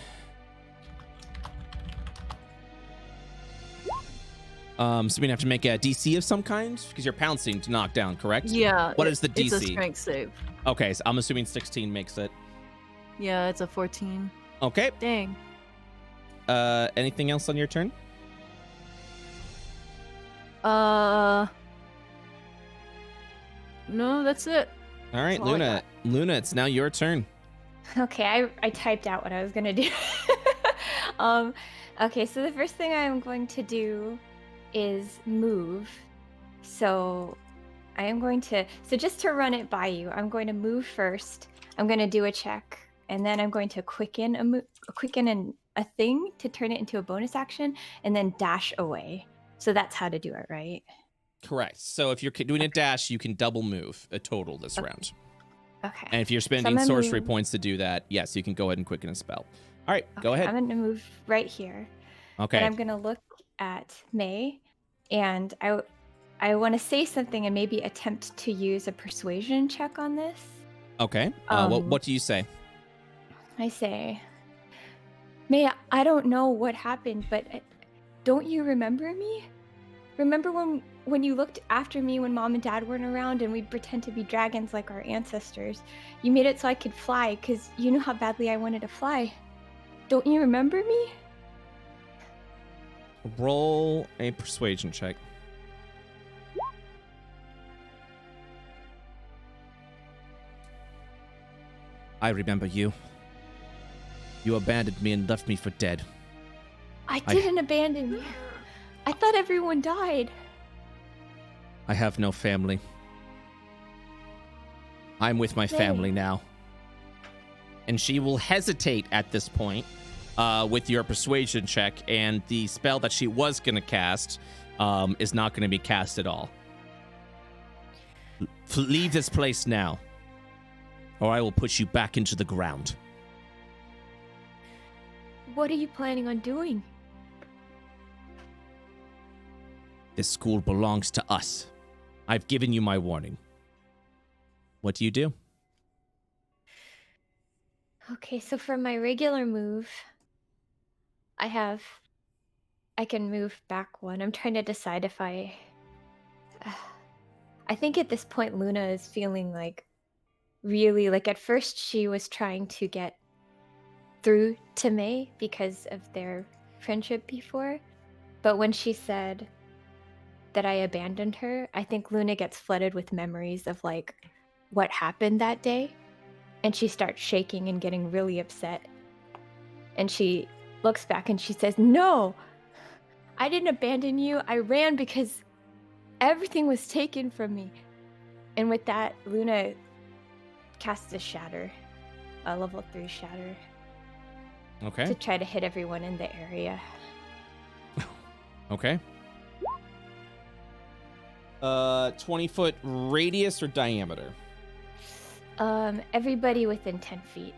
so we're gonna have to make a DC of some kind because you're pouncing to knock down, correct? Yeah. What is the DC? It's a strength save. Okay, so I'm assuming 16 makes it. Yeah, it's a 14. Okay. Dang. Anything else on your turn? No, that's it. All right, That's all I Luna. Luna, it's now your turn. Okay, I typed out what I was gonna do. Okay, so the first thing I'm going to do is move. So I am going to, so just to run it by you, I'm going to move first. I'm going to do a check, and then I'm going to quicken a thing to turn it into a bonus action, and then dash away. So that's how to do it, right? Correct. So if you're doing a dash, you can double move a total this round. Okay. And if you're spending sorcery points to do that, yes, you can go ahead and quicken a spell. All right, go ahead. I'm going to move right here. Okay. And I'm going to look at May, and I want to say something and maybe attempt to use a persuasion check on this. Okay. What do you say? I say, May, I don't know what happened, but don't you remember me? Remember when you looked after me when Mom and Dad weren't around and we'd pretend to be dragons like our ancestors? You made it so I could fly because you knew how badly I wanted to fly. Don't you remember me? Roll a persuasion check. I remember you. You abandoned me and left me for dead. I didn't abandon you. I thought everyone died. I have no family. I'm with my family now. And she will hesitate at this point with your persuasion check, and the spell that she was going to cast is not going to be cast at all. Leave this place now, or I will put you back into the ground. What are you planning on doing? This school belongs to us. I've given you my warning. What do you do? Okay, so for my regular move, I can move back one. I'm trying to decide if I I think at this point Luna is feeling like really like at first she was trying to get through to May because of their friendship before, but when she said that I abandoned her, I think Luna gets flooded with memories of like what happened that day, and she starts shaking and getting really upset, and she looks back and she says, "No, I didn't abandon you. I ran because everything was taken from me." And with that, Luna casts a shatter, a level 3 shatter, Okay. to try to hit everyone in the area. Okay. 20-foot radius or diameter? Everybody within 10 feet.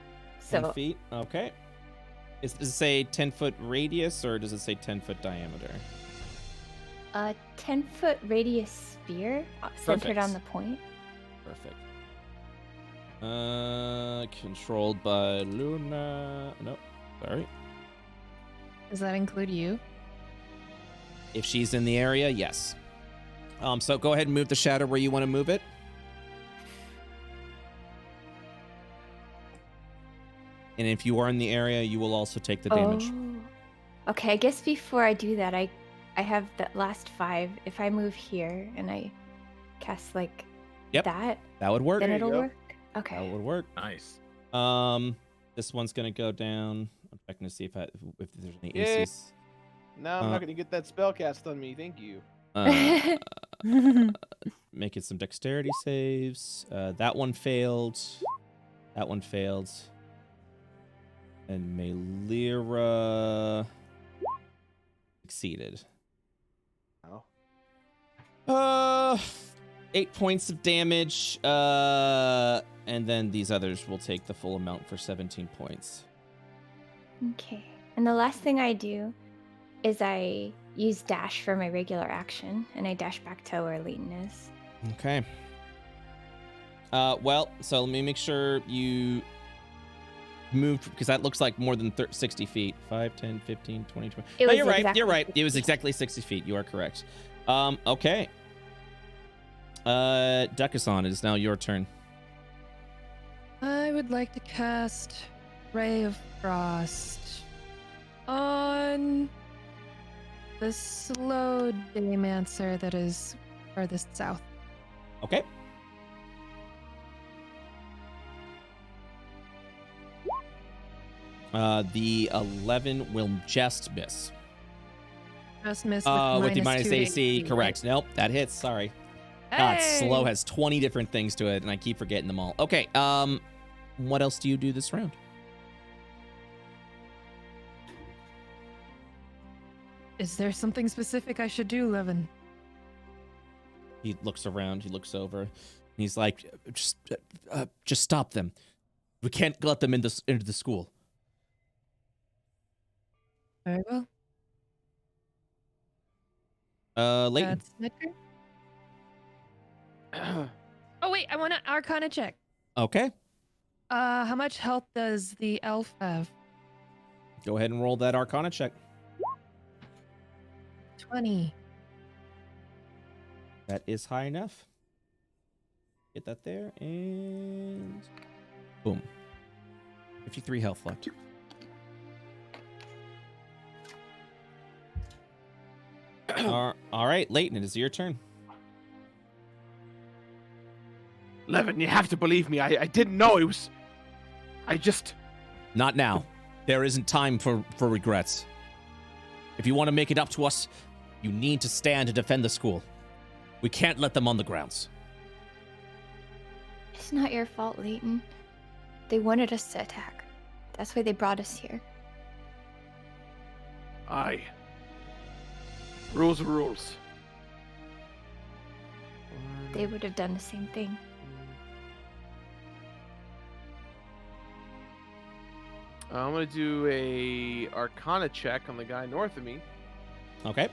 10 So feet. Okay. Does it say 10-foot radius or does it say 10-foot diameter? a 10-foot radius spear centered Perfect. on the point. Perfect. Controlled by Luna. Nope. Sorry. Does that include you? If she's in the area, yes. So go ahead and move the shadow where you want to move it. And if you are in the area, you will also take the damage. Oh. Okay, I guess before I do that, I have the last 5. If I move here and I cast like Yep. that, That would work. then There you it'll go. work. Okay. That would work. Nice. This one's gonna go down. I'm checking to see if there's any Yay. ACs. Now I'm not going to get that spell cast on me. Thank you. Making some dexterity saves. That one failed. That one failed. And Melira succeeded. Oh. 8 points of damage. And then these others will take the full amount for 17 points. Okay. And the last thing I do is I use dash for my regular action, and I dash back to where Leighton is. Okay. Well, so let me make sure you move, because that looks like more than 60 feet. 5, 10, 15, 20, 20. It No, was you're right. exactly You're right. It was 60. exactly 60 feet. You are correct. Okay. Duckason, it is now your turn. I would like to cast Ray of Frost on the slow Daymancer that is farthest south. Okay. The 11 will just miss. Just missed With the minus minus 2 AC, right? correct. Nope, that hits. Sorry. God, slow Hey! has 20 different things to it, and I keep forgetting them all. Okay, what else do you do this round? Is there something specific I should do, Levin? He looks around, he looks over, and he's like, just stop them. We can't let them into the school. Very well. Leighton. That's my turn. Oh wait, I want an Arcana check. Okay, How much health does the elf have? go ahead and roll that Arcana check. 20. That is high enough. Get that there, and boom. 53 health left. All right, Leighton, it is your turn. Levin, you have to believe me. I didn't know it was. I just. Not now. There isn't time for regrets. If you want to make it up to us, you need to stand and defend the school. We can't let them on the grounds. It's not your fault, Leighton. They wanted us to attack. That's why they brought us here. Aye. Rules are rules. They would have done the same thing. I'm gonna do a Arcana check on the guy north of me. Okay.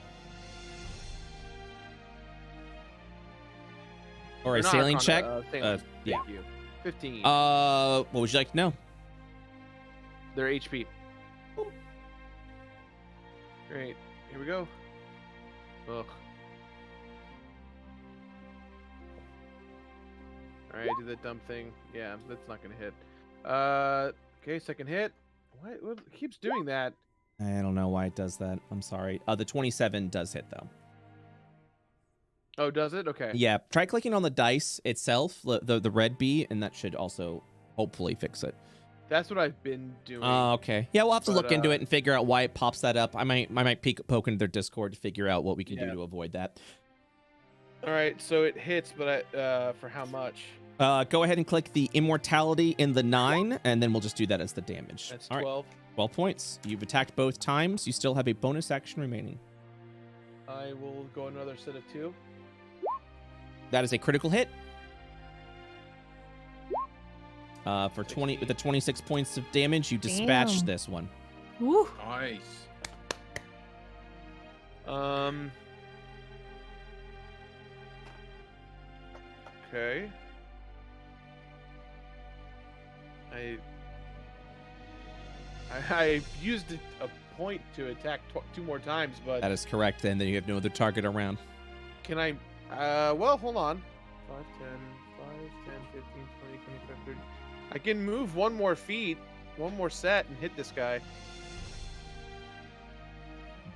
Or a Not sailing Arcana, check. sailing. Yeah. Thank you. 15. What would you like to know? Their HP. Boom. Great. Here we go. Ugh. All right, do that dumb thing. Yeah, that's not gonna hit. Okay, second hit. What keeps doing that? I don't know why it does that. I'm sorry. The 27 does hit though. Oh, does it? Okay. Yeah, try clicking on the dice itself, the red B, and that should also hopefully fix it. That's what I've been doing. Okay. Yeah, we'll have to look into But, it and figure out why it pops that up. I might poke into their Discord to figure out what we can do to avoid that. All right, so it hits, but for how much? Go ahead and click the immortality in the 9, and then we'll just do that as the damage. That's All 12. right, 12 points. You've attacked both times. You still have a bonus action remaining. I will go another set of 2. That is a critical hit. For 20 with the 26 points of damage, you dispatched Damn. this one. Woo. Nice. Okay. I used a point to attack 2 more times, but That is correct, and then you have no other target around. can I? Well, hold on. 5, 10, 15, 20, 25, 30. I can move 1 more feet, 1 more set, and hit this guy.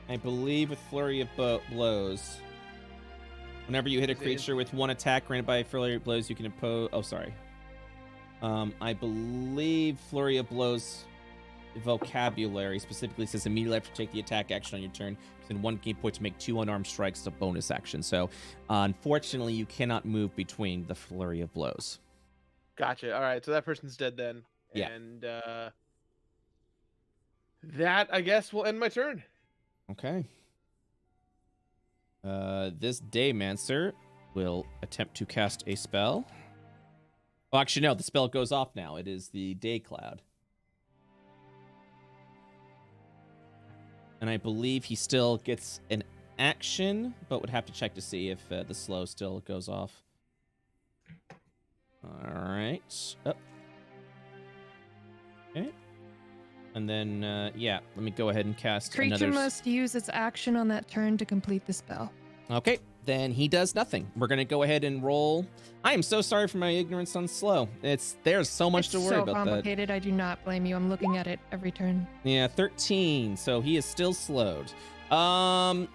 I believe with Flurry of Blows, whenever you hit a Is it- creature with 1 attack granted by Flurry of Blows, you can impose... Oh, sorry. I believe Flurry of Blows vocabulary specifically says immediately after you take the attack action on your turn, within 1 game point to make 2 unarmed strikes as a bonus action. So, unfortunately, you cannot move between the Flurry of Blows. Gotcha. All right, so that person's dead then. Yeah. And that, I guess, will end my turn. Okay. This Daymancer will attempt to cast a spell. Well, actually, no, the spell goes off now. It is the Day Cloud. And I believe he still gets an action, but would have to check to see if the slow still goes off. All right. Oh. Okay. And then, yeah, let me go ahead and cast Creature another... must use its action on that turn to complete the spell. Okay, then he does nothing. We're going to go ahead and roll. I am so sorry for my ignorance on slow. There's so much to worry so about that. complicated. I do not blame you. I'm looking at it every turn. Yeah, 13. So he is still slowed. Melira.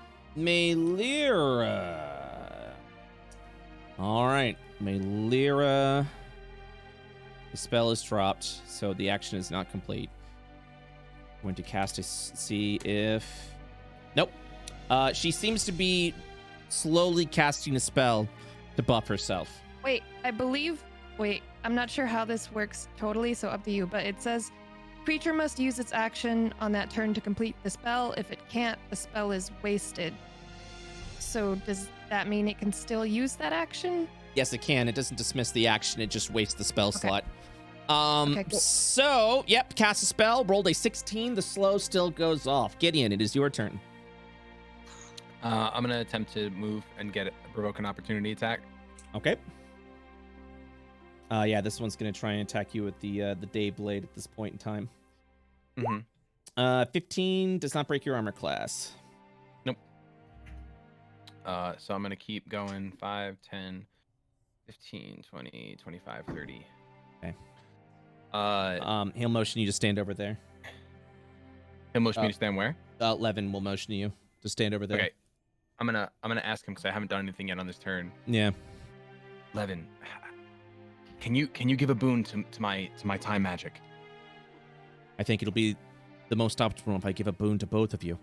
All right, Melira. The spell is dropped, so the action is not complete. I'm going to cast see if... Nope. She seems to be slowly casting a spell to buff herself. Wait, I'm not sure how this works totally, so up to you, but it says creature must use its action on that turn to complete the spell. If it can't, the spell is wasted. So does that mean it can still use that action? Yes, it can. It doesn't dismiss the action. It just wastes the spell slot. Okay, cool. So, yep, cast a spell, rolled a 16. The slow still goes off. Gideon, it is your turn. I'm gonna attempt to move and provoke an opportunity attack. Okay. Yeah, this one's gonna try and attack you with the day blade at this point in time. Mm-hmm. 15 does not break your armor class. Nope. So I'm gonna keep going. 5, 10, 15, 20, 25, 30. Okay. He'll He'll motion you to stand over there. motion me to stand where? Levin will motion you to stand over there. Okay. I'm gonna ask him because I haven't done anything yet on this turn. Yeah. Levin, can you give a boon to my time magic? I think it'll be the most optimal if I give a boon to both of you.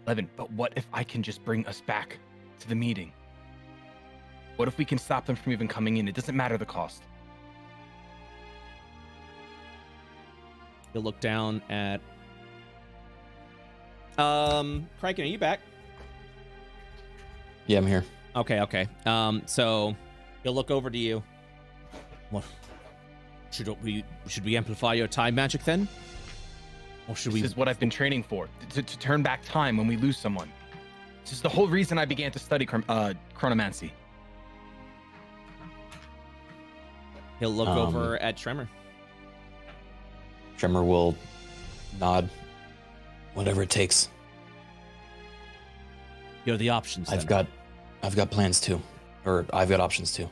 Levin, but what if I can just bring us back to the meeting? What if we can stop them from even coming in? It doesn't matter the cost. You'll look down at... Criken, are you back? Yeah, I'm here. Okay. So he'll look over to you. What? Should we amplify your time magic then? Or should This we... is what I've been training for, to turn back time when we lose someone. This is the whole reason I began to study chronomancy. He'll look over at Tremor. Tremor will nod. Whatever it takes. You're the options. I've got plans too, or I've got options too.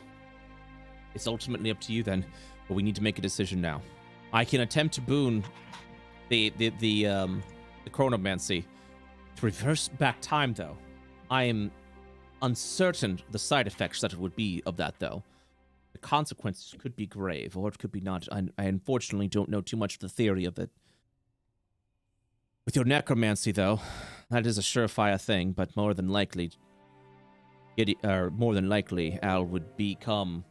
It's ultimately up to you then, but we need to make a decision now. I can attempt to boon the chronomancy to reverse back time, though. I am uncertain the side effects that it would be of that, though. The consequences could be grave, or it could be not. I unfortunately don't know too much of the theory of it. With your necromancy, though, that is a surefire thing, but more than likely, Al would become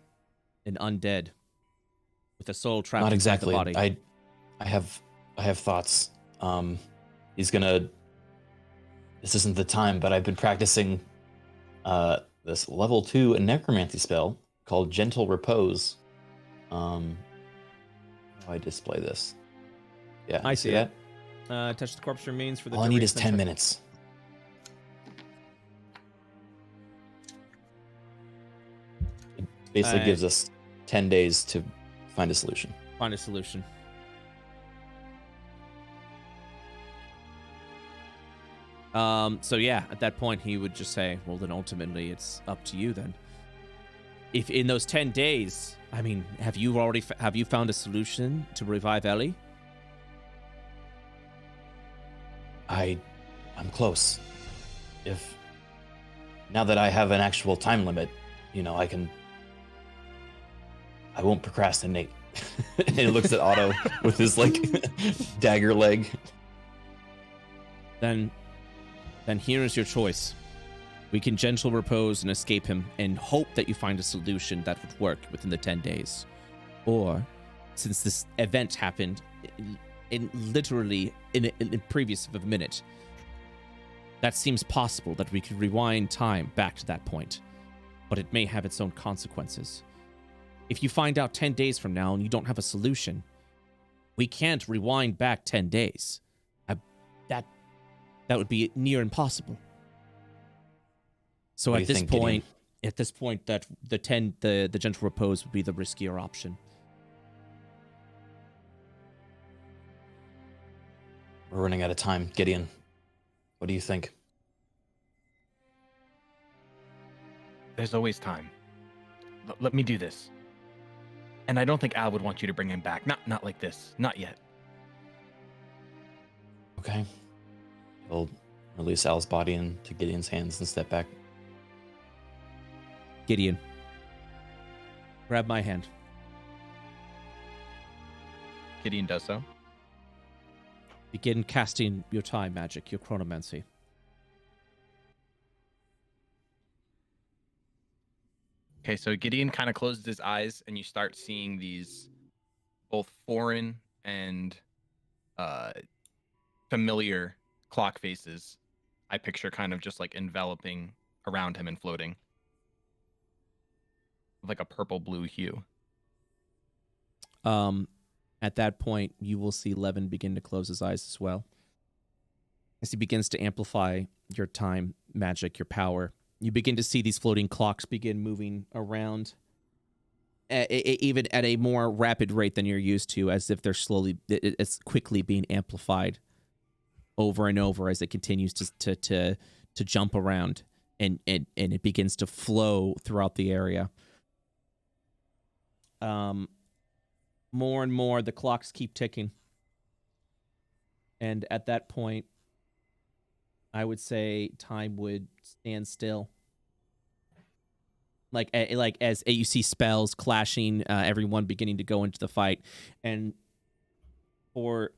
an undead with a soul trapped Not inside exactly. the body. I have thoughts. He's gonna. This isn't the time, but I've been practicing this level 2 necromancy spell called Gentle Repose. How do I display this? Yeah, I see that. Touch the corpse remains for the. All I need is duration 10 of- minutes. It basically gives us 10 days to find a solution. Find a solution. So yeah, at that point he would just say, well, then ultimately it's up to you then. If in those 10 days, I mean, have you found a solution to revive Ellie? I'm close. Now that I have an actual time limit, I won't procrastinate. And he looks at Otto with his dagger leg. Then here is your choice. We can gentle repose and escape him and hope that you find a solution that would work within the 10 days. Or, since this event happened in literally in previous of a minute, that seems possible that we could rewind time back to that point. But it may have its own consequences. If you find out 10 days from now and you don't have a solution, we can't rewind back 10 days. That would be near impossible. So at this point, that the gentle repose would be the riskier option. We're running out of time. Gideon, what do you think? There's always time. Let me do this. And I don't think Al would want you to bring him back. Not like this. Not yet. Okay. He'll release Al's body into Gideon's hands and step back. Gideon, grab my hand. Gideon does so. Begin casting your time magic, your chronomancy. Okay, so Gideon kind of closes his eyes, and you start seeing these both foreign and familiar clock faces. I picture kind of just enveloping around him and floating. Like a purple-blue hue. At that point, you will see Levin begin to close his eyes as well. As he begins to amplify your time magic, your power, you begin to see these floating clocks begin moving around, even at a more rapid rate than you're used to, as if they're it's quickly being amplified over and over as it continues to jump around, and it begins to flow throughout the area. More and more, the clocks keep ticking. And at that point, I would say time would stand still. Like as you see spells clashing, everyone beginning to go into the fight. And for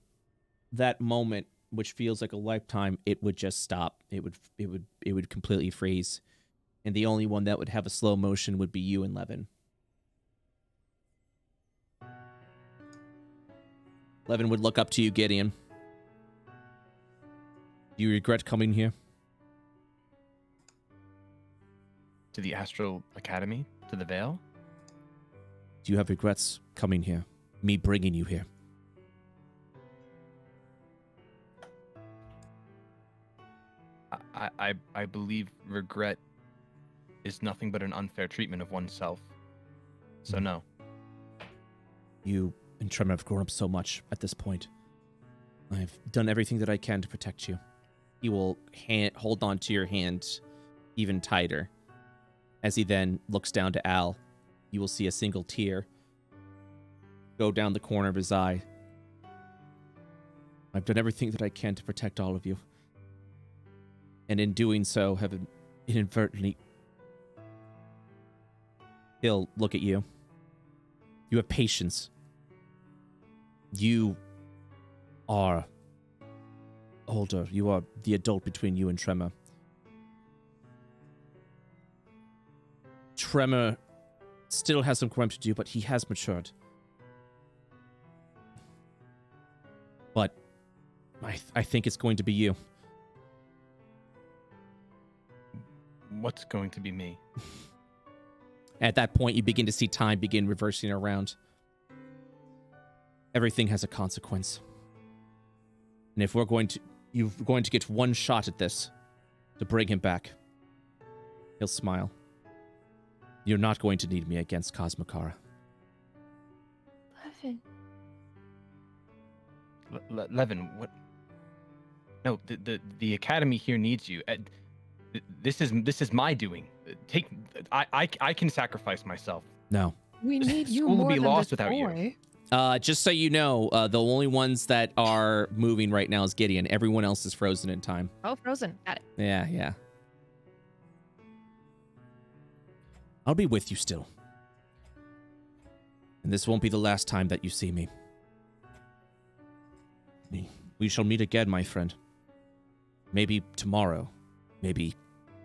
that moment, which feels like a lifetime, it would just stop. It would completely freeze. And the only one that would have a slow motion would be you and Levin. Levin would look up to you, Gideon. Do you regret coming here? To the Astral Academy? To the Vale? Do you have regrets coming here? Me bringing you here? I believe regret is nothing but an unfair treatment of oneself. So no. You and Tremor have grown up so much at this point. I've done everything that I can to protect you. He will hold on to your hand even tighter as he then looks down to Al you will see a single tear go down the corner of his eye. I've done everything that I can to protect all of you. And in doing so, have inadvertently... He'll look at you. You have patience. You are older. You are the adult between you and Tremor. Tremor still has some growing to do, but he has matured. But I think it's going to be you. What's going to be me? At that point, you begin to see time begin reversing around. Everything has a consequence. And if you're going to get one shot at this to bring him back. He'll smile. You're not going to need me against Cosmokara. Levin, what? No, the academy here needs you. This is my doing. I can sacrifice myself. No. We need you School will more be than lost this without you. boy. Just so you know, the only ones that are moving right now is Gideon. Everyone else is frozen in time. Oh, frozen. Got it. Yeah. I'll be with you still. And this won't be the last time that you see me. We shall meet again, my friend. Maybe tomorrow. Maybe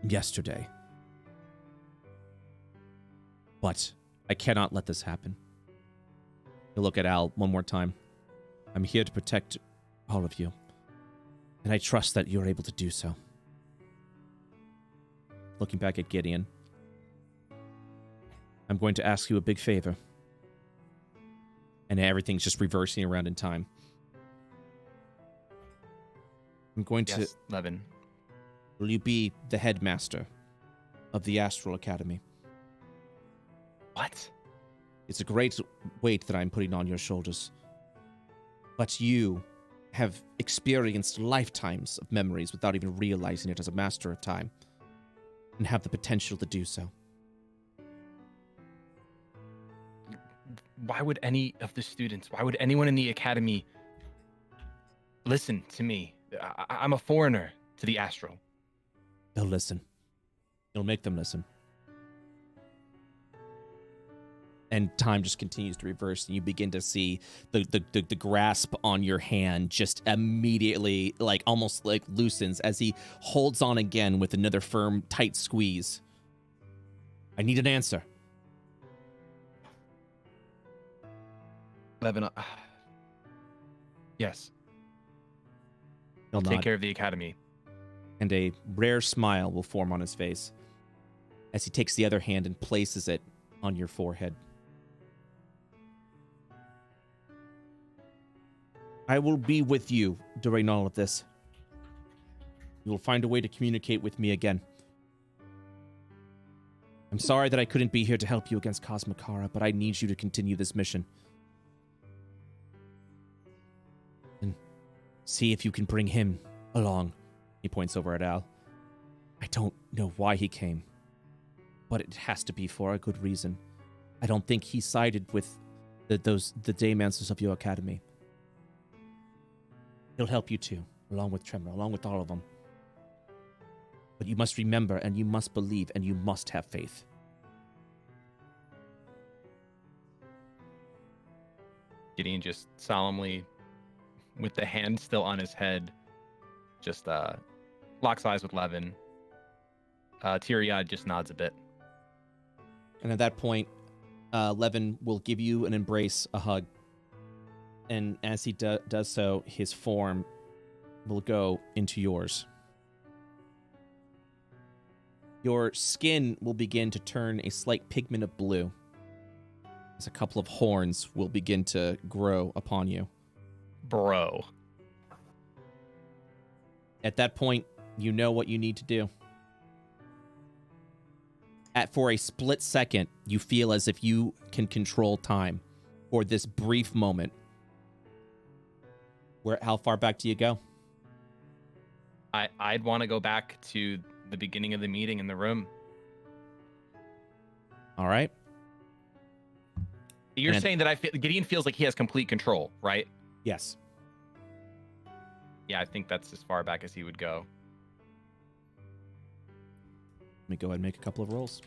yesterday. But I cannot let this happen. You look at Al one more time. I'm here to protect all of you. And I trust that you're able to do so. Looking back at Gideon. I'm going to ask you a big favor. And everything's just reversing around in time. I'm going to... Yes, Levin. Will you be the headmaster of the Astral Academy? What? It's a great weight that I'm putting on your shoulders. But you have experienced lifetimes of memories without even realizing it as a master of time. And have the potential to do so. Why would any of the students, why would anyone in the academy listen to me? I'm a foreigner to the Astral. They'll listen. You'll make them listen. And time just continues to reverse, and you begin to see the grasp on your hand just immediately, like almost like loosens as he holds on again with another firm, tight squeeze. I need an answer. Levin, yes. He'll Take nod, care of the academy. and a rare smile will form on his face as he takes the other hand and places it on your forehead. I will be with you during all of this. You will find a way to communicate with me again. I'm sorry that I couldn't be here to help you against Cosmokara, but I need you to continue this mission. And see if you can bring him along. He points over at Al. I don't know why he came, but it has to be for a good reason. I don't think he sided with the Daymasters of your academy. He'll help you too, along with Tremor, along with all of them. But you must remember, and you must believe, and you must have faith. Gideon just solemnly, with the hand still on his head, just locks eyes with Levin. Teary-eyed, just nods a bit. And at that point, Levin will give you an embrace, a hug. And as he does so, his form will go into yours. Your skin will begin to turn a slight pigment of blue, as a couple of horns will begin to grow upon you. Bro. At that point, you know what you need to do. For a split second, you feel as if you can control time for this brief moment. How far back do you go? I'd want to go back to the beginning of the meeting in the room. All right. You're And- saying that Gideon feels like he has complete control, right? Yes. Yeah, I think that's as far back as he would go. Let me go ahead and make a couple of rolls.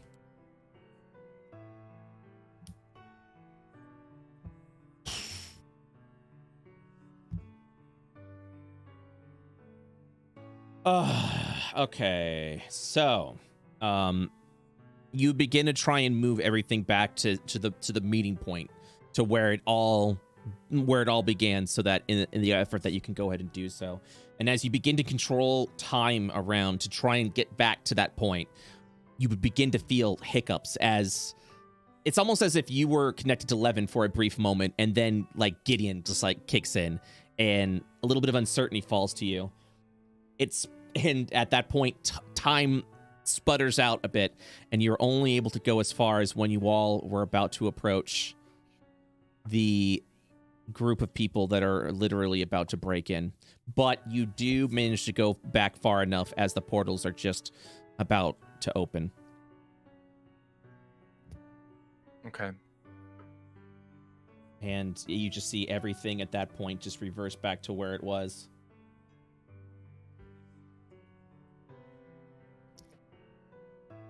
Okay. So, you begin to try and move everything back to the meeting point, to where it all began, so that in the effort that you can go ahead and do so. And as you begin to control time around to try and get back to that point, you would begin to feel hiccups, as it's almost as if you were connected to Levin for a brief moment, and then like Gideon just like kicks in, and a little bit of uncertainty falls to you. And at that point, time sputters out a bit, and you're only able to go as far as when you all were about to approach the group of people that are literally about to break in. But you do manage to go back far enough as the portals are just about to open. Okay. And you just see everything at that point just reverse back to where it was.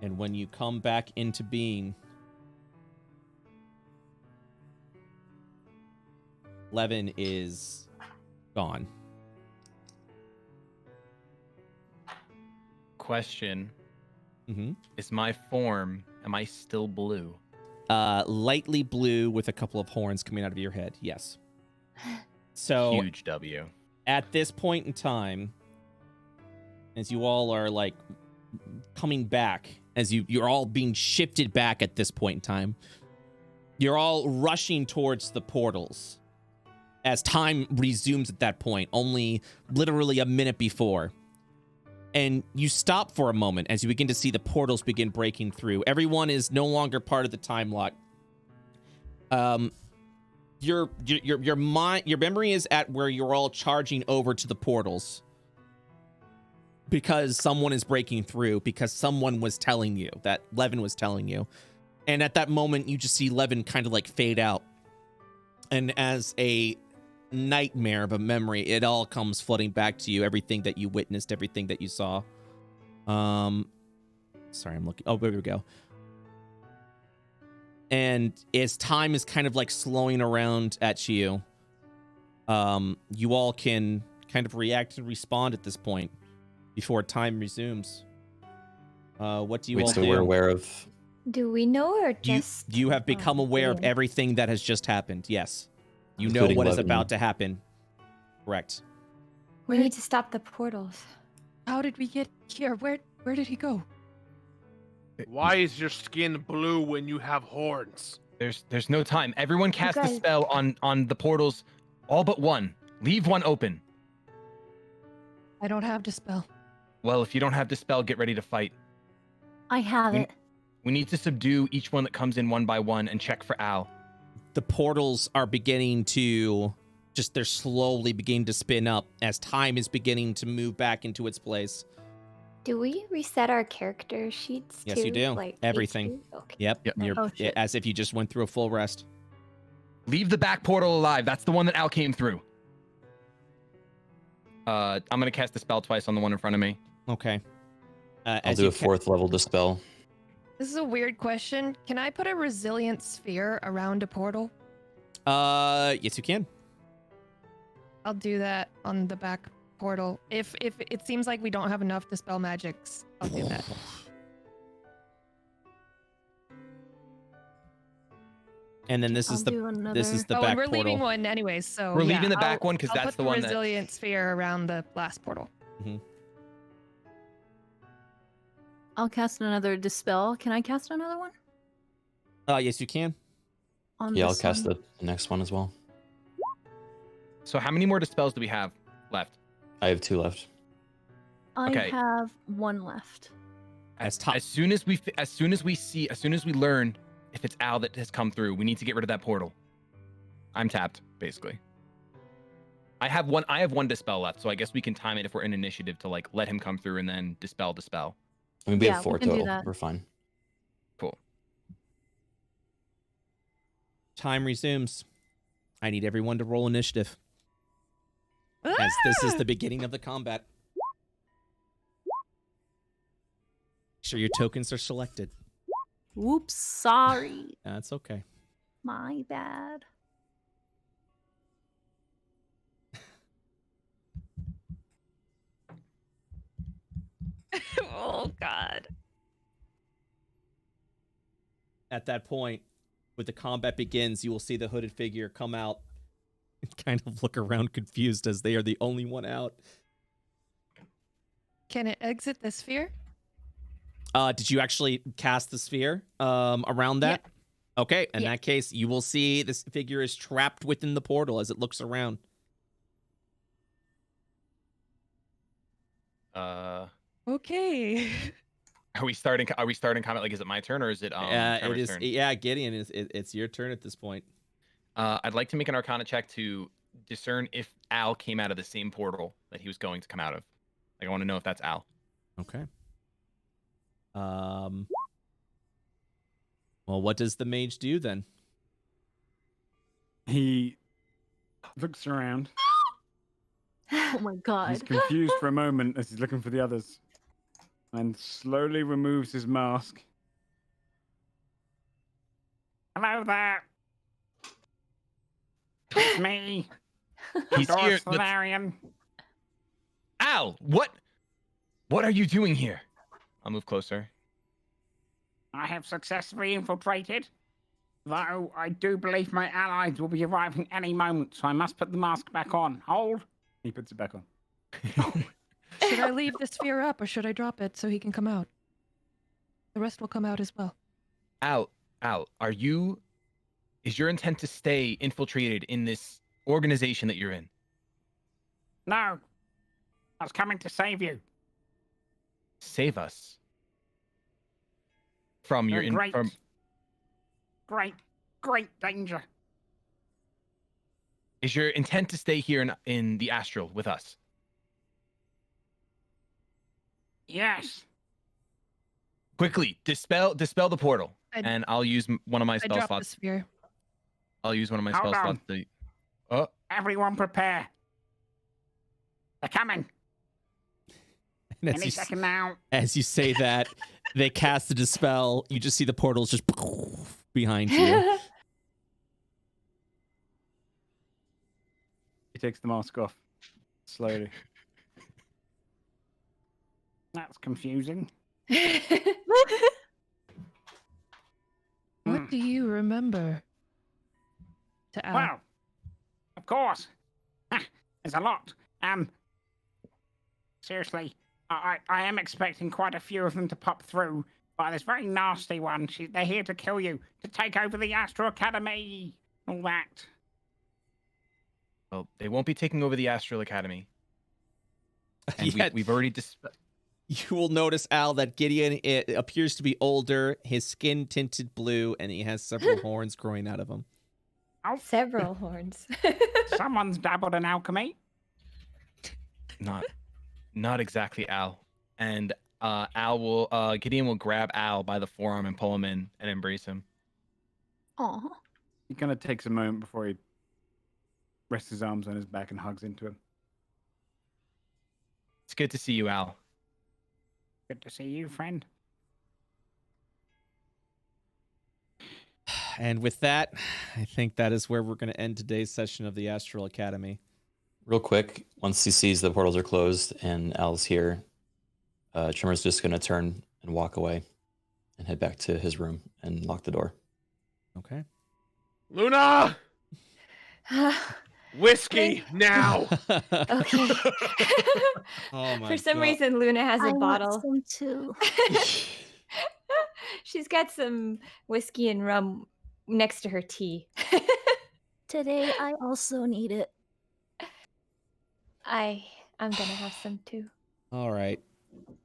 And when you come back into being, Levin is gone. Question. Mm-hmm. Is my form, am I still blue? Lightly blue with a couple of horns coming out of your head. Yes. So Huge W. at this point in time, as you all are like coming back, as you're all being shifted back at this point in time, you're all rushing towards the portals as time resumes at that point, only literally a minute before. And you stop for a moment as you begin to see the portals begin breaking through. Everyone is no longer part of the time lock. Your memory is at where you're all charging over to the portals because someone is breaking through, because someone was telling you, that Levin was telling you. And at that moment, you just see Levin kind of like fade out. And as a nightmare of a memory, it all comes flooding back to you, everything that you witnessed, everything that you saw. Sorry, I'm looking. Oh, there we go. And as time is kind of like slowing around at you, you all can kind of react and respond at this point before time resumes. What do you all So do? we're aware of. Do we know or just You have become aware of Gideon? everything that has just happened. Yes. You know Including what is Levin. about to happen. Correct. We need to stop the portals. How did we get here? Where did he go? Why is your skin blue when you have horns? There's no time. Everyone cast the guys- spell on the portals, all but one. Leave one open. I don't have Dispel. Well, if you don't have Dispel, get ready to fight. I have We- it. We need to subdue each one that comes in one by one and check for Al. The portals are beginning to they're slowly beginning to spin up as time is beginning to move back into its place. Do we reset our character sheets Yes, too? you do. Like Everything. HP? Okay. Yep. Yep. You're Oh, shit. as if you just went through a full rest. Leave the back portal alive. That's the one that Al came through. I'm gonna cast the spell twice on the one in front of me. Okay. I'll As do you a 4th level dispel. This is a weird question. Can I put a resilient sphere around a portal? Yes, you can. I'll do that on the back portal. If it seems like we don't have enough Dispel magics, I'll do that. And then this I'll is the do another. this is the Oh, back and we're portal. leaving one anyways, so We're yeah, leaving the back I'll- one because I'll that's put the one that. resilient sphere around the last portal. I'll cast another dispel. Can I cast another one? Yes, you can. On Yeah, I'll this cast one? the next one as well. So how many more dispels do we have left? I have 2 left. I Okay. have 1 left. As top. As soon as we learn if it's Al that has come through, we need to get rid of that portal. I'm tapped, basically. I have one dispel left, so I guess we can time it if we're in initiative to like let him come through and then dispel. I mean, we Yeah, have 4 we can do total. that. We're fine. Cool. Time resumes. I need everyone to roll initiative, as this is the beginning of the combat. Make sure your tokens are selected. Whoops, sorry. That's okay. My bad. Oh God. At that point, when the combat begins, you will see the hooded figure come out and kind of look around confused as they are the only one out. Can it exit the sphere? Did you actually cast the sphere around that? Yeah. Okay, in Yeah. that case, you will see this figure is trapped within the portal as it looks around. Okay. Are we starting combat? Like, is it my turn or is it It Trevor's is. turn? Yeah, Gideon, it's your turn at this point. I'd like to make an Arcana check to discern if Al came out of the same portal that he was going to come out of. Like, I want to know if that's Al. Okay. Well, what does the mage do then? He looks around. Oh my He's god. confused for a moment as he's looking for the others, and slowly removes his mask. Hello there. It's me. He's Dwarf here. Let's- Solarian. Al, what are you doing here? I'll move closer. I have successfully infiltrated, though I do believe my allies will be arriving any moment, so I must put the mask back on. Hold. He puts it back on. Should I leave the sphere up or should I drop it so he can come out? The rest will come out as well. Al, is your intent to stay infiltrated in this organization that you're in? No. I was coming to save you. Save us from your Great danger. Is your intent to stay here in the Astral with us? Yes. Quickly, dispel the portal, I'd- and I'll use one of my I spell dropped the slots. sphere. I'll use one of my Hold spell on. slots. Oh, Everyone prepare. They're coming. And Any second now. as you say that, they cast the dispel. You just see the portals just behind you. He takes the mask off slowly. That's confusing. What do you remember? To Al. Well, of course. There's a lot. Seriously, I am expecting quite a few of them to pop through. But this very nasty one, they're here to kill you, to take over the Astral Academy, all that. well, they won't be taking over the Astral Academy. And Yet, we've already you will notice, Al, that Gideon appears to be older. His skin tinted blue, and he has several horns growing out of him. Oh, Several horns. someone's dabbled in alchemy. not exactly Al. And Gideon will grab Al by the forearm and pull him in and embrace him. Aw. He kind of takes a moment before he rests his arms on his back and hugs into him. It's good to see you, Al. Good to see you, friend. And with that, I think that is where we're going to end today's session of the Astral Academy. Real quick, once he sees the portals are closed and Al's here, Trimmer's just going to turn and walk away and head back to his room and lock the door. Okay. Luna! Whiskey now! Okay. Oh my For some God. reason, Luna has I a want bottle. some too. She's got some whiskey and rum next to her tea. Today, I also need it. I'm gonna have some too. All right.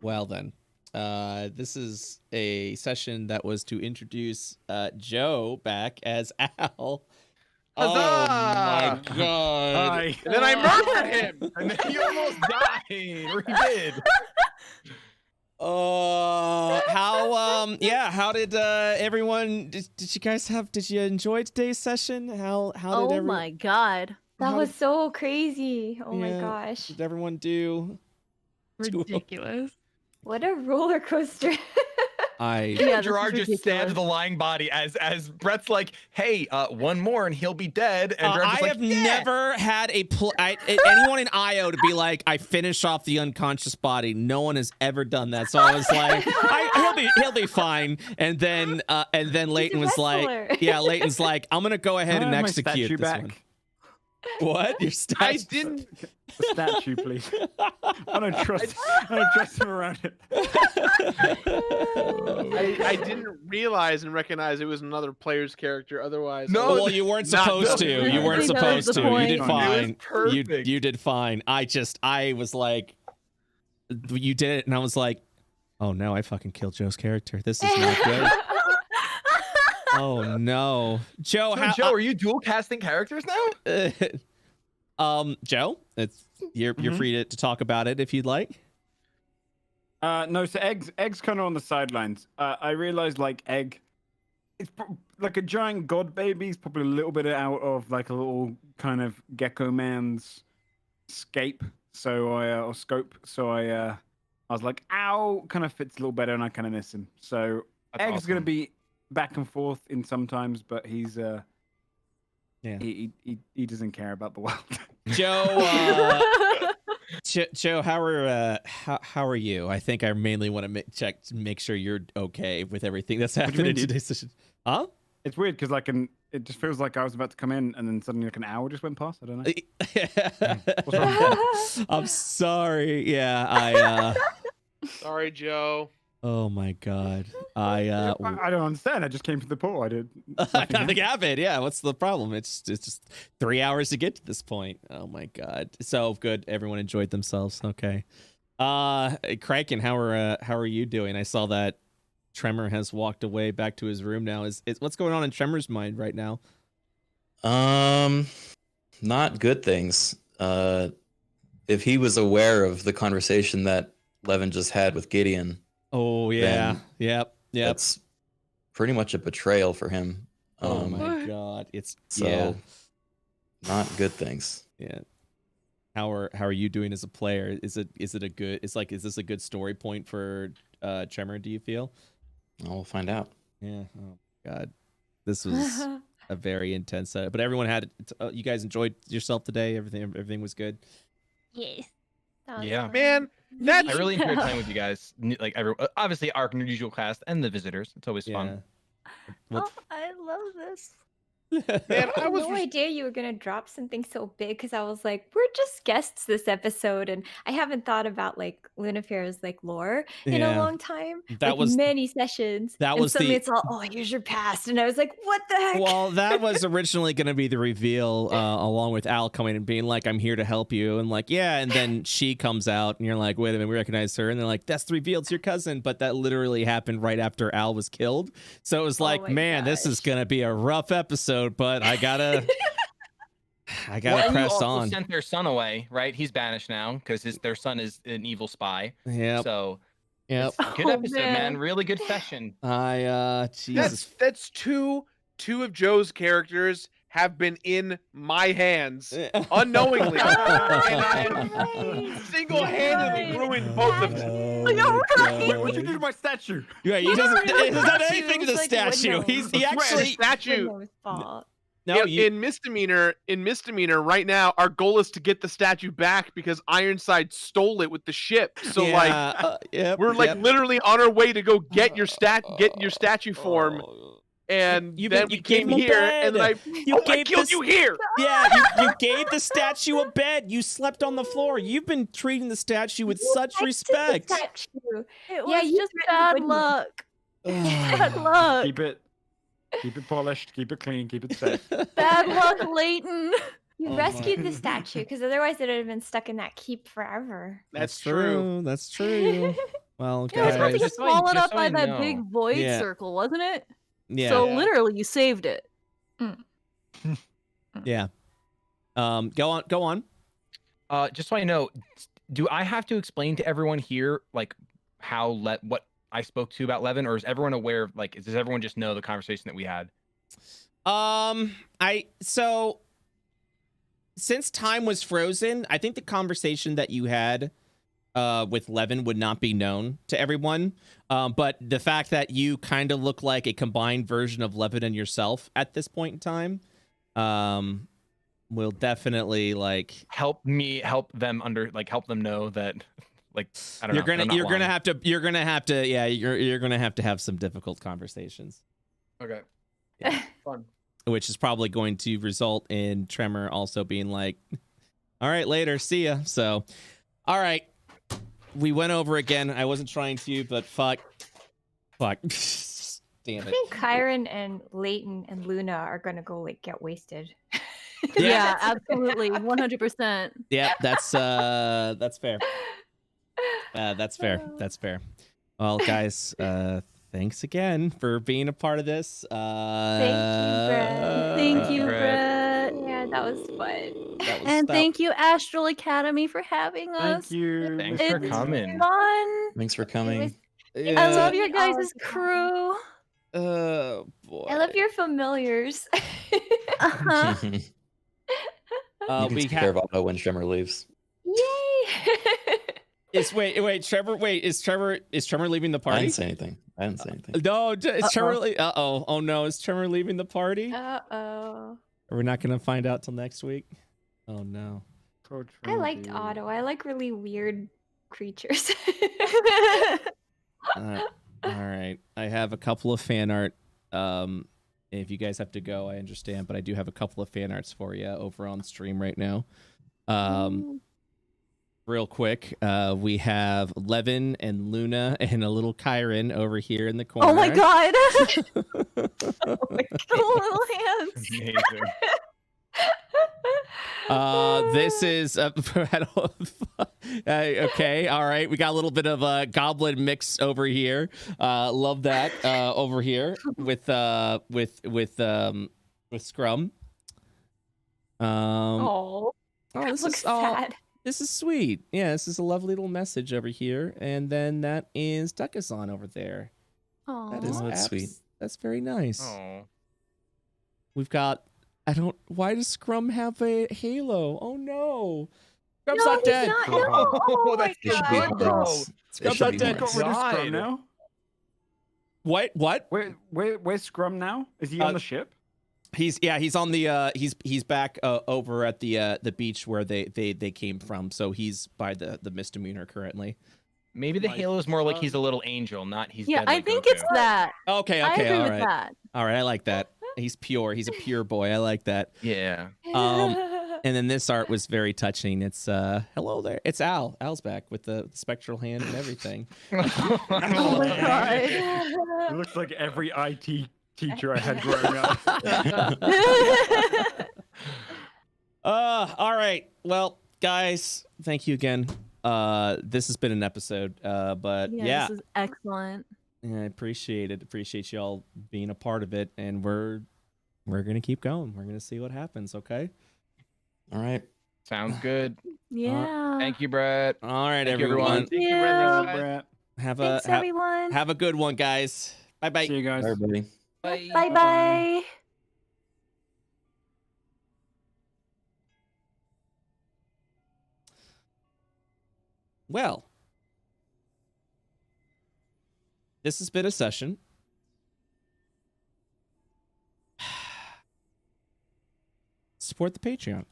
Well then, this is a session that was to introduce Joe back as Al. Oh my Huzzah! God! Hi. And then I murdered him! And then you almost died, or he did. How did everyone? Did you guys did you enjoy today's session? How did Oh everyone? my god. That How was did- so crazy. Oh my Yeah. gosh. Did everyone do? Ridiculous. What a roller coaster. I Yeah, this Gerard is just stabs ridiculous. the lying body as Brett's like, "Hey, one more and he'll be dead." And Gerard's I just like, have "Yeah." never had anyone in IO to be like, I finish off the unconscious body. No one has ever done that. So I was like, he'll be fine. And then Leighton was like, Leighton's like, I'm gonna go ahead and execute this one. What? Your statue? I didn't. The statue, please. I don't trust him around it. I didn't realize and recognize it was another player's character. Otherwise, No, I would- Well, you weren't Not supposed to. good. You I weren't think that was supposed the to. You point. did It was fine. perfect. You did fine. I was like, you did it, and I was like, oh no, I fucking killed Joe's character. This is not good. Oh no, Joe. So, Joe, are you dual casting characters now? Joe, you're free to talk about it if you'd like. No, so Egg's kind of on the sidelines. I realized like Egg, it's like a giant god baby. He's probably a little bit out of like a little kind of Gecko Man's scape. Or scope. So I was like, ow, kind of fits a little better, and I kind of miss him. So That's Egg's gonna awesome. be back and forth in sometimes, but he's he doesn't care about the world. Joe, Joe, how are you? I think I mainly want to make sure you're okay with everything that's What do you happened in mean, today's session. Huh? It's weird because it just feels like I was about to come in and then suddenly like an hour just went past. I don't know. I'm sorry. Yeah, Sorry, Joe. oh my god. I don't understand. I just came to the port. I did. Nothing happened. Yeah, what's the problem? It's just 3 hours to get to this point. Oh my god. So good. Everyone enjoyed themselves. Okay. Criken, how are you doing? I saw that Tremor has walked away back to his room now. Is what's going on in Tremor's mind right now? Not good things. If he was aware of the conversation that Levin just had with Gideon, Oh yeah. Then Yep. that's pretty much a betrayal for him. Oh my god. It's So not good things. yeah. How are you doing as a player? Is this a good story point for Tremor, do you feel? We'll find out. Yeah. Oh god. This was a very intense but everyone had you guys enjoyed yourself today. Everything was good. Yes. That was Yeah. fun. Man, I that's really enjoyed playing with you guys. Like obviously our usual cast and the visitors. It's always fun. Well, Oh, I love this. man. I I had was no idea you were gonna drop something so big because I was like, we're just guests this episode, and I haven't thought about like Lunafair's like lore in a Yeah. long time. That like, was- many sessions. that and was suddenly the- it's all, oh, here's your past, and I was like, what the heck? well, that was originally going to be the reveal, along with Al coming and being like, "I'm here to help you," and like, yeah, and then she comes out, and you're like, "Wait a minute, we recognize her," and they're like, "That's the reveal, it's your cousin," but that literally happened right after Al was killed, so it was like, my man, this is gosh. gonna be a rough episode, but I gotta Well, gotta and you press also on. sent their son away, right? He's banished now because their son is an evil spy. Yep, So yep. it's a good Oh, episode, man. man. Really good session. Jesus. that's two of Joe's characters have been in my hands unknowingly, and I have single-handedly ruined both of them. Wait, what'd you do to my statue? Yeah, he doesn't. He hasn't done anything to the It's like statue. Windows. He I swear, actually statue. Windows' fault. no. in misdemeanor right now, our goal is to get the statue back because Ironside stole it with the ship. So we're like literally on our way to go get your statue form, and then we gave came him a here, and then bed. You I gave killed this- you here. Yeah, you gave the statue a bed. You slept on the floor. You've been treating the statue with such respect. Statue. It Yeah, was you just threatened bad Windows. luck. Bad luck. Keep it polished. Keep it clean. Keep it safe. Bad luck, Leighton. You Oh rescued my- the statue because otherwise it would have been stuck in that keep forever. That's true. That's true. Well, It was about to guys. get just so you- swallowed just up so by you that know. big void Yeah. circle, wasn't it? Yeah, So Yeah. literally, you saved it. yeah. Go on. Just so I know, do I have to explain to everyone here like what I spoke to about Levin, or is everyone aware of does everyone just know the conversation that we had? So since time was frozen, I think the conversation that you had with Levin would not be known to everyone. But the fact that you kind of look like a combined version of Levin and yourself at this point in time, will definitely help them know that I don't know. You're gonna have to have some difficult conversations. Okay. Yeah. Fun. Which is probably going to result in Tremor also being like, all right, later, see ya. So, all right. We went over again. I wasn't trying to, but fuck. Damn I it. think Kyron and Leighton and Luna are gonna go get wasted. Yeah, absolutely, 100%. Yeah, that's fair. That's fair. That's fair. Well, guys, thanks again for being a part of this. Thank you, Brett. Yeah, that was fun. Thank you, Astral Academy, for having us. Thank you. Thanks for coming. Fun. Thanks for coming. I love your guys' crew. Boy. I love your familiars. Uh-huh. You can take care of Otto when Tremor leaves. Yay! Wait, Trevor. Wait, is Trevor leaving the party? I didn't say anything. No, is Trevor? Oh no, is Trevor leaving the party? Uh-oh. We're not gonna find out till next week. Oh no. I liked Otto. I like really weird creatures. All right. I have a couple of fan art. If you guys have to go, I understand, but I do have a couple of fan arts for you over on stream right now. Real quick, we have Levin and Luna and a little Kyron over here in the corner. Oh my god! Oh my The little hands. Amazing. This is okay. All right, we got a little bit of a goblin mix over here. Love that over here with Scrum. Oh, this looks is sad. This is sweet. Yeah, this is a lovely little message over here, and then that is Duckazon over there. That is that's sweet. That's very nice. Oh. We've got. Why does Scrum have a halo? Oh no. Scrum's not dead. No, oh my It should be god. Horns. Scrum's not dead. Got rid of Scrum now? What? Where's Scrum now? Is he on the ship? He's on the he's back over at the beach where they came from. So he's by the misdemeanor currently. Maybe the halo is more like he's a little angel, not he's Yeah, dead I like think Goku. it's that. Okay, I agree all with right. that. All right, I like that. He's pure. He's a pure boy. I like that. Yeah. And then this art was very touching. It's hello there. It's Al. Al's back with the spectral hand and everything. Oh my god. It looks like every IT teacher I had growing up. All right. Well, guys, thank you again. This has been an episode. But yeah. This is excellent. Yeah, I appreciate it. Appreciate y'all being a part of it, and we're gonna keep going. We're gonna see what happens. Okay. All right. Sounds good. Yeah. Thank you, Brett. All right, Thank you, everyone. everyone. Thank you, Brett. Have Thanks, everyone. have a good one, guys. Bye bye. See you guys. Bye, everybody. Bye bye. Well, this has been a session. Support the Patreon.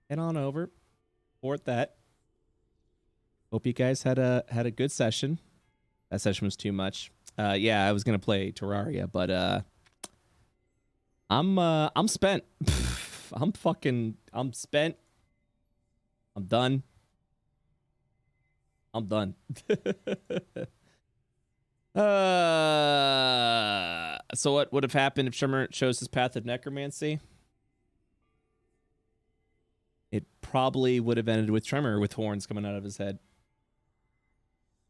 Head on over. Support that. Hope you guys had a good session. That session was too much. Yeah, I was gonna play Terraria, but I'm spent. I'm spent. I'm done. I'm done. So what would have happened if Tremor chose his path of necromancy? It probably would have ended with Tremor with horns coming out of his head.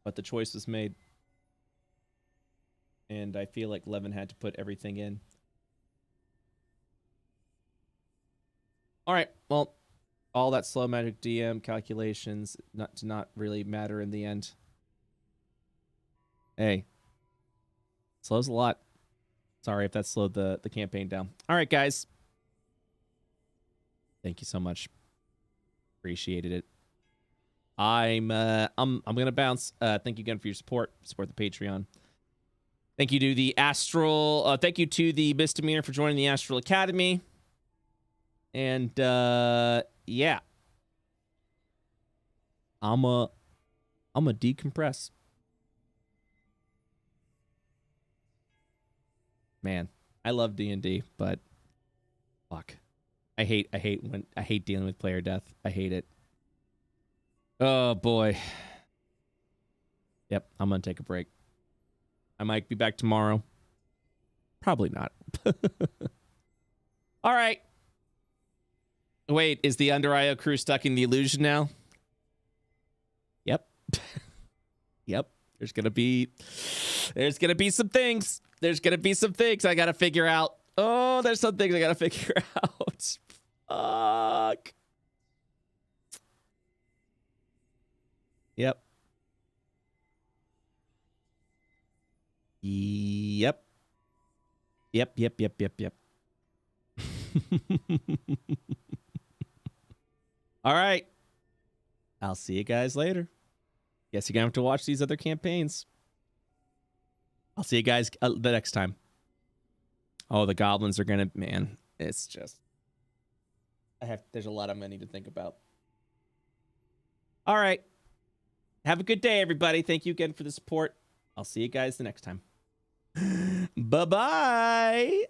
But the choice was made. And I feel like Levin had to put everything in. All right, well, all that slow magic DM calculations not really matter in the end. Hey, slows a lot. Sorry if that slowed the campaign down. All right, guys. Thank you so much. Appreciated it. I'm gonna bounce. Thank you again for your support. Support the Patreon. Thank you to the Astral. Thank you to the Misdemeanor for joining the Astral Academy. And yeah, I'm a decompress. Man, I love D&D, but fuck, I hate dealing with player death. I hate it. Oh boy. Yep, I'm gonna take a break. I might be back tomorrow. Probably not. All right. Wait, is the Under IO crew stuck in the illusion now? Yep. Yep. There's gonna be some things. There's gonna be some things I gotta figure out. Oh, there's some things I gotta figure out. Fuck. Yep. Yep. Yep. All right. I'll see you guys later. Guess you're gonna have to watch these other campaigns. I'll see you guys the next time. Oh, the goblins are gonna, man, it's just, there's a lot of money to think about. All right. Have a good day, everybody. Thank you again for the support. I'll see you guys the next time. Bye-bye.